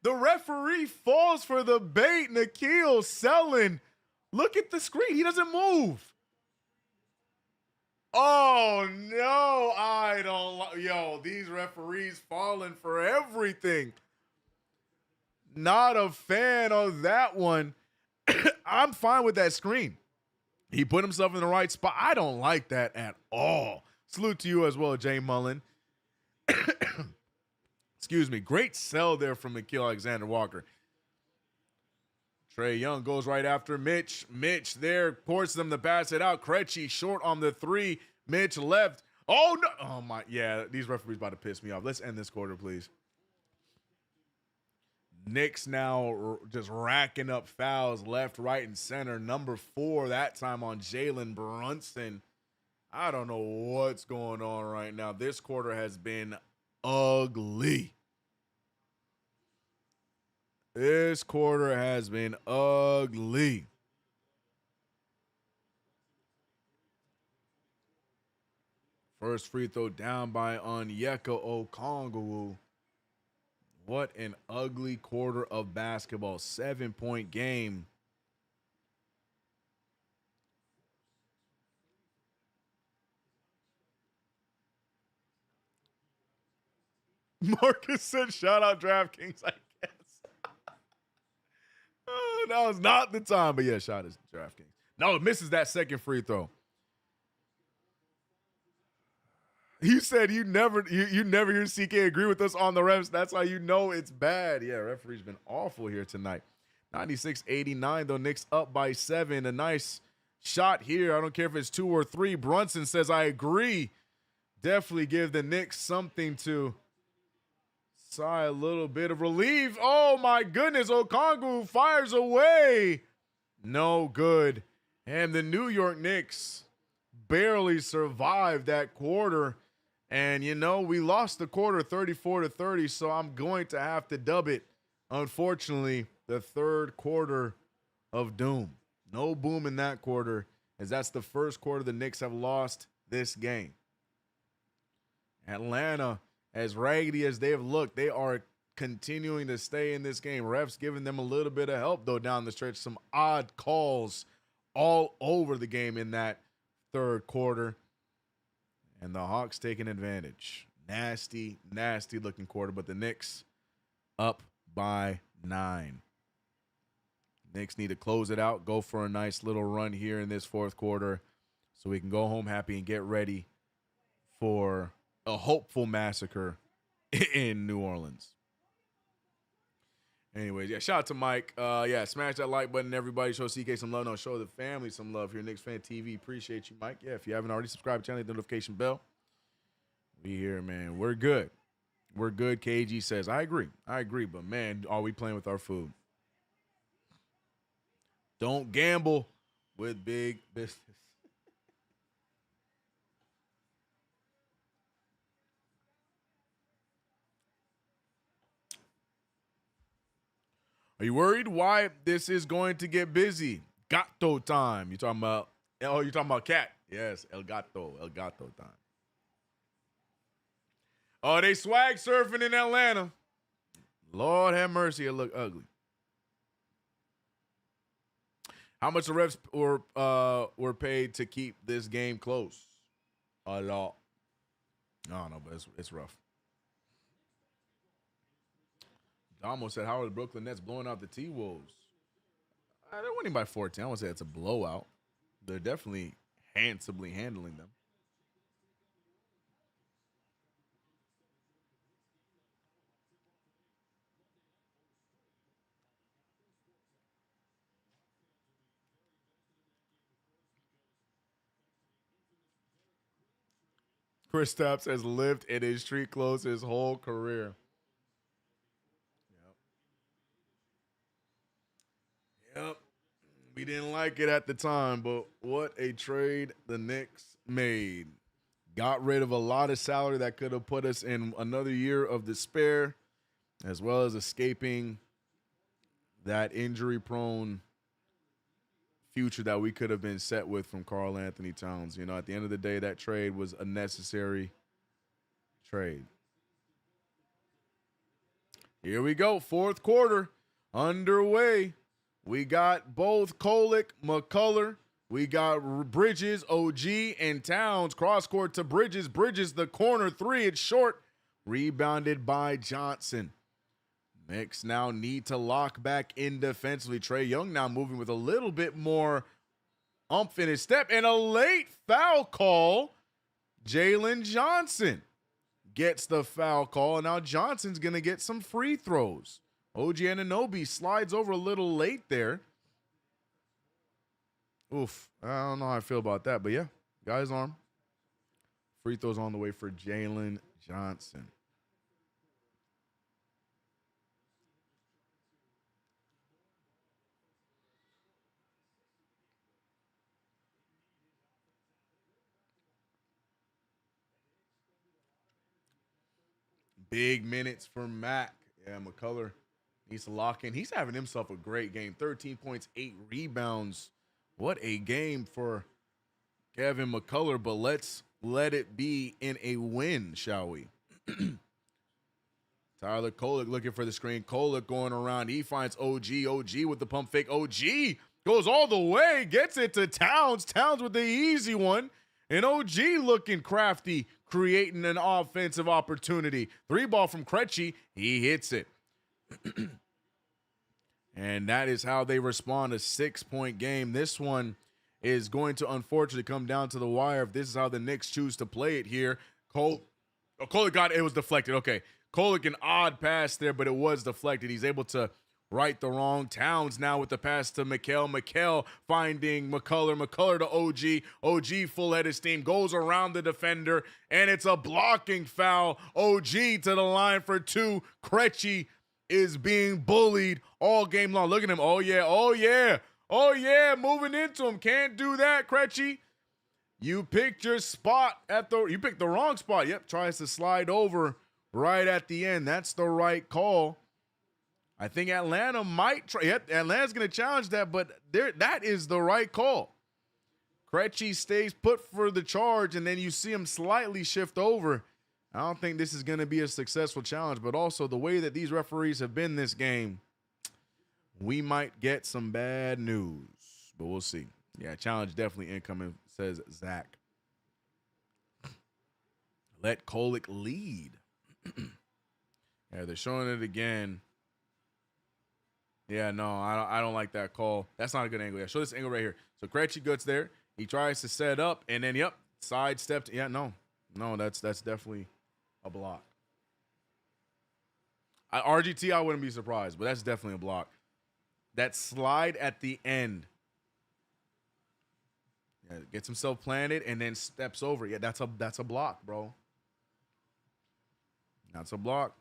The referee falls for the bait. Nikhil selling. Look at the screen. He doesn't move. Oh, no, I don't. Yo, these referees falling for everything. Not a fan of that one. I'm fine with that screen. He put himself in the right spot. I don't like that at all. Salute to you as well, Jay Mullen. Excuse me. Great sell there from Nickeil Alexander-Walker. Trae Young goes right after Mitch. Mitch there forces them to pass it out. Krejci short on the three. Mitch left. Oh, no. Oh, my. Yeah, these referees about to piss me off. Let's end this quarter, please. Knicks now just racking up fouls left, right, and center. Number 4 that time on Jalen Brunson. I don't know what's going on right now. This quarter has been ugly. This quarter has been ugly. First free throw down by Onyeka Okongwu. What an ugly quarter of basketball. 7-point game. Marcus said, shout out DraftKings, I guess. Oh, that was not the time. But yeah, shout out to DraftKings. No, it misses that second free throw. You said you never hear CK agree with us on the refs. That's how you know it's bad. Yeah, referee's been awful here tonight. 96-89, though. Knicks up by 7. A nice shot here. I don't care if it's 2 or 3. Brunson says, I agree. Definitely give the Knicks something to sigh a little bit of relief. Oh, my goodness. Okongwu fires away. No good. And the New York Knicks barely survived that quarter. And, you know, we lost the quarter 34-30, so I'm going to have to dub it, unfortunately, the third quarter of doom. No boom in that quarter, as that's the first quarter the Knicks have lost this game. Atlanta, as raggedy as they have looked, they are continuing to stay in this game. Refs giving them a little bit of help, though, down the stretch. Some odd calls all over the game in that third quarter. And the Hawks taking advantage. Nasty, nasty looking quarter, but the Knicks up by 9. Knicks need to close it out, go for a nice little run here in this fourth quarter so we can go home happy and get ready for a hopeful massacre in New Orleans. Anyways, yeah, shout out to Mike. Yeah, smash that like button, everybody. Show CK some love. No, show the family some love here. KnicksFanTV. Appreciate you, Mike. Yeah, if you haven't already subscribed to the channel, hit the notification bell. We here, man. We're good. We're good, KG says. I agree. But, man, are we playing with our food? Don't gamble with big business. Are you worried why this is going to get busy? Gato time. You're talking about cat. Yes, El Gato time. Oh, they swag surfing in Atlanta. Lord have mercy, it look ugly. How much the refs were paid to keep this game close? A lot. I don't know, but it's rough. Damo said, how are the Brooklyn Nets blowing out the T-Wolves? They're winning by 14. I won't say it's a blowout. They're definitely handsomely handling them. Kristaps has lived in his street clothes his whole career. Yep. We didn't like it at the time, but what a trade the Knicks made. Got rid of a lot of salary that could have put us in another year of despair, as well as escaping that injury-prone future that we could have been set with from Karl Anthony Towns. You know, at the end of the day, that trade was a necessary trade. Here we go, fourth quarter underway. We got both Kolek, McCullough. We got Bridges, OG, and Towns. Cross court to Bridges. Bridges, the corner three. It's short. Rebounded by Johnson. Knicks now need to lock back in defensively. Trae Young now moving with a little bit more umph in his step. And a late foul call. Jalen Johnson gets the foul call. And now Johnson's going to get some free throws. OG Anunoby slides over a little late there. Oof. I don't know how I feel about that. But yeah, guy's arm. Free throws on the way for Jalen Johnson. Big minutes for Mac. Yeah, McCullough needs to lock in. He's having himself a great game. 13 points, 8 rebounds. What a game for Kevin McCullough, but let's let it be in a win, shall we? Tyler Kolek looking for the screen. Kolek going around. He finds OG. OG with the pump fake. OG goes all the way, gets it to Towns. Towns with the easy one. And OG looking crafty, creating an offensive opportunity. 3-ball from Krejci. He hits it. And that is how they respond. A 6-point game. This one is going to unfortunately come down to the wire if this is how the Knicks choose to play it here. Kolek got it. It was deflected. Okay. Kolek, an odd pass there, but it was deflected. He's able to right the wrong. Towns now with the pass to Mikal. Mikal finding McCullough. McCullough to OG. OG full head of steam. Goes around the defender, and it's a blocking foul. OG to the line for 2. Krejci is being bullied all game long. Look at him. Oh, yeah. Oh, yeah. Oh, yeah. Moving into him. Can't do that, Krejci. You picked your spot you picked the wrong spot. Yep. Tries to slide over right at the end. That's the right call. I think Atlanta might try. Yep, Atlanta's going to challenge that, but that is the right call. Krejci stays put for the charge, and then you see him slightly shift over. I don't think this is going to be a successful challenge, but also the way that these referees have been this game, we might get some bad news, but we'll see. Yeah, challenge definitely incoming, says Zach. Let Kolek lead. Yeah, they're showing it again. Yeah, no, I don't like that call. That's not a good angle. Yeah, show this angle right here. So Krejci gets there. He tries to set up, and then, yep, sidestepped. Yeah, no, that's definitely a block. RGT, I wouldn't be surprised, but that's definitely a block. That slide at the end. Yeah, gets himself planted and then steps over. Yeah, that's a block, bro. That's a block.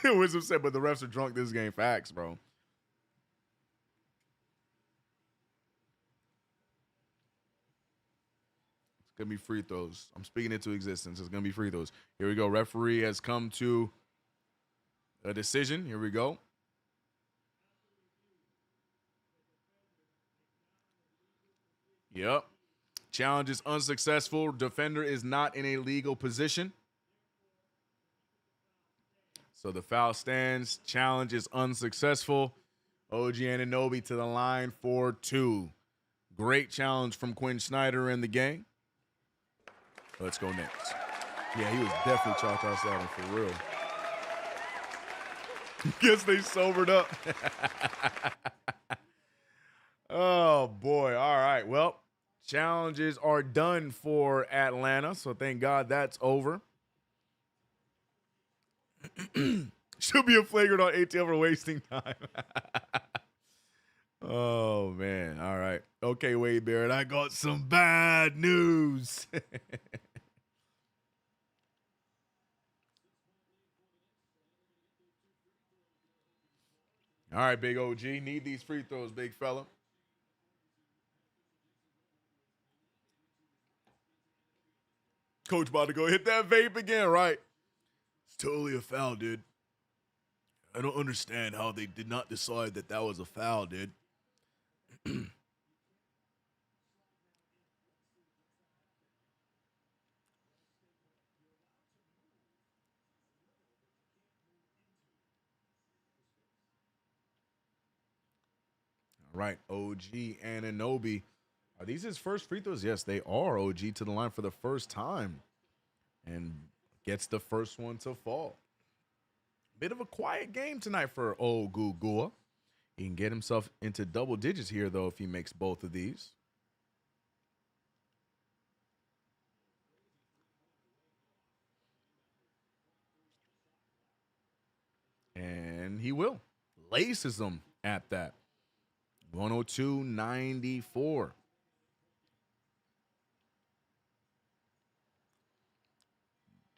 Wisdom said, but the refs are drunk this game. Facts, bro. It's going to be free throws. I'm speaking into existence. It's going to be free throws. Here we go. Referee has come to a decision. Here we go. Yep. Challenge is unsuccessful. Defender is not in a legal position. So the foul stands. Challenge is unsuccessful. OG Anunoby to the line for 2. Great challenge from Quinn Snyder in the game. Let's go next. Yeah, he was definitely chalked outside for real. Guess they sobered up. Oh, boy. All right. Well, challenges are done for Atlanta, so thank God that's over. Should be a flagrant on ATL for wasting time. Oh, man. All right. Okay, Wade Barrett, I got some bad news. All right, big OG. Need these free throws, big fella. Coach about to go hit that vape again, right? It's totally a foul, dude. I don't understand how they did not decide that that was a foul, dude. All right, OG Anunoby. Are these his first free throws? Yes, they are. OG to the line for the first time and gets the first one to fall. Bit of a quiet game tonight for Ogugua. He can get himself into double digits here, though, if he makes both of these. And he will. Laces them at that. 102-94.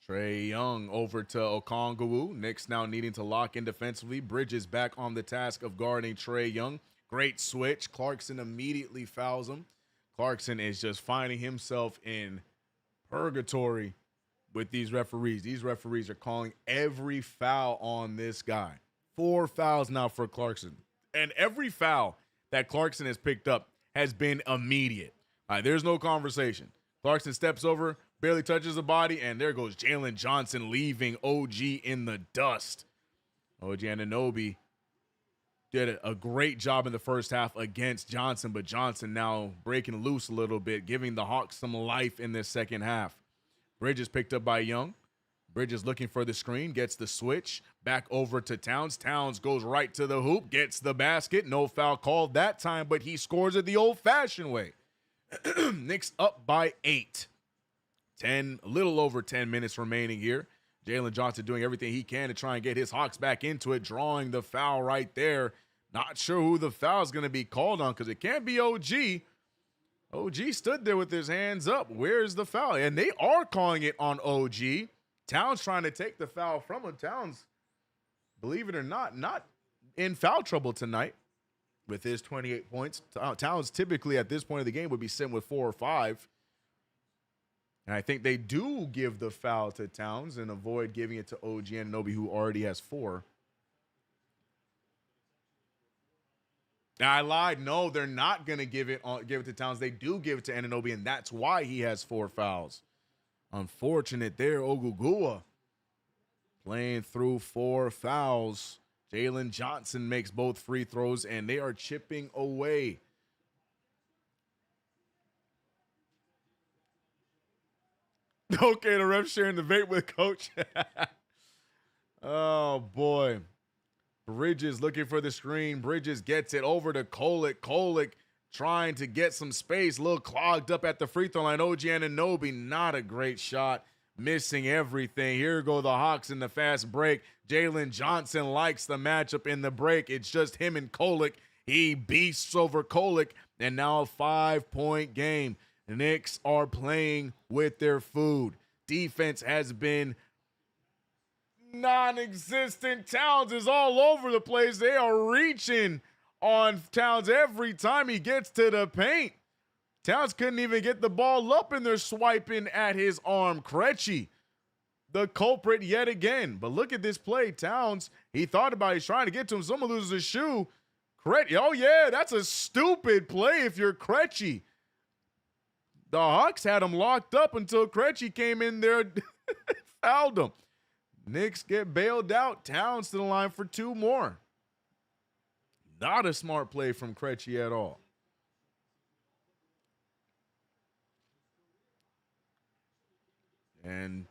Trae Young over to Okongwu. Knicks now needing to lock in defensively. Bridges back on the task of guarding Trae Young. Great switch. Clarkson immediately fouls him. Clarkson is just finding himself in purgatory with these referees. These referees are calling every foul on this guy. 4 fouls now for Clarkson. And every foul that Clarkson has picked up has been immediate. All right, there's no conversation. Clarkson steps over, barely touches the body, and there goes Jalen Johnson leaving OG in the dust. OG Anunoby did a great job in the first half against Johnson, but Johnson now breaking loose a little bit, giving the Hawks some life in this second half. Bridges picked up by Young. Bridges looking for the screen, gets the switch, back over to Towns. Towns goes right to the hoop, gets the basket. No foul called that time, but he scores it the old-fashioned way. Knicks up by 8. A little over 10 minutes remaining here. Jalen Johnson doing everything he can to try and get his Hawks back into it, drawing the foul right there. Not sure who the foul is going to be called on because it can't be OG. OG stood there with his hands up. Where's the foul? And they are calling it on OG. Towns trying to take the foul from him. Towns, believe it or not in foul trouble tonight with his 28 points. Towns typically at this point of the game would be sitting with 4 or 5. And I think they do give the foul to Towns and avoid giving it to OG Anunoby, who already has 4. I lied. No, they're not going to give it to Towns. They do give it to Anunoby, and that's why he has 4 fouls. Unfortunate there, Ogugua playing through 4 fouls. Jalen Johnson makes both free throws, and they are chipping away. Okay, the ref sharing the vape with Coach. Oh, boy. Bridges looking for the screen. Bridges gets it over to Kolek. Kolek trying to get some space. A little clogged up at the free throw line. OG Anunoby, not a great shot. Missing everything. Here go the Hawks in the fast break. Jalen Johnson likes the matchup in the break. It's just him and Kolek. He beasts over Kolek. And now a 5-point game. The Knicks are playing with their food. Defense has been non-existent. Towns is all over the place. They are reaching on Towns every time he gets to the paint. Towns couldn't even get the ball up, and they're swiping at his arm. Krejci, the culprit yet again. But look at this play. Towns, he thought about it. He's trying to get to him. Someone loses his shoe. Krejci, oh yeah, that's a stupid play if you're Krejci. The Hawks had him locked up until Krejci came in there and fouled him. Knicks get bailed out. Towns to the line for 2 more. Not a smart play from Krejci at all. And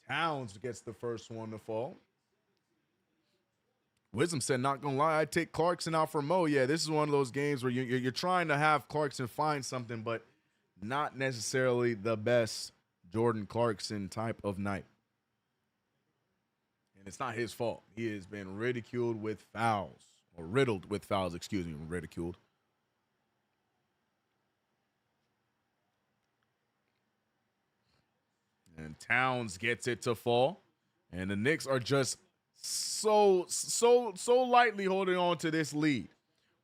Towns gets the first one to fall. Wisdom said, not going to lie, I'd take Clarkson out for Mo. Yeah, this is one of those games where you're trying to have Clarkson find something, but not necessarily the best Jordan Clarkson type of night. And it's not his fault. He has been ridiculed with fouls, or riddled with fouls, ridiculed. And Towns gets it to fall. And the Knicks are just so lightly holding on to this lead.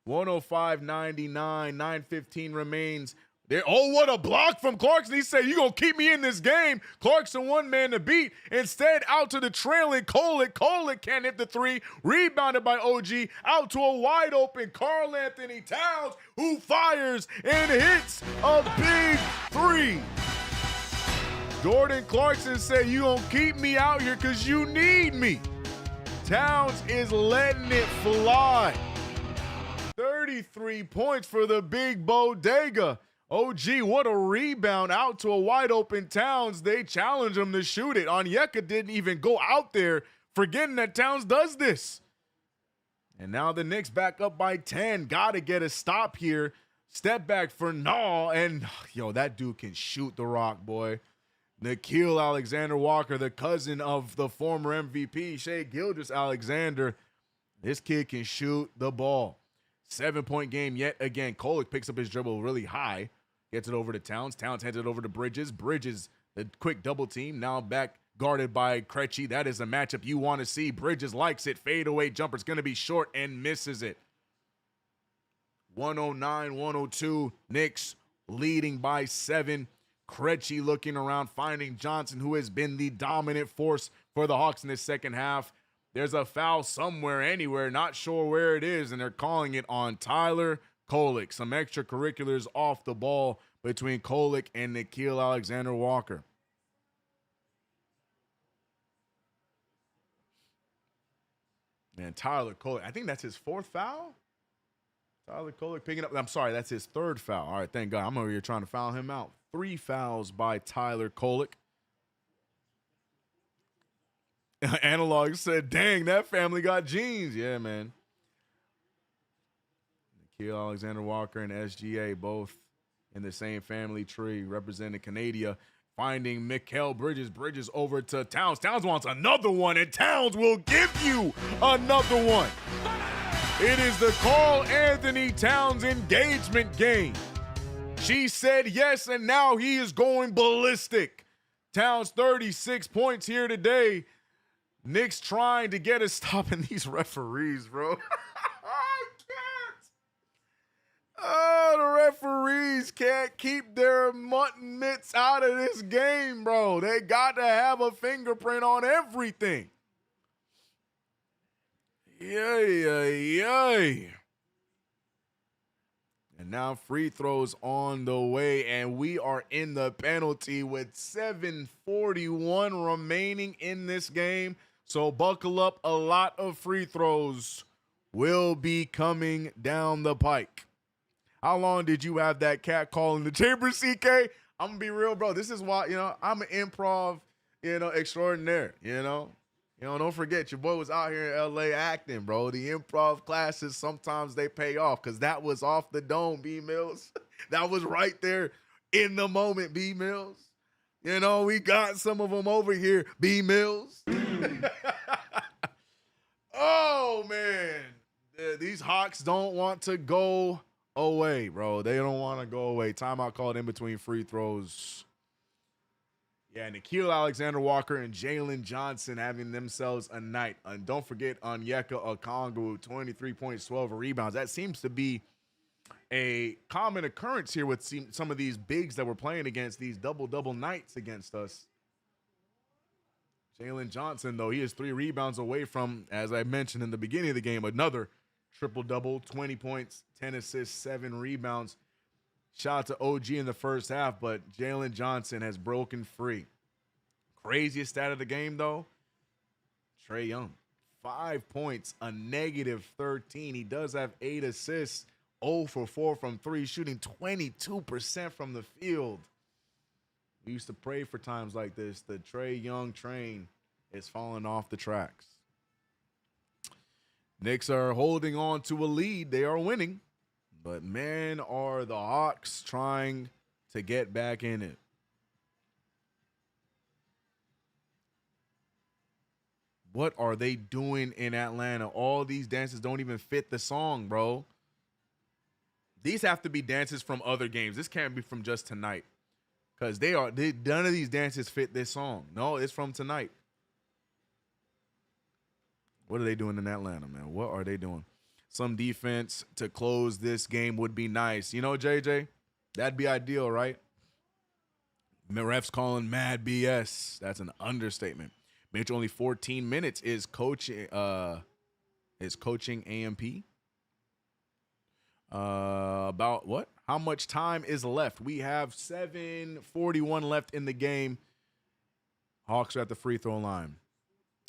105-99, 9:15 remains. There, oh, what a block from Clarkson. He said, you going to keep me in this game. Clarkson one man to beat. Instead, out to the trailing Kolek. Kolek can't hit the three. Rebounded by OG. Out to a wide open Karl Anthony Towns, who fires and hits a big three. Jordan Clarkson said, you going to keep me out here because you need me. Towns is letting it fly. 33 points for the big bodega. OG, what a rebound out to a wide open Towns. They challenge him to shoot it. Onyeka didn't even go out there, forgetting that Towns does this. And now the Knicks back up by 10. Got to get a stop here. Step back for Naw. And, yo, that dude can shoot the rock, boy. Nickeil Alexander-Walker, the cousin of the former MVP, Shai Gilgeous-Alexander. This kid can shoot the ball. 7-point game yet again. Kolek picks up his dribble really high. Gets it over to Towns. Towns hands it over to Bridges. Bridges, the quick double team. Now back guarded by Krejci. That is a matchup you want to see. Bridges likes it. Fadeaway jumper's going to be short and misses it. 109-102. Knicks leading by 7. Krejci looking around, finding Johnson, who has been the dominant force for the Hawks in this second half. There's a foul somewhere, anywhere, not sure where it is, and they're calling it on Tyler Kolek. Some extracurriculars off the ball between Kolek and Nickeil Alexander-Walker. And Tyler Kolek, I think that's his 4th foul. Tyler Kolek picking up, I'm sorry, that's his 3rd foul. All right, thank God. I'm over here trying to foul him out. 3 fouls by Tyler Kolek. Analog said, dang, that family got genes. Yeah, man. Nickeil Alexander-Walker and SGA both in the same family tree, representing Canada. Finding Mikal Bridges. Bridges over to Towns. Towns wants another one, and Towns will give you another one. It is the Karl Anthony Towns engagement game. She said yes, and now he is going ballistic. Towns 36 points here today. Knicks trying to get a stop in these referees, bro. I can't. Oh, the referees can't keep their mutton mitts out of this game, bro. They got to have a fingerprint on everything. Yay. And now free throws on the way, and we are in the penalty with 7:41 remaining in this game. So buckle up, a lot of free throws will be coming down the pike. How long did you have that cat call in the chamber, CK? I'm going to be real, bro. This is why, I'm an improv, extraordinaire, don't forget, your boy was out here in L.A. acting, bro. The improv classes, sometimes they pay off because that was off the dome, B. Mills. That was right there in the moment, B. Mills. We got some of them over here, B. Mills. Oh, man. These Hawks don't want to go away, bro. They don't want to go away. Timeout called in between free throws. Yeah, Nickeil Alexander-Walker and Jalen Johnson having themselves a night. And don't forget Onyeka Okongwu, 23 points, 12 rebounds. That seems to be a common occurrence here with some of these bigs that we're playing against, these double-double nights against us. Jalen Johnson, though, he is 3 rebounds away from, as I mentioned in the beginning of the game, another triple-double, 20 points, 10 assists, 7 rebounds. Shout out to OG in the first half, but Jalen Johnson has broken free. Craziest stat of the game, though, Trae Young. 5 points, a -13. He does have 8 assists, 0 for 4 from 3, shooting 22% from the field. We used to pray for times like this. The Trae Young train is falling off the tracks. Knicks are holding on to a lead. They are winning. But, man, are the Hawks trying to get back in it. What are they doing in Atlanta? All these dances don't even fit the song, bro. These have to be dances from other games. This can't be from just tonight. because none of these dances fit this song. No, it's from tonight. What are they doing in Atlanta, man? What are they doing? Some defense to close this game would be nice. You know, JJ, that'd be ideal, right? Refs calling mad BS. That's an understatement. Mitch only 14 minutes is coaching AMP. About what? How much time is left? We have 7:41 left in the game. Hawks are at the free throw line.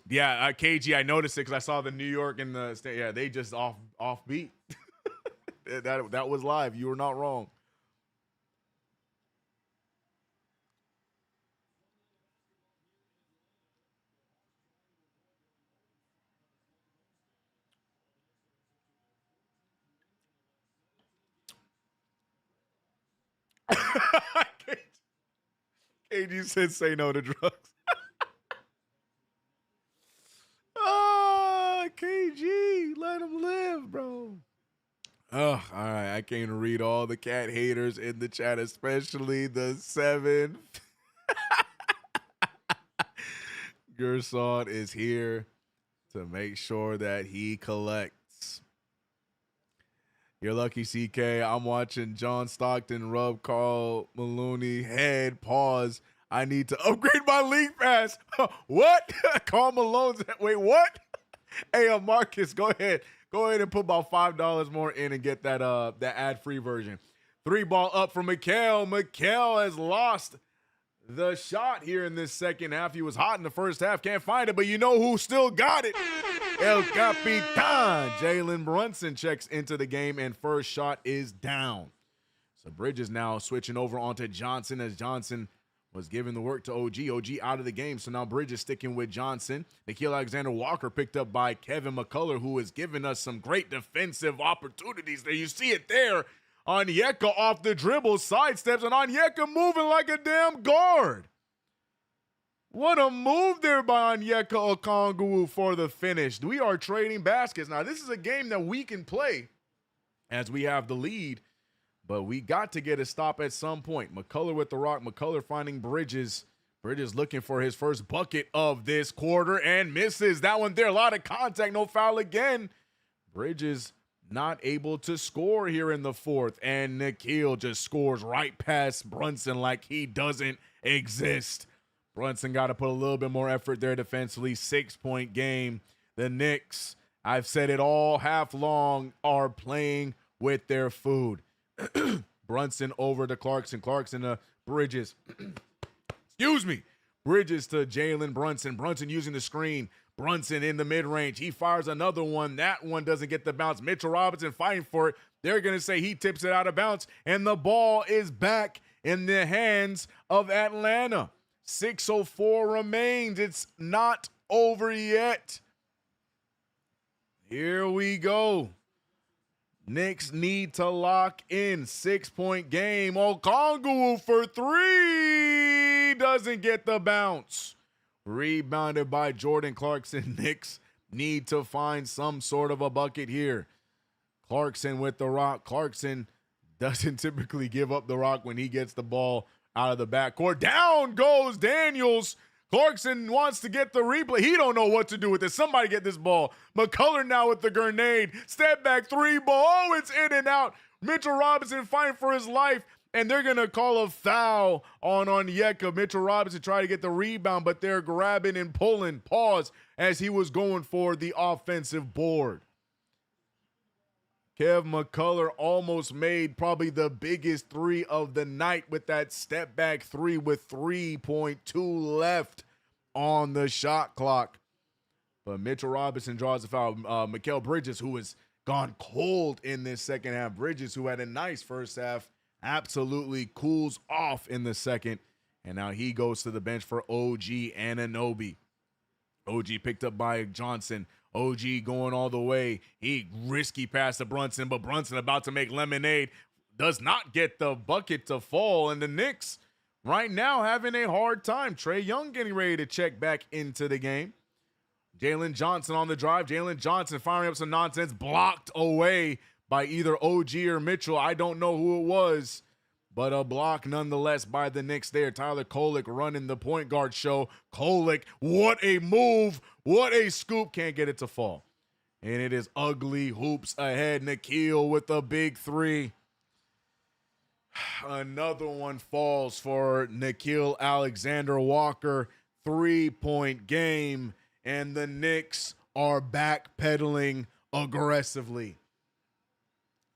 Yeah, KG, I noticed it because I saw the New York and the state. Yeah, they just off beat. that was live. You were not wrong. KG said say no to drugs. KG, let him live, bro. Oh, all right. I can't read all the cat haters in the chat, especially the 7. Gerson is here to make sure that he collects. You're lucky, CK. I'm watching John Stockton rub Carl Maloney head. Pause. I need to upgrade my league pass. What? Carl Malone's. Wait, what? Hey, Marcus, go ahead. Go ahead and put about $5 more in and get that ad-free version. 3 ball up from Mikal. Mikal has lost the shot here in this second half. He was hot in the first half. Can't find it, but you know who still got it? El Capitan. Jalen Brunson checks into the game, and first shot is down. So Bridges now switching over onto Johnson as Johnson was giving the work to OG. OG out of the game, so now Bridges sticking with Johnson. Nikhil Alexander-Walker picked up by Kevin McCullough, who has given us some great defensive opportunities there. You see it there. Onyeka off the dribble, sidesteps, and Onyeka moving like a damn guard. What a move there by Onyeka Okongwu for the finish. We are trading baskets. Now, this is a game that we can play as we have the lead, but we got to get a stop at some point. McCullough with the rock. McCullough finding Bridges. Bridges looking for his first bucket of this quarter and misses. That one there. A lot of contact. No foul again. Bridges not able to score here in the fourth. And Nikhil just scores right past Brunson like he doesn't exist. Brunson got to put a little bit more effort there defensively. 6-point game. The Knicks, I've said it all half long, are playing with their food. Brunson over to Clarkson. Clarkson to Bridges. Excuse me. Bridges to Jalen Brunson. Brunson using the screen. Brunson in the mid-range. He fires another one. That one doesn't get the bounce. Mitchell Robinson fighting for it. They're going to say he tips it out of bounds. And the ball is back in the hands of Atlanta. 6:04 remains. It's not over yet. Here we go. Knicks need to lock in. 6-point game. Okongwu for 3. Doesn't get the bounce. Rebounded by Jordan Clarkson. Knicks need to find some sort of a bucket here. Clarkson with the rock. Clarkson doesn't typically give up the rock when he gets the ball out of the backcourt. Down goes Daniels. Clarkson wants to get the replay. He don't know what to do with this. Somebody get this ball. McCullough now with the grenade. Step back 3 ball. Oh, it's in and out. Mitchell Robinson fighting for his life, and they're going to call a foul on Onyeka. Mitchell Robinson tried to get the rebound, but they're grabbing and pulling. Pause as he was going for the offensive board. Kev McCullough almost made probably the biggest 3 of the night with that step back 3 with 3.2 left on the shot clock. But Mitchell Robinson draws the foul. Mikal Bridges, who has gone cold in this second half. Bridges, who had a nice first half, absolutely cools off in the second. And now he goes to the bench for OG Anunoby. OG picked up by Johnson. OG going all the way. He risky pass to Brunson, but Brunson about to make lemonade. Does not get the bucket to fall. And the Knicks right now having a hard time. Trae Young getting ready to check back into the game. Jalen Johnson on the drive. Jalen Johnson firing up some nonsense. Blocked away by either OG or Mitchell. I don't know who it was. but a block nonetheless by the Knicks there. Tyler Kolek running the point guard show. Kolek, what a move. What a scoop. Can't get it to fall. And it is ugly hoops ahead. Nickeil with a big three. Another one falls for Nickeil Alexander-Walker. 3-point game. And the Knicks are backpedaling aggressively.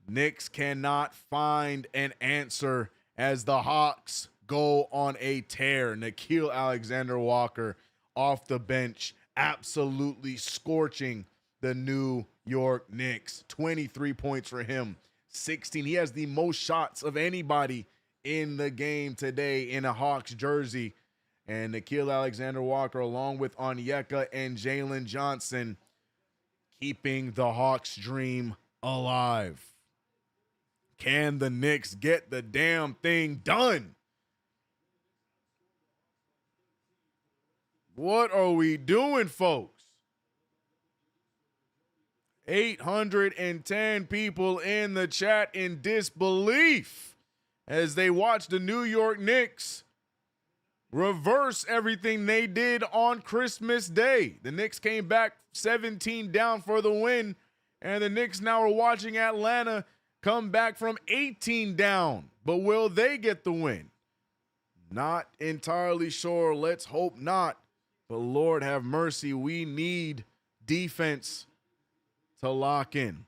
Knicks cannot find an answer as the Hawks go on a tear. Nickeil Alexander-Walker off the bench, absolutely scorching the New York Knicks. 23 points for him, 16. He has the most shots of anybody in the game today in a Hawks jersey. And Nickeil Alexander-Walker, along with Onyeka and Jalen Johnson, keeping the Hawks' dream alive. Can the Knicks get the damn thing done? What are we doing, folks? 810 people in the chat in disbelief as they watch the New York Knicks reverse everything they did on Christmas Day. The Knicks came back 17 down for the win, and the Knicks now are watching Atlanta come back from 18 down. But will they get the win? Not entirely sure. Let's hope not. But Lord have mercy, we need defense to lock in.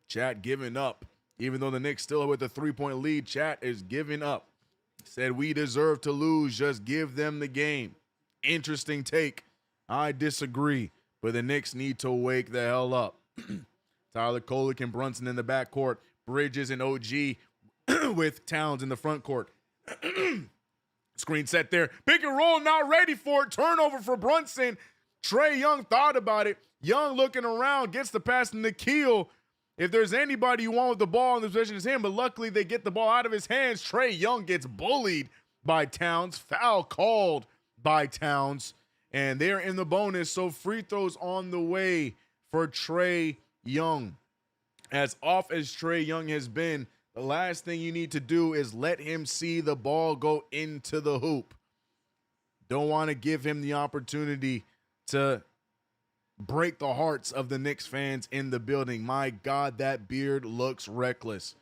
Chat giving up. Even though the Knicks still with a 3-point lead, chat is giving up. Said we deserve to lose, just give them the game. Interesting take. I disagree, but the Knicks need to wake the hell up. Tyler Kolek and Brunson in the backcourt. Bridges and OG with Towns in the front court. Screen set there. Pick and roll, not ready for it. Turnover for Brunson. Trae Young thought about it. Young looking around, gets the pass to Nickeil. If there's anybody you want with the ball in this position, it's him, but luckily they get the ball out of his hands. Trae Young gets bullied by Towns. Foul called by Towns. And they're in the bonus, so free throws on the way for Trae Young. As off as Trae Young has been, the last thing you need to do is let him see the ball go into the hoop. Don't want to give him the opportunity to break the hearts of the Knicks fans in the building. My God, that beard looks reckless.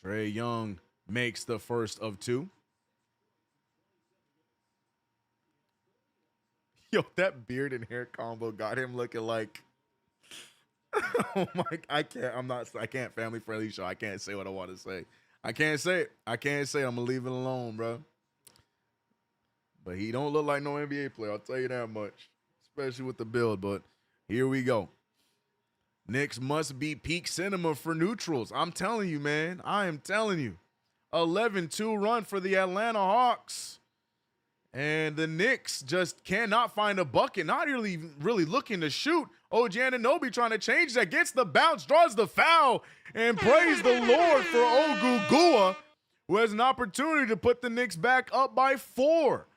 Trae Young makes the first of two. Yo, that beard and hair combo got him looking like, oh my, I can't family friendly show. I can't say what I want to say. I can't say it. I'm going to leave it alone, bro. But he don't look like no NBA player. I'll tell you that much, especially with the build. But here we go. Knicks must be peak cinema for neutrals. I'm telling you, man. I am telling you. 11-2 run for the Atlanta Hawks. And the Knicks just cannot find a bucket. Not really looking to shoot. OG Anunoby trying to change that. Gets the bounce, draws the foul. And praise the Lord for Ogugua, who has an opportunity to put the Knicks back up by 4.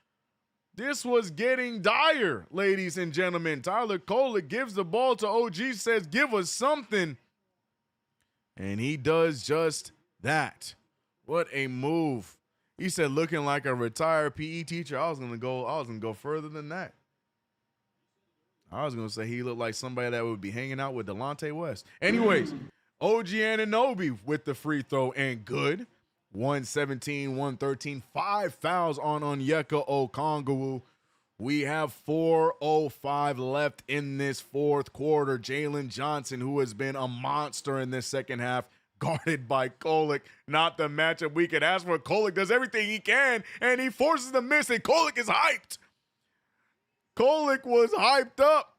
This was getting dire, ladies and gentlemen. Tyler Kolek gives the ball to OG, says, give us something. And he does just that. What a move. He said, looking like a retired PE teacher. I was gonna go further than that. I was gonna say he looked like somebody that would be hanging out with Delonte West. Anyways, OG Anunoby with the free throw and good. 117, 113, 5 fouls on Onyeka Okongwu. We have 4:05 left in this fourth quarter. Jalen Johnson, who has been a monster in this second half, guarded by Kolek. Not the matchup we could ask for. Kolek does everything he can, and he forces the miss, and Kolek is hyped. Kolek was hyped up.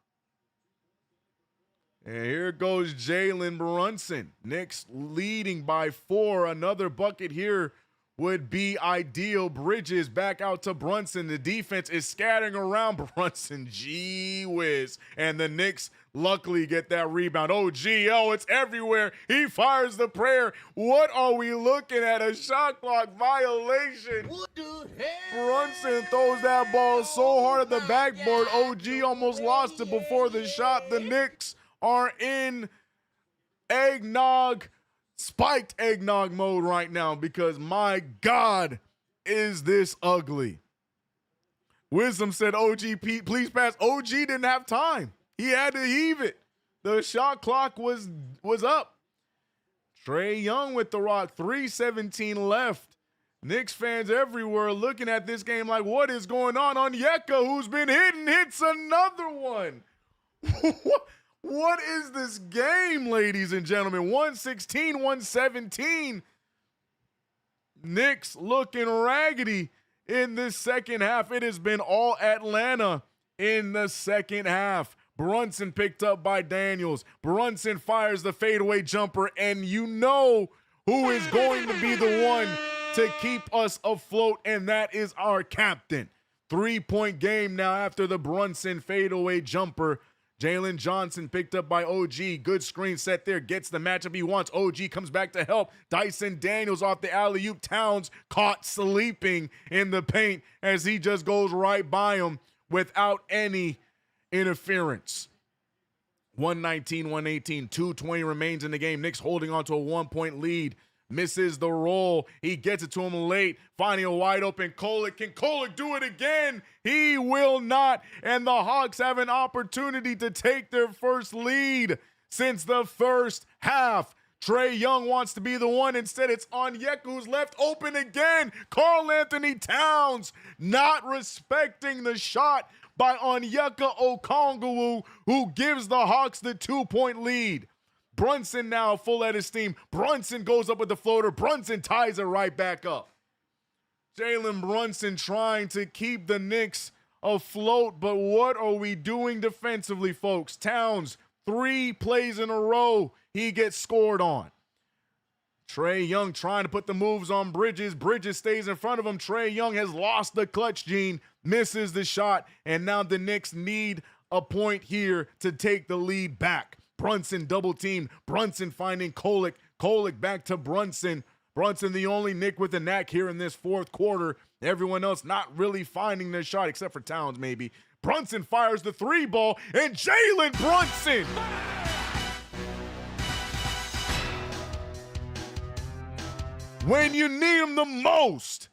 And here goes Jalen Brunson. Knicks leading by 4. Another bucket here would be ideal. Bridges back out to Brunson. The defense is scattering around Brunson. Gee whiz. And the Knicks luckily get that rebound. Oh, it's everywhere. He fires the prayer. What are we looking at? A shot clock violation. What the hell? Brunson throws that ball so hard at the backboard. OG almost lost it before the shot. The Knicks are in spiked eggnog mode right now because my God, is this ugly. Wisdom said, OG, please pass. OG didn't have time. He had to heave it. The shot clock was up. Trae Young with the rock, 3:17 left. Knicks fans everywhere looking at this game like, what is going on? Onyeka, who's been hitting, hits another one. What is this game, ladies and gentlemen? 116, 117. Knicks looking raggedy in this second half. It has been all Atlanta in the second half. Brunson picked up by Daniels. Brunson fires the fadeaway jumper, and you know who is going to be the one to keep us afloat, and that is our captain. 3-point game now after the Brunson fadeaway jumper. Jalen Johnson picked up by OG. Good screen set there. Gets the matchup he wants. OG comes back to help. Dyson Daniels off the alley-oop. Towns caught sleeping in the paint as he just goes right by him without any interference. 119, 118, 2:20 remains in the game. Knicks holding on to a 1-point lead. Misses the roll. He gets it to him late. Finding a wide open Kolek. Can Kolek do it again? He will not. And the Hawks have an opportunity to take their first lead since the first half. Trae Young wants to be the one. Instead, it's Onyeka who's left open again. Karl Anthony Towns not respecting the shot by Onyeka Okongwu, who gives the Hawks the 2-point lead. Brunson now full at his steam. Brunson goes up with the floater. Brunson ties it right back up. Jalen Brunson trying to keep the Knicks afloat, but what are we doing defensively, folks? Towns, 3 plays in a row, he gets scored on. Trae Young trying to put the moves on Bridges. Bridges stays in front of him. Trae Young has lost the clutch gene, misses the shot, and now the Knicks need a point here to take the lead back. Brunson double teamed. Brunson finding Kolek. Kolek back to Brunson. Brunson the only Knick with a knack here in this fourth quarter. Everyone else not really finding their shot except for Towns maybe. Brunson fires the 3 ball and Jalen Brunson. When you need him the most,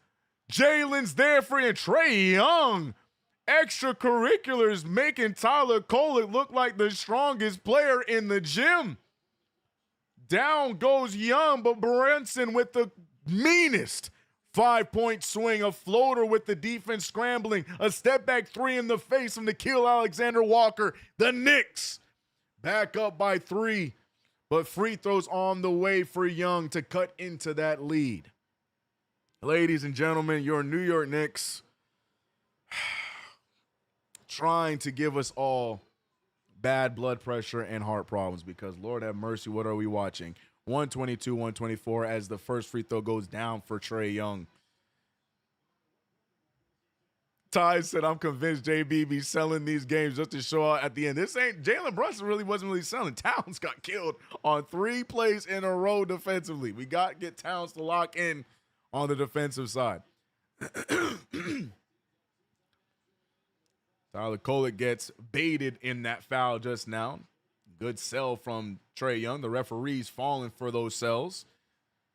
Jalen's there for you. Trae Young. Extracurriculars making Tyler Kolek look like the strongest player in the gym. Down goes Young, but Brunson with the meanest 5-point swing, a floater with the defense scrambling, a step back 3 in the face from Nickeil Alexander-Walker. The Knicks back up by 3, but free throws on the way for Young to cut into that lead. Ladies and gentlemen, your New York Knicks trying to give us all bad blood pressure and heart problems because, Lord have mercy, what are we watching? 122, 124 as the first free throw goes down for Trae Young. Ty said, I'm convinced JB be selling these games just to show out at the end. This ain't, Jalen Brunson wasn't really selling. Towns got killed on 3 plays in a row defensively. We got to get Towns to lock in on the defensive side. Tyler Kolek gets baited in that foul just now. Good sell from Trae Young. The referee's falling for those sells.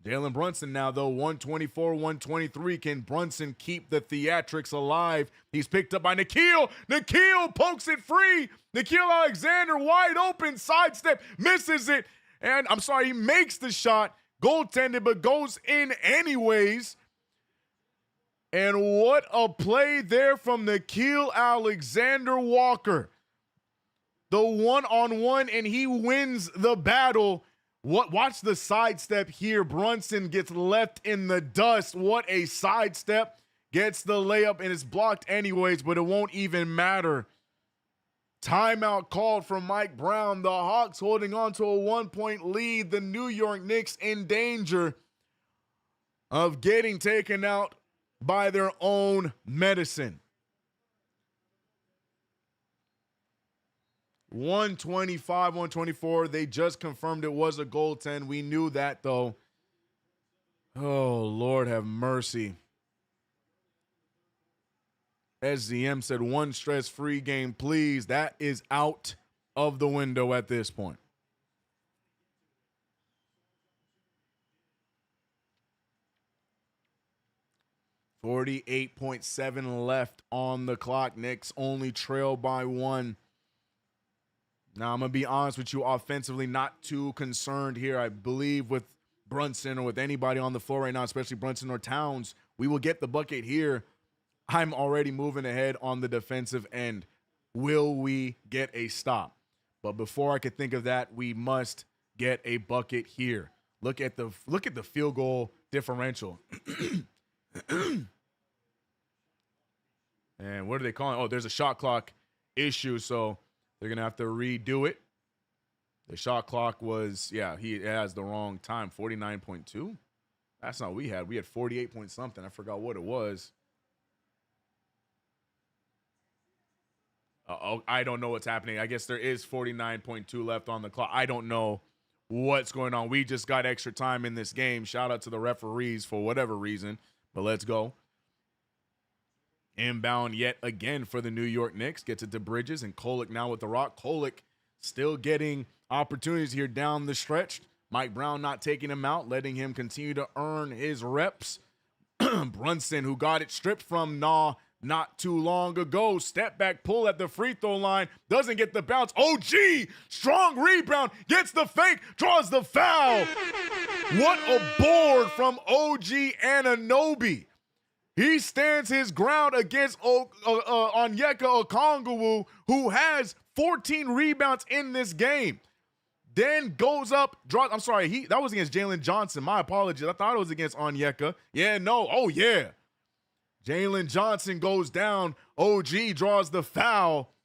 Jalen Brunson now, though, 124, 123. Can Brunson keep the theatrics alive? He's picked up by Nickeil. Nickeil pokes it free. Nickeil Alexander wide open, sidestep, misses it. And I'm sorry, he makes the shot. Goaltended, but goes in anyways. And what a play there from Nickeil Alexander-Walker. The one-on-one, and he wins the battle. Watch the sidestep here. Brunson gets left in the dust. What a sidestep. Gets the layup, and it's blocked anyways, but it won't even matter. Timeout called from Mike Brown. The Hawks holding on to a 1-point lead. The New York Knicks in danger of getting taken out by their own medicine. 125, 124. They just confirmed it was a goaltend. We knew that, though. Oh, Lord have mercy. SZM said, one stress-free game, please. That is out of the window at this point. .7 left on the clock. Knicks only trail by 1. Now, I'm going to be honest with you, offensively, not too concerned here. I believe with Brunson or with anybody on the floor right now, especially Brunson or Towns, we will get the bucket here. I'm already moving ahead on the defensive end. Will we get a stop? But before I could think of that, we must get a bucket here. Look at the field goal differential. And what are they calling? Oh, there's a shot clock issue, so they're going to have to redo it. The shot clock was, he has the wrong time, 49.2. That's not what we had. We had 48 point something. I forgot what it was. I don't know what's happening. I guess there is 49.2 left on the clock. I don't know what's going on. We just got extra time in this game. Shout out to the referees for whatever reason, but let's go. Inbound yet again for the New York Knicks. Gets it to Bridges and Kolek now with the rock. Kolek still getting opportunities here down the stretch. Mike Brown not taking him out, letting him continue to earn his reps. Brunson, who got it stripped from not too long ago. Step back pull at the free throw line. Doesn't get the bounce. OG, strong rebound. Gets the fake. Draws the foul. What a board from OG Anunoby. He stands his ground against Onyeka Okongwu, who has 14 rebounds in this game. Then goes up, draws. I'm sorry, that was against Jalen Johnson. My apologies. I thought it was against Onyeka. Yeah, no. Oh, yeah. Jalen Johnson goes down. OG draws the foul.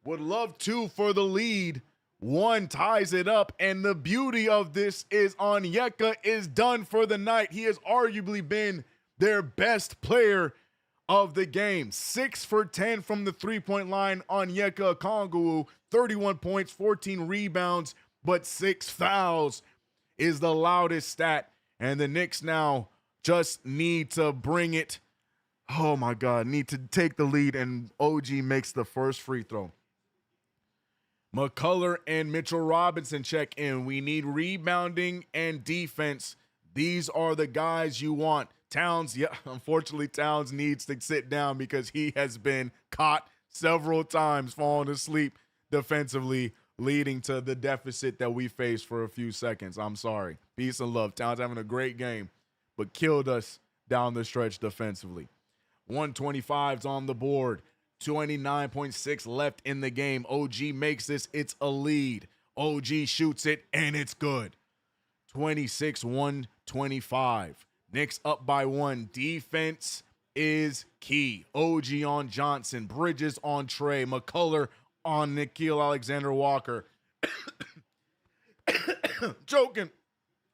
Would love 2 for the lead. 1 ties it up. And the beauty of this is Onyeka is done for the night. He has arguably been their best player of the game. 6 for 10 from the three-point line. Onyeka Okongwu, 31 points, 14 rebounds, but 6 fouls is the loudest stat. And the Knicks now just need to bring it. Oh, my God. Need to take the lead, and OG makes the first free throw. McCullough and Mitchell Robinson check in. We need rebounding and defense. These are the guys you want. Towns, unfortunately, Towns needs to sit down because he has been caught several times falling asleep defensively, leading to the deficit that we faced for a few seconds. I'm sorry. Peace and love. Towns having a great game, but killed us down the stretch defensively. 125's on the board. 29.6 left in the game. OG makes this. It's a lead. OG shoots it, and it's good. 26-125. Knicks up by 1. Defense is key. OG on Johnson. Bridges on Trey. McCullough on Nickeil Alexander-Walker. Joking.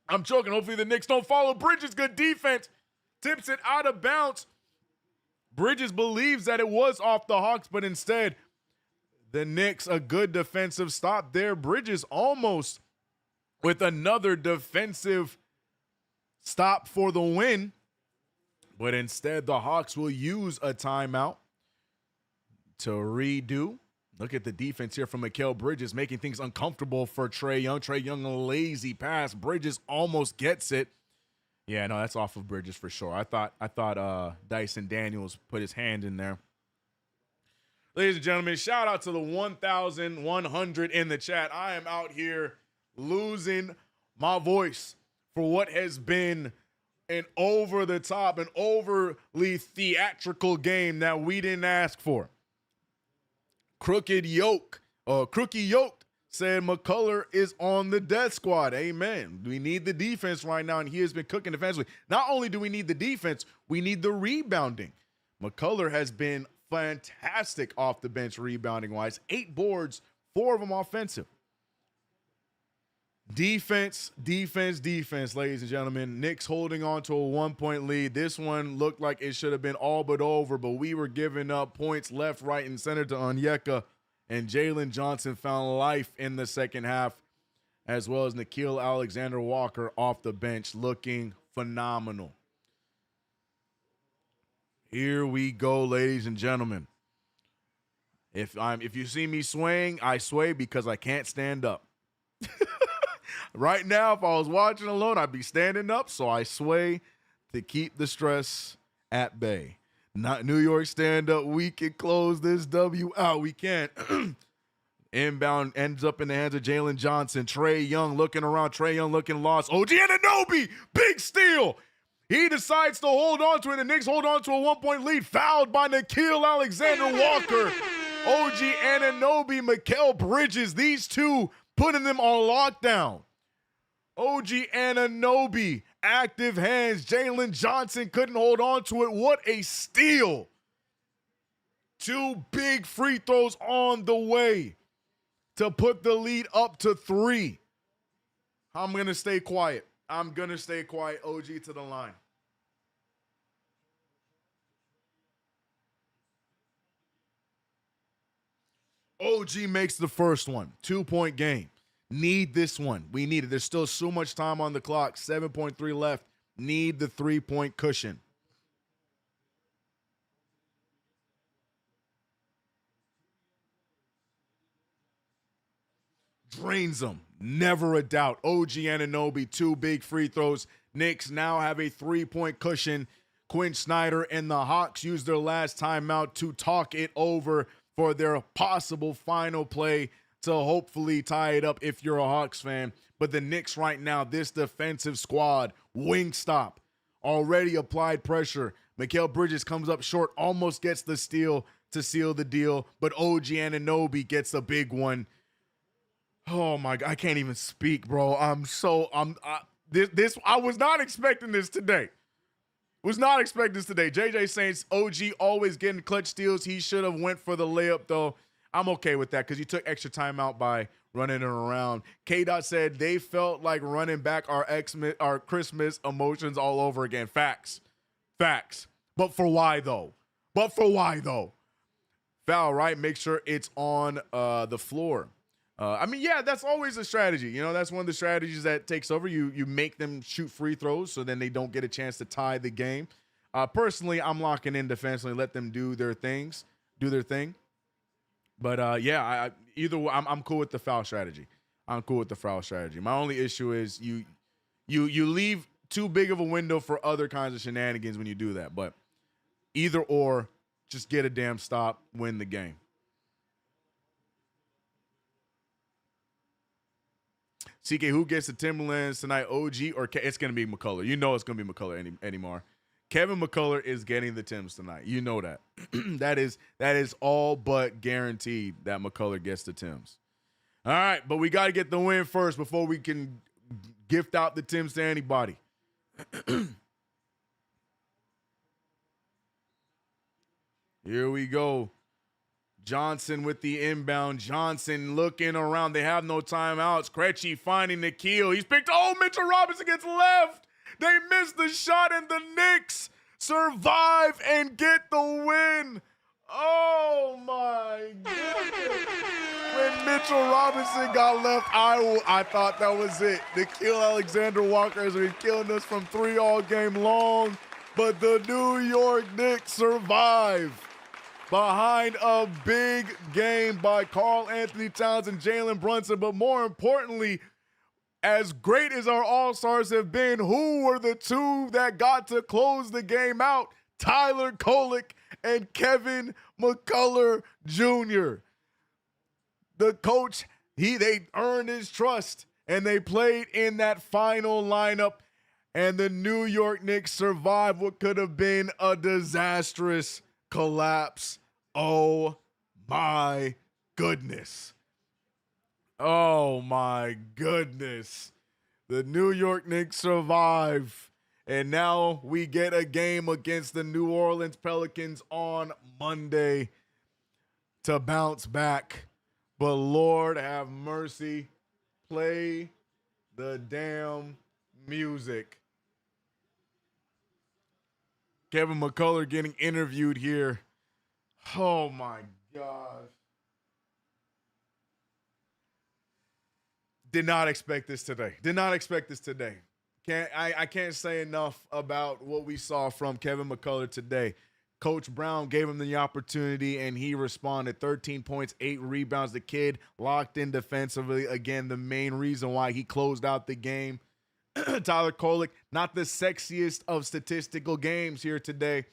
I'm joking. Hopefully the Knicks don't follow. Bridges, good defense. Tips it out of bounds. Bridges believes that it was off the Hawks, but instead, the Knicks, a good defensive stop there. Bridges almost with another defensive stop for the win, but instead the Hawks will use a timeout to redo. Look at the defense here from Mikal Bridges, making things uncomfortable for Trae Young. Trae Young, a lazy pass. Bridges almost gets it. Yeah, no, that's off of Bridges for sure. I thought Dyson Daniels put his hand in there. Ladies and gentlemen, shout out to the 1,100 in the chat. I am out here losing my voice for what has been an over-the-top and overly theatrical game that we didn't ask for. Crooked Yolk said McCullough is on the death squad. Amen. We need the defense right now, and he has been cooking defensively. Not only do we need the defense, we need the rebounding. McCullough has been fantastic off the bench rebounding-wise. 8 boards, 4 of them offensive. Defense, ladies and gentlemen. Knicks holding on to a 1-point lead. This one looked like it should have been all but over, but we were giving up points left, right, and center to Onyeka, and Jalen Johnson found life in the second half, as well as Nickeil Alexander-Walker off the bench looking phenomenal. Here we go, ladies and gentlemen. If you see me swaying, I sway because I can't stand up. Right now, if I was watching alone, I'd be standing up, so I sway to keep the stress at bay. Not New York stand-up. We can close this W out. We can't. Inbound ends up in the hands of Jalen Johnson. Trae Young looking around. Trae Young looking lost. OG Anunoby, big steal. He decides to hold on to it. The Knicks hold on to a 1-point lead. Fouled by Nickeil Alexander-Walker. OG Anunoby, Mikal Bridges. These two putting them on lockdown. OG Anunoby, active hands. Jalen Johnson couldn't hold on to it. What a steal. 2 big free throws on the way to put the lead up to 3. I'm going to stay quiet. I'm going to stay quiet. OG to the line. OG makes the first one. 2-point game. Need this one. We need it. There's still so much time on the clock. 7.3 left. Need the 3-point cushion. Drains them. Never a doubt. OG Anunoby, 2 big free throws. Knicks now have a 3-point cushion. Quinn Snyder and the Hawks use their last timeout to talk it over for their possible final play to hopefully tie it up if you're a Hawks fan. But the Knicks right now, this defensive squad, wing stop, already applied pressure. Mikal Bridges comes up short, almost gets the steal to seal the deal, but OG Anunoby gets a big one. Oh my God, I can't even speak, bro. I was not expecting this today. Was not expecting this today. JJ Saints, OG always getting clutch steals. He should have went for the layup though. I'm okay with that because he took extra time out by running it around. K-Dot said they felt like running back our Christmas emotions all over again. Facts. But for why though? Foul, right? Make sure it's on the floor. That's always a strategy. You know, that's one of the strategies that takes over. You make them shoot free throws so then they don't get a chance to tie the game. Personally, I'm locking in defensively, let them do their thing. But either way, I'm cool with the foul strategy. My only issue is you leave too big of a window for other kinds of shenanigans when you do that. But either or, just get a damn stop, win the game. CK, who gets the Timberlands tonight, OG or it's going to be McCullough. You know it's going to be McCullough anymore. Kevin McCullough is getting the Timbs tonight. You know that. that is all but guaranteed that McCullough gets the Timbs. All right, but we got to get the win first before we can gift out the Timbs to anybody. Here we go. Johnson with the inbound. Johnson looking around. They have no timeouts. Krejci finding Nickeil. He's picked. Oh, Mitchell Robinson gets left. They missed the shot, and the Knicks survive and get the win. Oh, my goodness. When Mitchell Robinson got left, I thought that was it. Nickeil Alexander-Walker has been killing us from 3 all game long, but the New York Knicks survive. Behind a big game by Karl Anthony Towns and Jalen Brunson. But more importantly, as great as our All-Stars have been, who were the 2 that got to close the game out? Tyler Kolek and Kevin McCullough Jr. The coach, they earned his trust, and they played in that final lineup, and the New York Knicks survived what could have been a disastrous collapse. Oh my goodness. Oh my goodness. The New York Knicks survive. And now we get a game against the New Orleans Pelicans on Monday to bounce back. But Lord have mercy. Play the damn music. Kevin McCullough getting interviewed here. Oh my gosh. Did not expect this today. I can't say enough about what we saw from Kevin McCullough today. Coach Brown gave him the opportunity, and he responded. 13 points, 8 rebounds. The kid locked in defensively. Again, the main reason why he closed out the game. Tyler Kolek, not the sexiest of statistical games here today.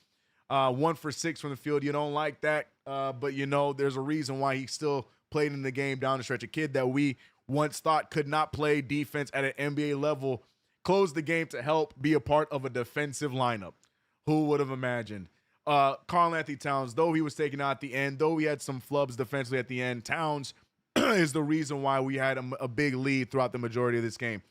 1 for 6 from the field. You don't like that, but you know there's a reason why he still played in the game down the stretch. A kid that we once thought could not play defense at an NBA level closed the game to help be a part of a defensive lineup. Who would have imagined? Karl-Anthony Towns, though he was taken out at the end, though we had some flubs defensively at the end, Towns is the reason why we had a big lead throughout the majority of this game.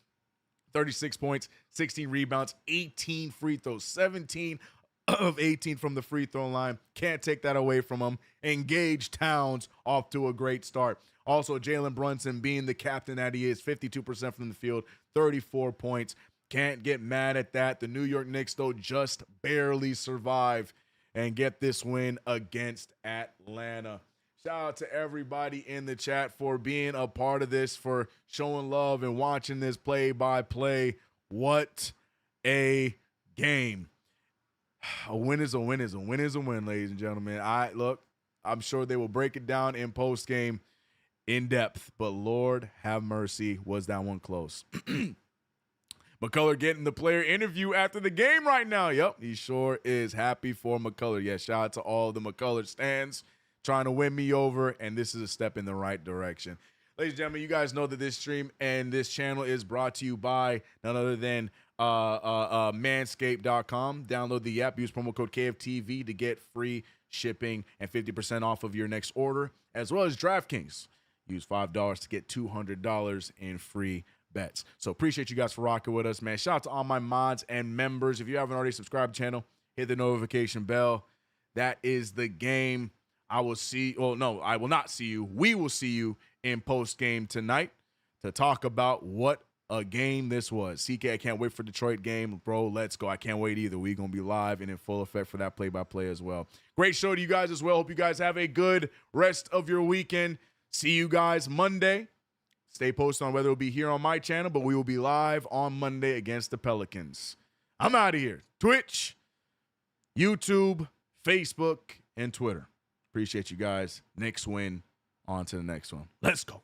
36 points, 16 rebounds, 18 free throws, 17 of 18 from the free throw line. Can't take that away from him. Engage Towns off to a great start. Also, Jalen Brunson being the captain that he is, 52% from the field, 34 points. Can't get mad at that. The New York Knicks, though, just barely survive and get this win against Atlanta. Shout out to everybody in the chat for being a part of this, for showing love and watching this play-by-play. What a game. A win is a win is a win is a win, ladies and gentlemen. I'm sure they will break it down in post-game in depth, but Lord have mercy, was that one close. McCullough getting the player interview after the game right now. Yep, he sure is happy for McCullough. Yeah, shout out to all the McCullough stands trying to win me over, and this is a step in the right direction. Ladies and gentlemen, you guys know that this stream and this channel is brought to you by none other than manscaped.com. Download the app, use promo code KFTV to get free shipping and 50% off of your next order, as well as DraftKings. Use $5 to get $200 in free bets. So appreciate you guys for rocking with us, man. Shout out to all my mods and members. If you haven't already subscribed to the channel, hit the notification bell. That is the game. I will not see you. We will see you in post game tonight to talk about what a game this was. CK, I can't wait for Detroit game, bro. Let's go. I can't wait either. We're going to be live and in full effect for that play-by-play as well. Great show to you guys as well. Hope you guys have a good rest of your weekend. See you guys Monday. Stay posted on whether it'll be here on my channel, but we will be live on Monday against the Pelicans. I'm out of here. Twitch, YouTube, Facebook, and Twitter. Appreciate you guys. Knicks win. On to the next one. Let's go.